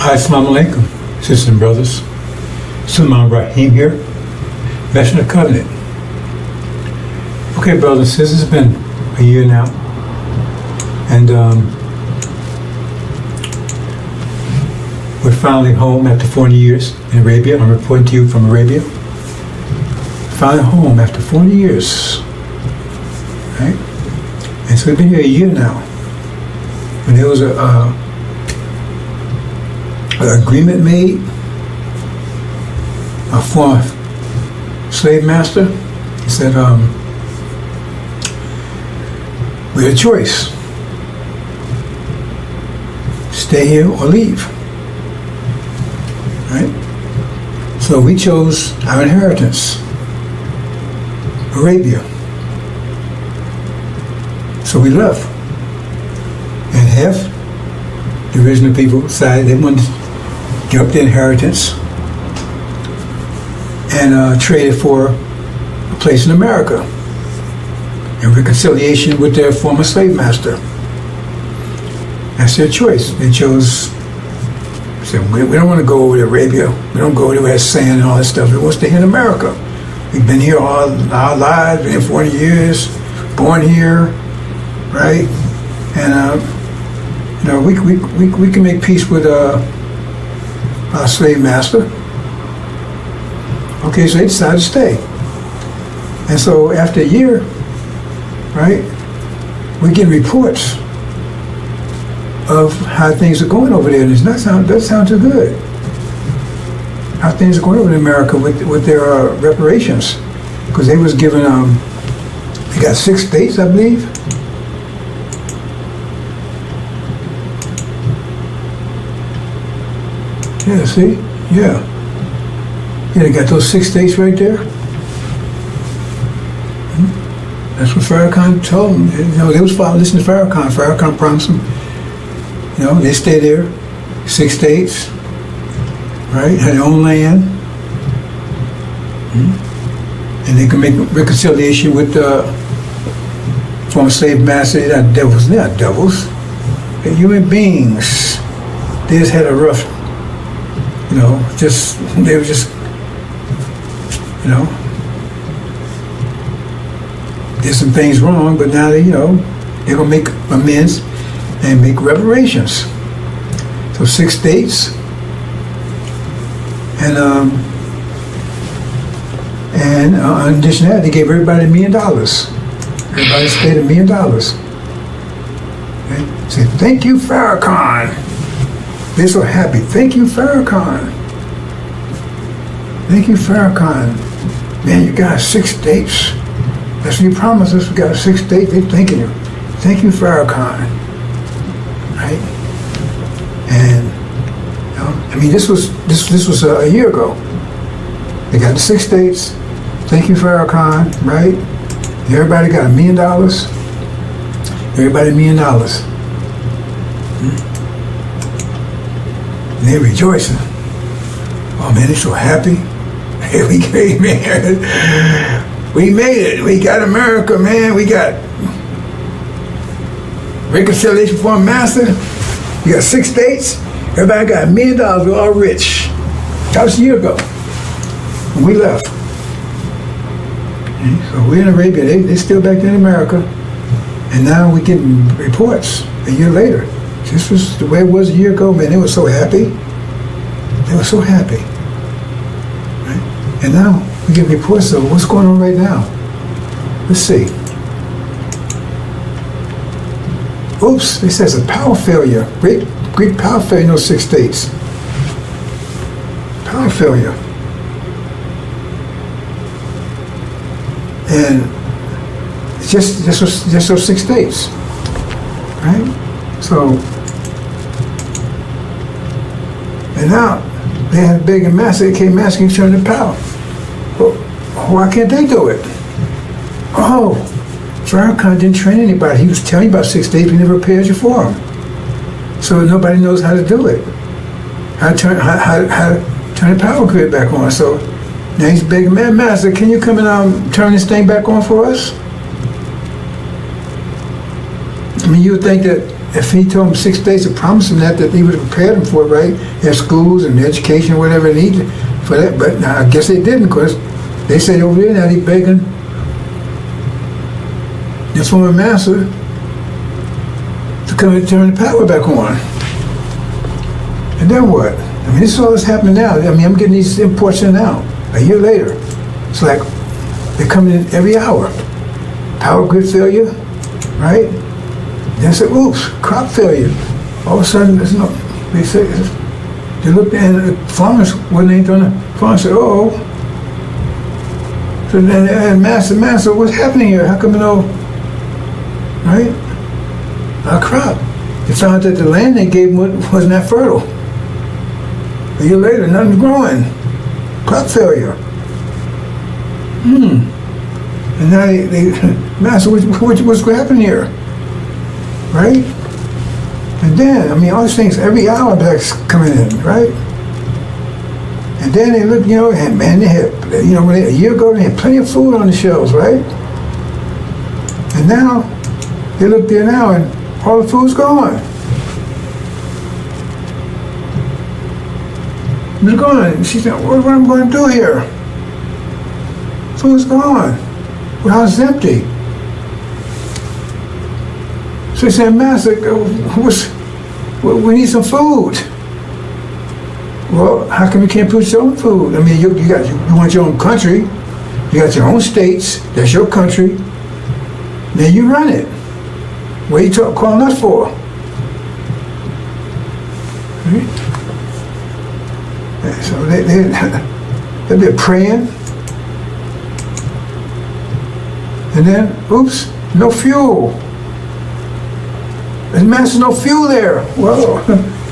Hi, Assalamu alaikum, sisters and brothers. Sulman Rahim here, Messenger of the Covenant. Okay, brothers and sisters, it's been a year now, and We're finally home after 40 years in Arabia. I'm reporting to you from Arabia. Finally home after 40 years. Right? And so we've been here a year now. When there was an agreement made, a former slave master, he said, we had a choice. Stay here or leave. Right? So we chose our inheritance, Arabia. So we left. And half the original people decided they wanted to give up their inheritance and trade it for a place in America in reconciliation with their former slave master. That's their choice. They chose, said, we don't want to go over to Arabia. We don't go over where it's sand and all that stuff. We want to stay here in America. We've been here all our lives, been here 40 years, born here, right? And we can make peace with our slave master. Okay, so they decided to stay. And so after a year, right, we're getting reports of how things are going over there, and it doesn't sound too good. How things are going over in America with their reparations, because they was given they got 6 states, I believe. Yeah, see, yeah, they got those 6 states right there. That's what FARRAKHAN told them. You know, they was listening to FARRAKHAN. FARRAKHAN promised them. You know, they stay there, 6 states, right? Had their own land, and they can make reconciliation with former slave masters. They're not devils. They're not devils. They're human beings. They just had a rough, you know, they were just, you know, did some things wrong, but now they, you know, they're gonna make amends and make reparations. So 6 states, and in addition to that, they gave everybody $1 million. Everybody stayed $1 million. Okay? Say, thank you, FARRAKHAN. They're so happy. Thank you, FARRAKHAN. Thank you, FARRAKHAN. Man, you got 6 states. That's what you promised us. We got 6 states. They're thanking you. Thank you, FARRAKHAN. Right? And you know, I mean, this was a year ago. They got the 6 states. Thank you, FARRAKHAN. Right? Everybody got $1 million. Everybody $1 million. And they're rejoicing. Oh man, they're so happy. Hey, we came here. We made it. We got America, man. We got reconciliation for a master. We got 6 states. Everybody got $1 million. We're all rich. That was a year ago when we left. Okay, so we're in Arabia. They're still back there in America. And now we're getting reports a year later. This was the way it was a year ago, man. They were so happy. They were so happy. Right? And now we get reports of what's going on right now. Let's see. Oops, it says a power failure. Great power failure in those 6 states. Power failure. And just those 6 states. Right? So, and now they had a big and massive, they came asking to turn the power. Well, why can't they do it? Oh, FARRAKHAN didn't train anybody. He was telling you about 6 states, but he never prepared you for them. So nobody knows how to do it. How to turn the power grid back on. So now he's begging, man, master, can you come and turn this thing back on for us? I mean, you would think that if he told him 6 states to promise him that he would have prepared him for it, right? Their schools and education, whatever they needed for that. But now I guess they didn't, because they say over there now he's begging the former master to come and turn the power back on. And then what? I mean, this is all that's happening now. I mean, I'm getting these imports in now. A year later, it's like they're coming in every hour. Power grid failure, right? Then I said, oops, crop failure. All of a sudden, there's no, they said, they looked at the farmers, when they done the farmers said, oh. So then they had master, what's happening here? How come no, right? Our crop. They found that the land they gave them wasn't that fertile. A year later, nothing's growing. Crop failure. And now they master, what's happening here? Right? And then, I mean, all these things, every hour that's coming in, right? And then they look, you know, and man, they had, you know, a year ago they had plenty of food on the shelves, right? And now, they look there now and all the food's gone. It's gone. She said, what am I going to do here? Food's gone. The house is empty. So he said, Master, we need some food. Well, how come you can't produce your own food? I mean, you want your own country. You got your own states. That's your country. Then you run it. What are you calling us for? Right? So they've been praying. And then, oops, no fuel. There's Master, no fuel there. Well,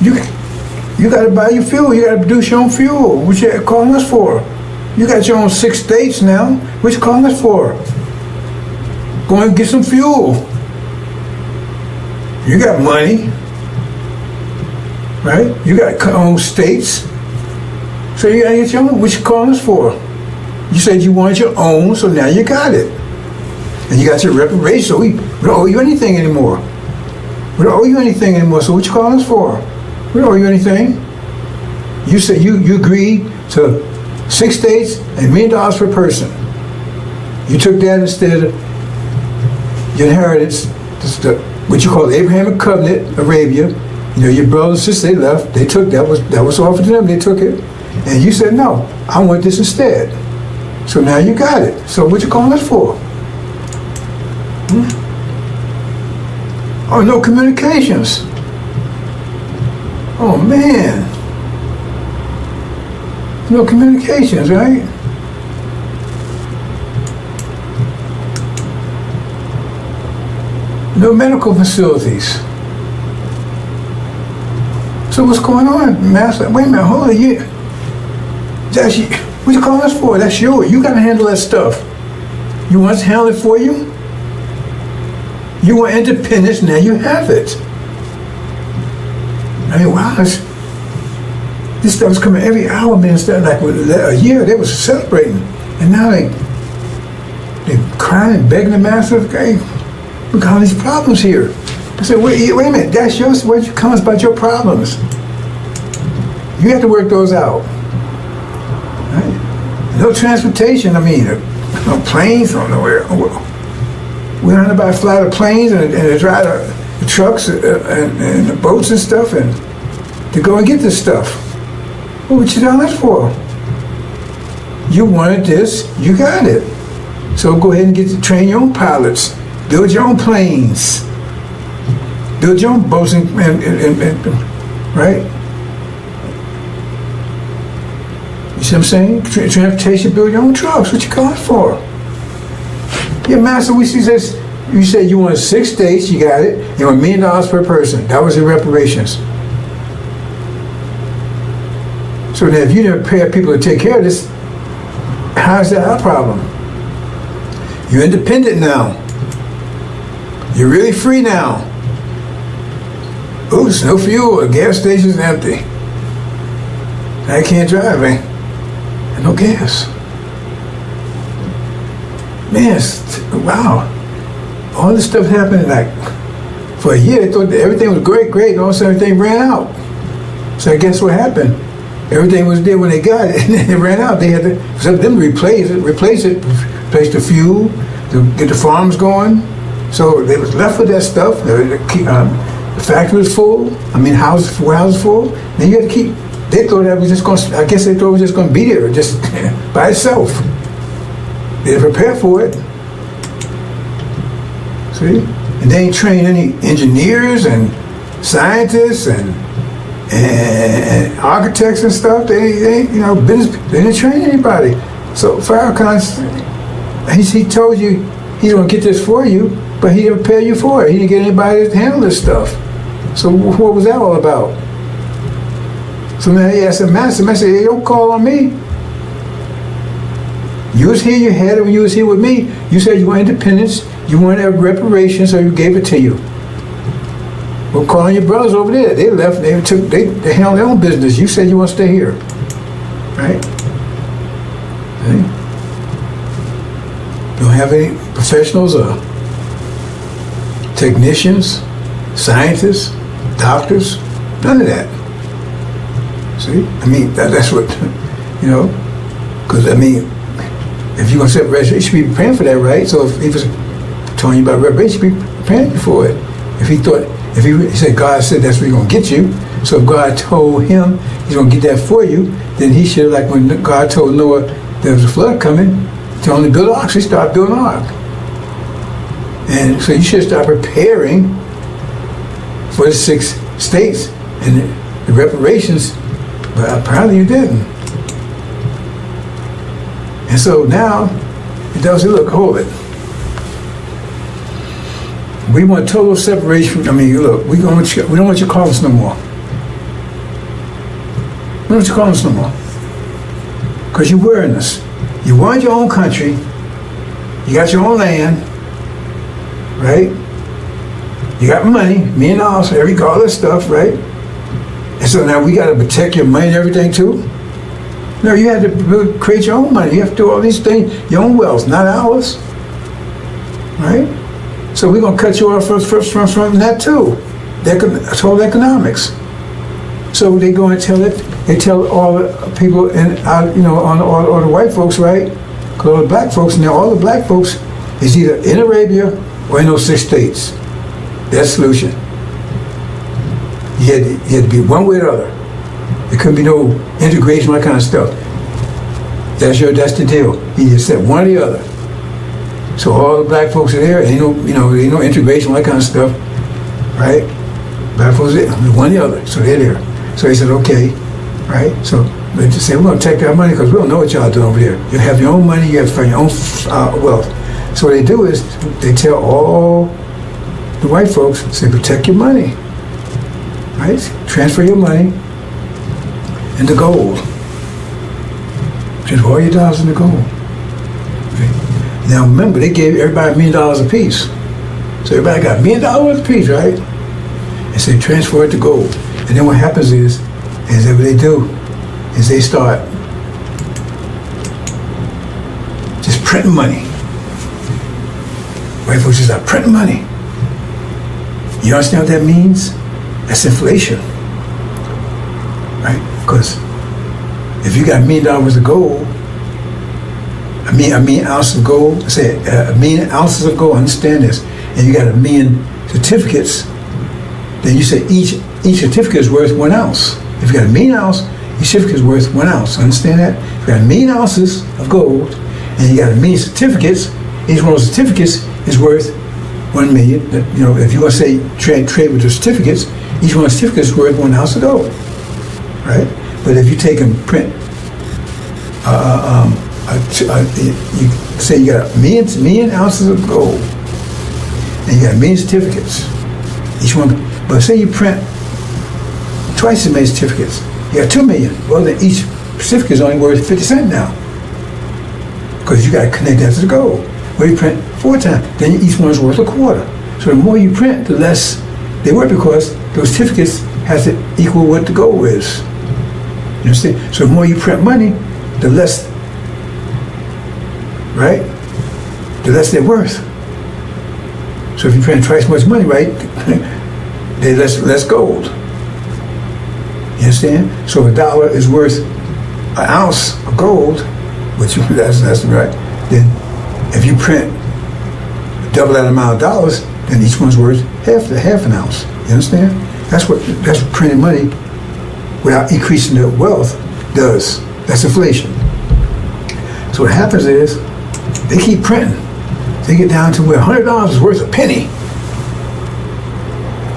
you got to buy your fuel. You got to produce your own fuel. What you calling us for? You got your own 6 states now. What you calling us for? Go and get some fuel. You got money, right? You got your own states. So you got to get your own. What you calling us for? You said you wanted your own, so now you got it. And you got your reparation, so we don't owe you anything anymore. We don't owe you anything anymore, so what you calling us for? We don't owe you anything. You said you agreed to 6 states and $1 million per person. You took that instead of your inheritance, what you call the Abrahamic covenant, Arabia. You know, your brothers and sisters, they left, they took, that was offered to them, they took it. And you said, no, I want this instead. So now you got it. So what you calling us for? Oh, no communications. Oh, man. No communications, right? No medical facilities. So what's going on, Master? Wait a minute, hold on. What you calling us for? That's yours. You got to handle that stuff. You want us to handle it for you? You want independence, now you have it. I mean, wow, this stuff was coming every hour, man. Instead of like a year, they was celebrating. And now they're crying and begging the Master, hey, we got all these problems here. I said, wait a minute, that's yours. Why don't you come about your problems? You have to work those out. Right? No transportation, I mean, no planes, no nowhere. We learned about fly the planes and drive the trucks and the boats and stuff and to go and get this stuff. What would you tell us for? You wanted this, you got it. So go ahead and train your own pilots, build your own planes, build your own boats and right? You see what I'm saying? Transportation, build your own trucks. What you calling for? Yeah, Master, we see this. You said you wanted 6 states, you got it. You want $1 million per person. That was your reparations. So then if you didn't pay people to take care of this, how is that our problem? You're independent now. You're really free now. Oops, no fuel, the gas station's empty. I can't drive, eh? And no gas. Man, wow. All this stuff happened like for a year. They thought that everything was great, and all of a sudden everything ran out. So I guess what happened? Everything was there when they got it, and then it ran out. They had to, for them to replace the fuel, to get the farms going. So they was left with that stuff. The factory was full. I mean, warehouses full. Then you had to keep They thought that was just going. I guess they thought it was just going to be there, just by itself. They didn't prepare for it. See, and they ain't trained any engineers and scientists and architects and stuff. They you know, business. They didn't train anybody. So Farrakhan, he told you he's going to get this for you, but he didn't prepare you for it. He didn't get anybody to handle this stuff. So what was that all about? So now he asked the master, hey, don't call on me. You was here, you had it when you was here with me. You said you want independence, you wanted reparations, so you gave it to you. Well, call on your brothers over there. They left, they handled their own business. You said you want to stay here. Right? See? Don't have any professionals or technicians, scientists, doctors, none of that. See? I mean, that's what, you know, because, I mean, if you're going to set reparation, you should be preparing for that, right? So if he was telling you about reparation, you should be preparing for it. If he said, God said that's where he's going to get you, so if God told him he's going to get that for you, then he should, like when God told Noah there was a flood coming, to only build an ark, so he started building an ark. And so you should start preparing for the 6 states and the reparations, but apparently you didn't. And so now, he tells you, look, hold it. We want total separation. I mean, look, we don't want you to call us no more. We don't want you to call us no more. Because you're wearing us. You want your own country. You got your own land. Right? You got money, $1 million, all this stuff, right? And so now we got to protect your money and everything too? No, you have to create your own money. You have to do all these things, your own wealth, not ours. Right? So we're going to cut you off from that too. That's all economics. So they go and tell it. They tell all the people all the white folks, right? Because all the black folks, now all the black folks is either in Arabia or in those 6 states. That's the solution. You had to be one way or the other. There couldn't be no integration, that kind of stuff. That's the deal. You just said one or the other. So all the black folks are there. Ain't no integration, that kind of stuff, right? Black folks are there, one or the other. So they're there. So he said, okay, right? So they just say, we're going to take that money because we don't know what y'all doing over there. You have your own money. You have to find your own wealth. So what they do is they tell all the white folks, say, protect your money, right? Transfer your money into gold. Transfer all your dollars into gold. Okay. Now remember, they gave everybody $1 million apiece. So everybody got $1 million apiece, right? And so they transfer it to gold. And then what happens is that what they do is they start just printing money. White folks just start printing money. You understand what that means? That's inflation. Right? Because if you got $1 million of gold, a million ounces of gold, say 1 million ounces of gold, understand this, and you got 1 million certificates, then you say each certificate is worth 1 ounce. If you got 1 million ounces, each certificate is worth 1 ounce. Understand that? If you got 1 million ounces of gold and you got 1 million certificates, each one of those certificates is worth 1 million. You know, if you want to say trade with the certificates, each one of the certificates is worth 1 ounce of gold. Right? But if you take and print, you say you got 1 million ounces of gold and you got 1 million certificates, each one. But say you print twice as many certificates, you got 2 million. Well, then each certificate is only worth 50 cents now, because you got to connect that to the gold. Well, you print 4 times, then each one is worth a quarter. So the more you print, the less they worth, because those certificates has to equal what the gold is. You understand? So the more you print money, the less, right? The less they're worth. So if you print twice as much money, right, they less gold. You understand? So $1 is worth 1 ounce of gold, which that's right. Then if you print double that amount of dollars, then each one's worth half an ounce. You understand? That's what printing money without increasing their wealth does. That's inflation. So what happens is they keep printing. They get down to where $100 is worth a penny.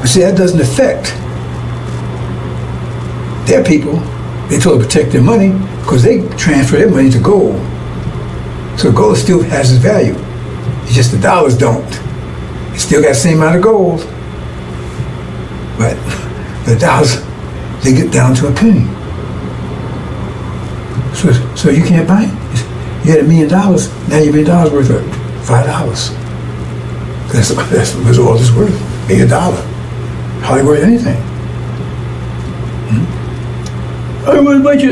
But see, that doesn't affect their people. They told to protect their money because they transfer their money to gold. So gold still has its value. It's just the dollars don't. It still got the same amount of gold. But the dollars, they get down to a penny. So you can't buy it. You had $1 million, now your $1 million worth of $5. That's what all this worth. $1 million. Hardly worth anything.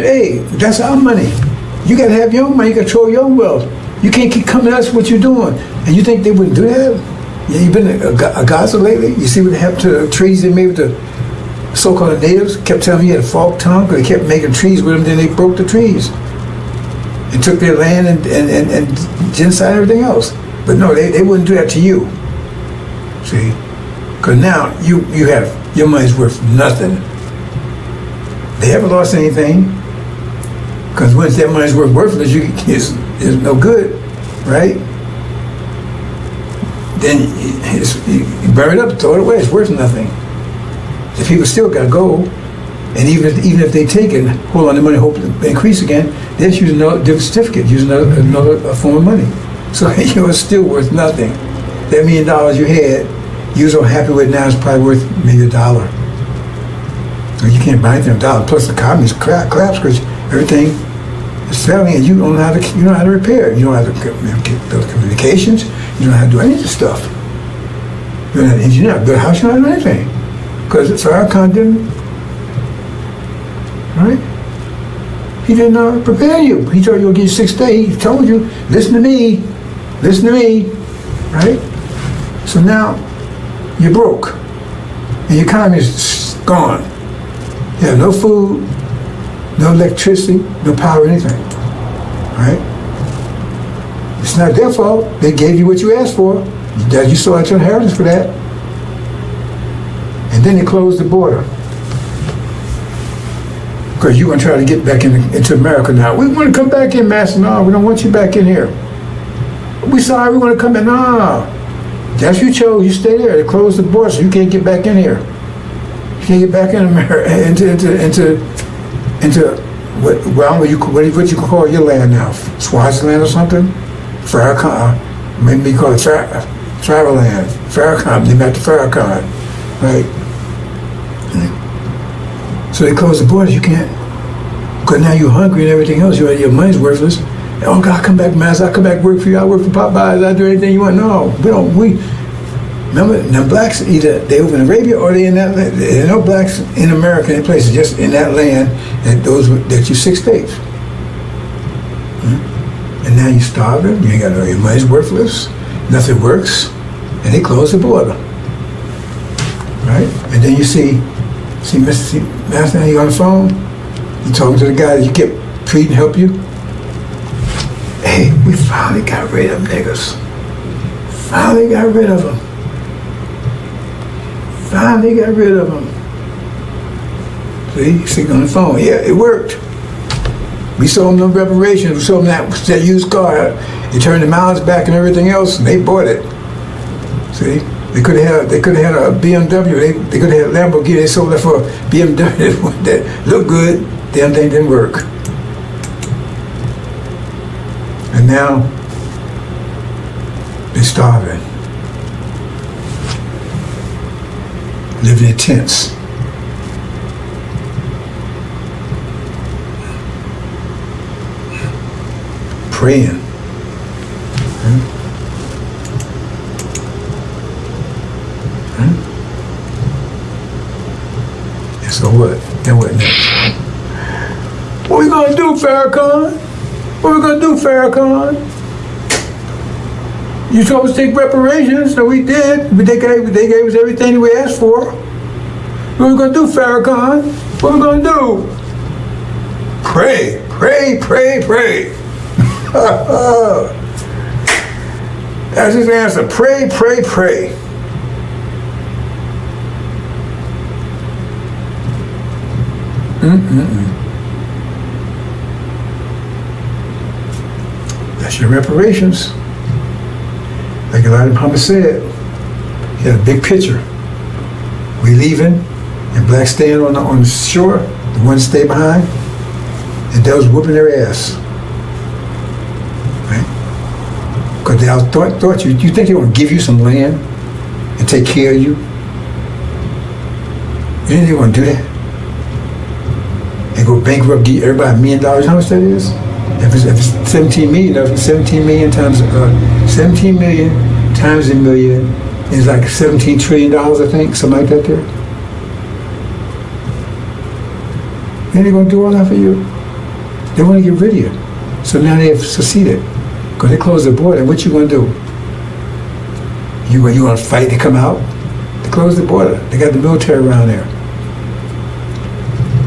Hey, that's our money. You gotta have your own money, you control your own wealth. You can't keep coming at us what you're doing. And you think they wouldn't do that? Yeah, you've been a Gaza lately? You see what happened to the trees they made with the so-called natives? Kept telling me you had a forked tongue because they kept making trees with them, then they broke the trees. And took their land and genocide and everything else. But no, they wouldn't do that to you. See? Because now you have, your money's worth nothing. They haven't lost anything. Because once that money's worthless, it's no good, right? Then you bury it up, throw it away, it's worth nothing. The people still got gold. And even if they take it, hold on the money, hope to increase again, they just use another different certificate, use another form of money. So it's still worth nothing. That $1 million you had, you was so happy with now, it's probably worth maybe $1. So you can't buy anything with $1. Plus the economy's collapse because everything is failing, and you don't know how to repair it. You don't know how to get those communications. You don't know how to do any of this stuff. You're not an engineer, build a house, you don't know how to do anything because FARRAKHAN didn't. Right? He didn't prepare you. He told you he'll give you 6 days. He told you, listen to me, right? So now you're broke, and your economy is gone. You have no food, no electricity, no power, anything. Right? It's not their fault. They gave you what you asked for. You still had your inheritance for that. And then they closed the border. Because you're going to try to get back into America now. We want to come back in, Master. No, we don't want you back in here. We sorry, we want to come in. No. That's what you chose. You stay there. They closed the border, so you can't get back in here. You can't get back in America, into what you could call your land now. Swaziland or something? FARRAKHAN. Maybe call it Travel Land. FARRAKHAN. They met the FARRAKHAN. Right? So they close the borders, you can't. Because now you're hungry and everything else, your money's worthless. Oh God, come back, Master, I'll come back work for you, I work for Popeyes, I'll do anything you want. No, remember, now blacks, either they over in Arabia or they in that land. There are no blacks in America, in places, just in that land, that you 6 states. And now you're starving, you ain't got your money's worthless, nothing works, and they close the border. Right? And then you see Master, you on the phone, you talking to the guy that you kept treating, help you. Hey, we finally got rid of niggas. Finally got rid of them. See, on the phone. Yeah, it worked. We sold them no reparations. We sold them that used car. They turned the miles back and everything else, and they bought it. See? They could have had a BMW. They could have had a Lamborghini. They sold that for a BMW that looked good. Damn thing didn't work. And now they're starving, living in tents. Praying. So what? And what next? What we gonna do, FARRAKHAN? What we gonna do, FARRAKHAN? You told us to take reparations, so we did. But they gave us everything we asked for. What we gonna do, FARRAKHAN? What we gonna do? Pray. That's his answer. Pray. That's your reparations. Like Elijah Muhammad said, he had a big picture. We leaving, and blacks staying on the shore, the ones stay behind, and they was whooping their ass. Right? Because they thought you think they want to give you some land and take care of you? You think they want to do that? And go bankrupt, give everybody $1 million? You know how much that is? If it's 17 million, 17 million times 17 million times a million is like $17 trillion, I think, something like that there. Then they're gonna do all that for you. They want to get rid of you. So now they have succeeded. Because they closed the border. What you gonna do? You gonna fight to come out? They closed the border. They got the military around there.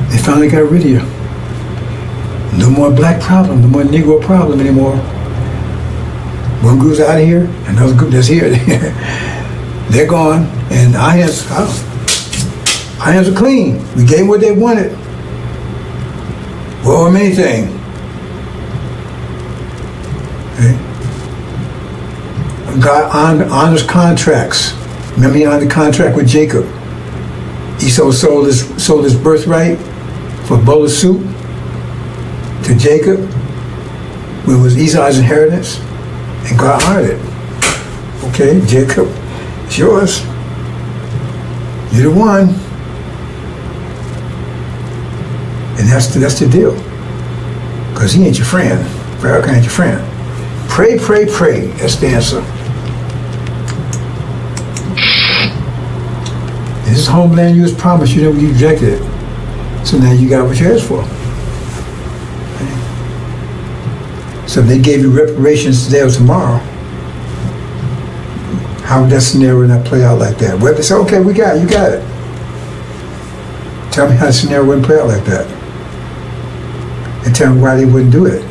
They finally got rid of you. No more black problem, no more Negro problem anymore. One group's out of here, another group that's here. They're gone, and our hands are clean. We gave them what they wanted. Well, anything. Okay. God honors contracts. Remember, he honored the contract with Jacob. Esau sold his birthright for a bowl of soup to Jacob, which was Esau's inheritance, and God honored it. Okay, Jacob, it's yours. You're the one. And that's the deal. Because he ain't your friend. FARRAKHAN ain't your friend. Pray, pray, pray. That's the answer. And this homeland you was promised, you rejected it. So now you got what you asked for. So if they gave you reparations today or tomorrow, how would that scenario not play out like that? Well, they say, okay, you got it. Tell me how the scenario wouldn't play out like that. And tell me why they wouldn't do it.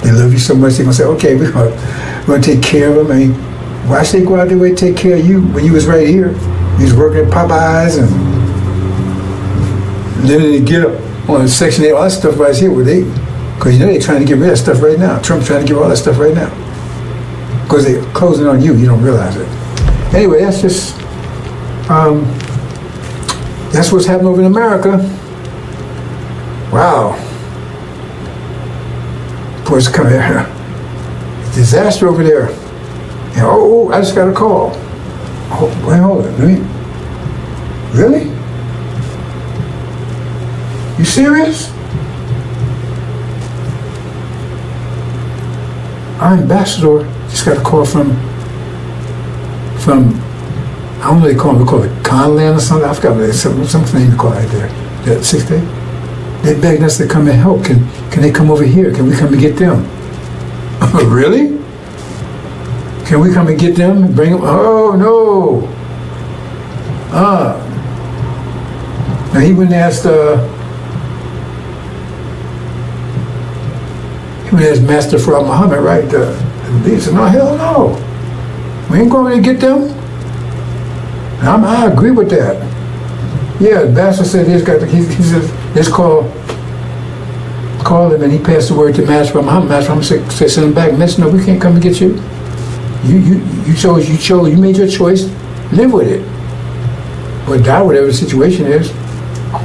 They love you so much, they're going to say, okay, we're going to take care of them. I mean, why should they go out their way to take care of you when you was right here? You was working at Popeyes and then they get up on Section 8, all that stuff right here, because they're trying to get rid of that stuff right now. Trump's trying to get rid of all that stuff right now. Because they're closing on you don't realize it. Anyway, that's just, that's what's happening over in America. Wow. Boys, come here. Disaster over there. And I just got a call. Oh, wait, hold on. Really? You serious? Our ambassador just got a call from I don't know what they call it Conland or something. I forgot what something they call it right there. That 6th day. They begged us to come and help. Can they come over here? Can we come and get them? Really? Can we come and get them and bring them? Oh no. Now he went and asked Master Farrah Muhammad, right? He said, no, hell no. We ain't going to get them. And I agree with that. Yeah, the bastard said he said, let's call him, and he passed the word to Master Farrah Muhammad. Master Farrah Muhammad said, send him back. Master, no, we can't come and get you. You chose, you made your choice, live with it. Or die, whatever the situation is.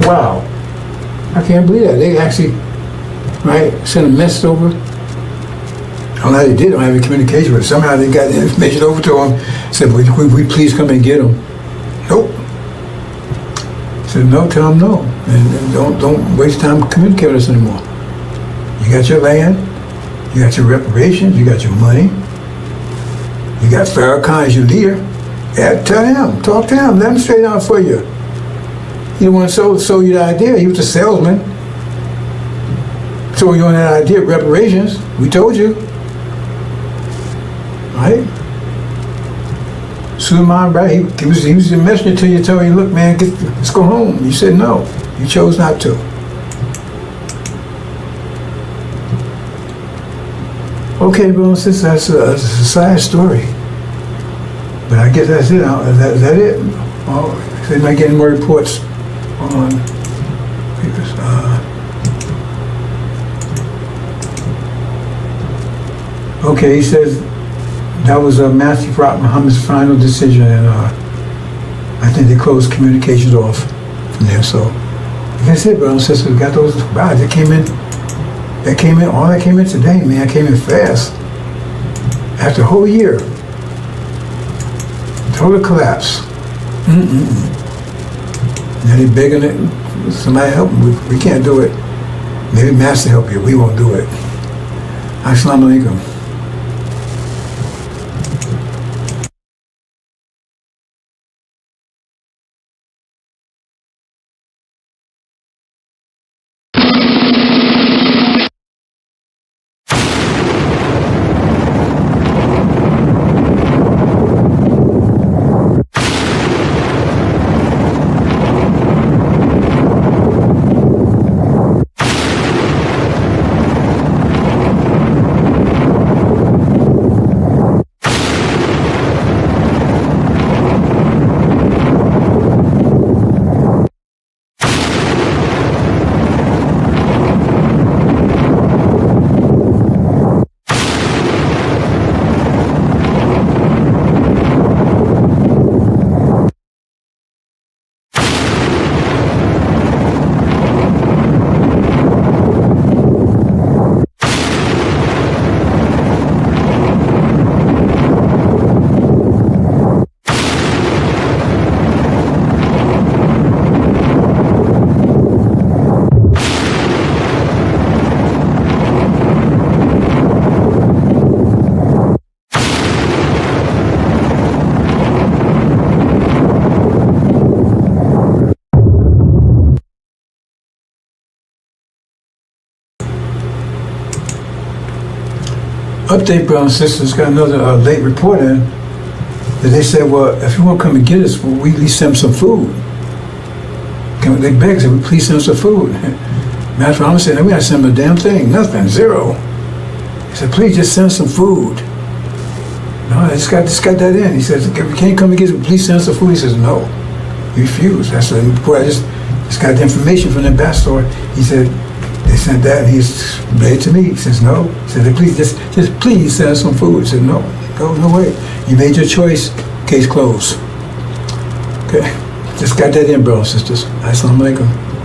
Wow. I can't believe that. They actually, right, sent a message over. I don't know how they did. I don't have any communication with it. Somehow they got the information over to him. Said, we please come and get him. Nope. Said, no, tell him no. And don't waste time communicating with us anymore. You got your land. You got your reparations. You got your money. You got FARRAKHAN as your leader. Yeah, tell him. Talk to him. Let him straighten out for you. He didn't want to sell you the idea. He was a salesman. So you on that idea of reparations. We told you. Right? Suleiman, right? He was the messenger to you, telling you, look, man, let's go home. You said no. You chose not to. Okay, well, since that's a sad story. But I guess that's it. Is that it? Oh, they're not getting more reports on papers. Okay, he says that was Matthew Prophet Muhammad's final decision, and I think they closed communications off from there. So, like I said, brothers and sisters, we got those guys that came in. All that came in today, man. Came in fast. After a whole year, total collapse. Now they begging it. Somebody help them. We can't do it. Maybe Master help you. We won't do it. Assalamu alaikum. Update, brothers and sisters, got another late report in that they said, well, if you want to come and get us, well, we at least send them some food. They begged, said, please send them some food. Master Muhammad said, no, we got to send them a damn thing, nothing, zero. He said, please just send some food. No, I just got that in. He says, if you can't come and get us, please send us some food. He says, no. He refused. That's the report. I just got the information from the ambassador. He said, they sent that, and he's read it to me. He says, no. He said, please, just please send us some food. He said, no, no way. You made your choice, case closed. Okay, just got that in, brothers and sisters. Assalamu alaikum.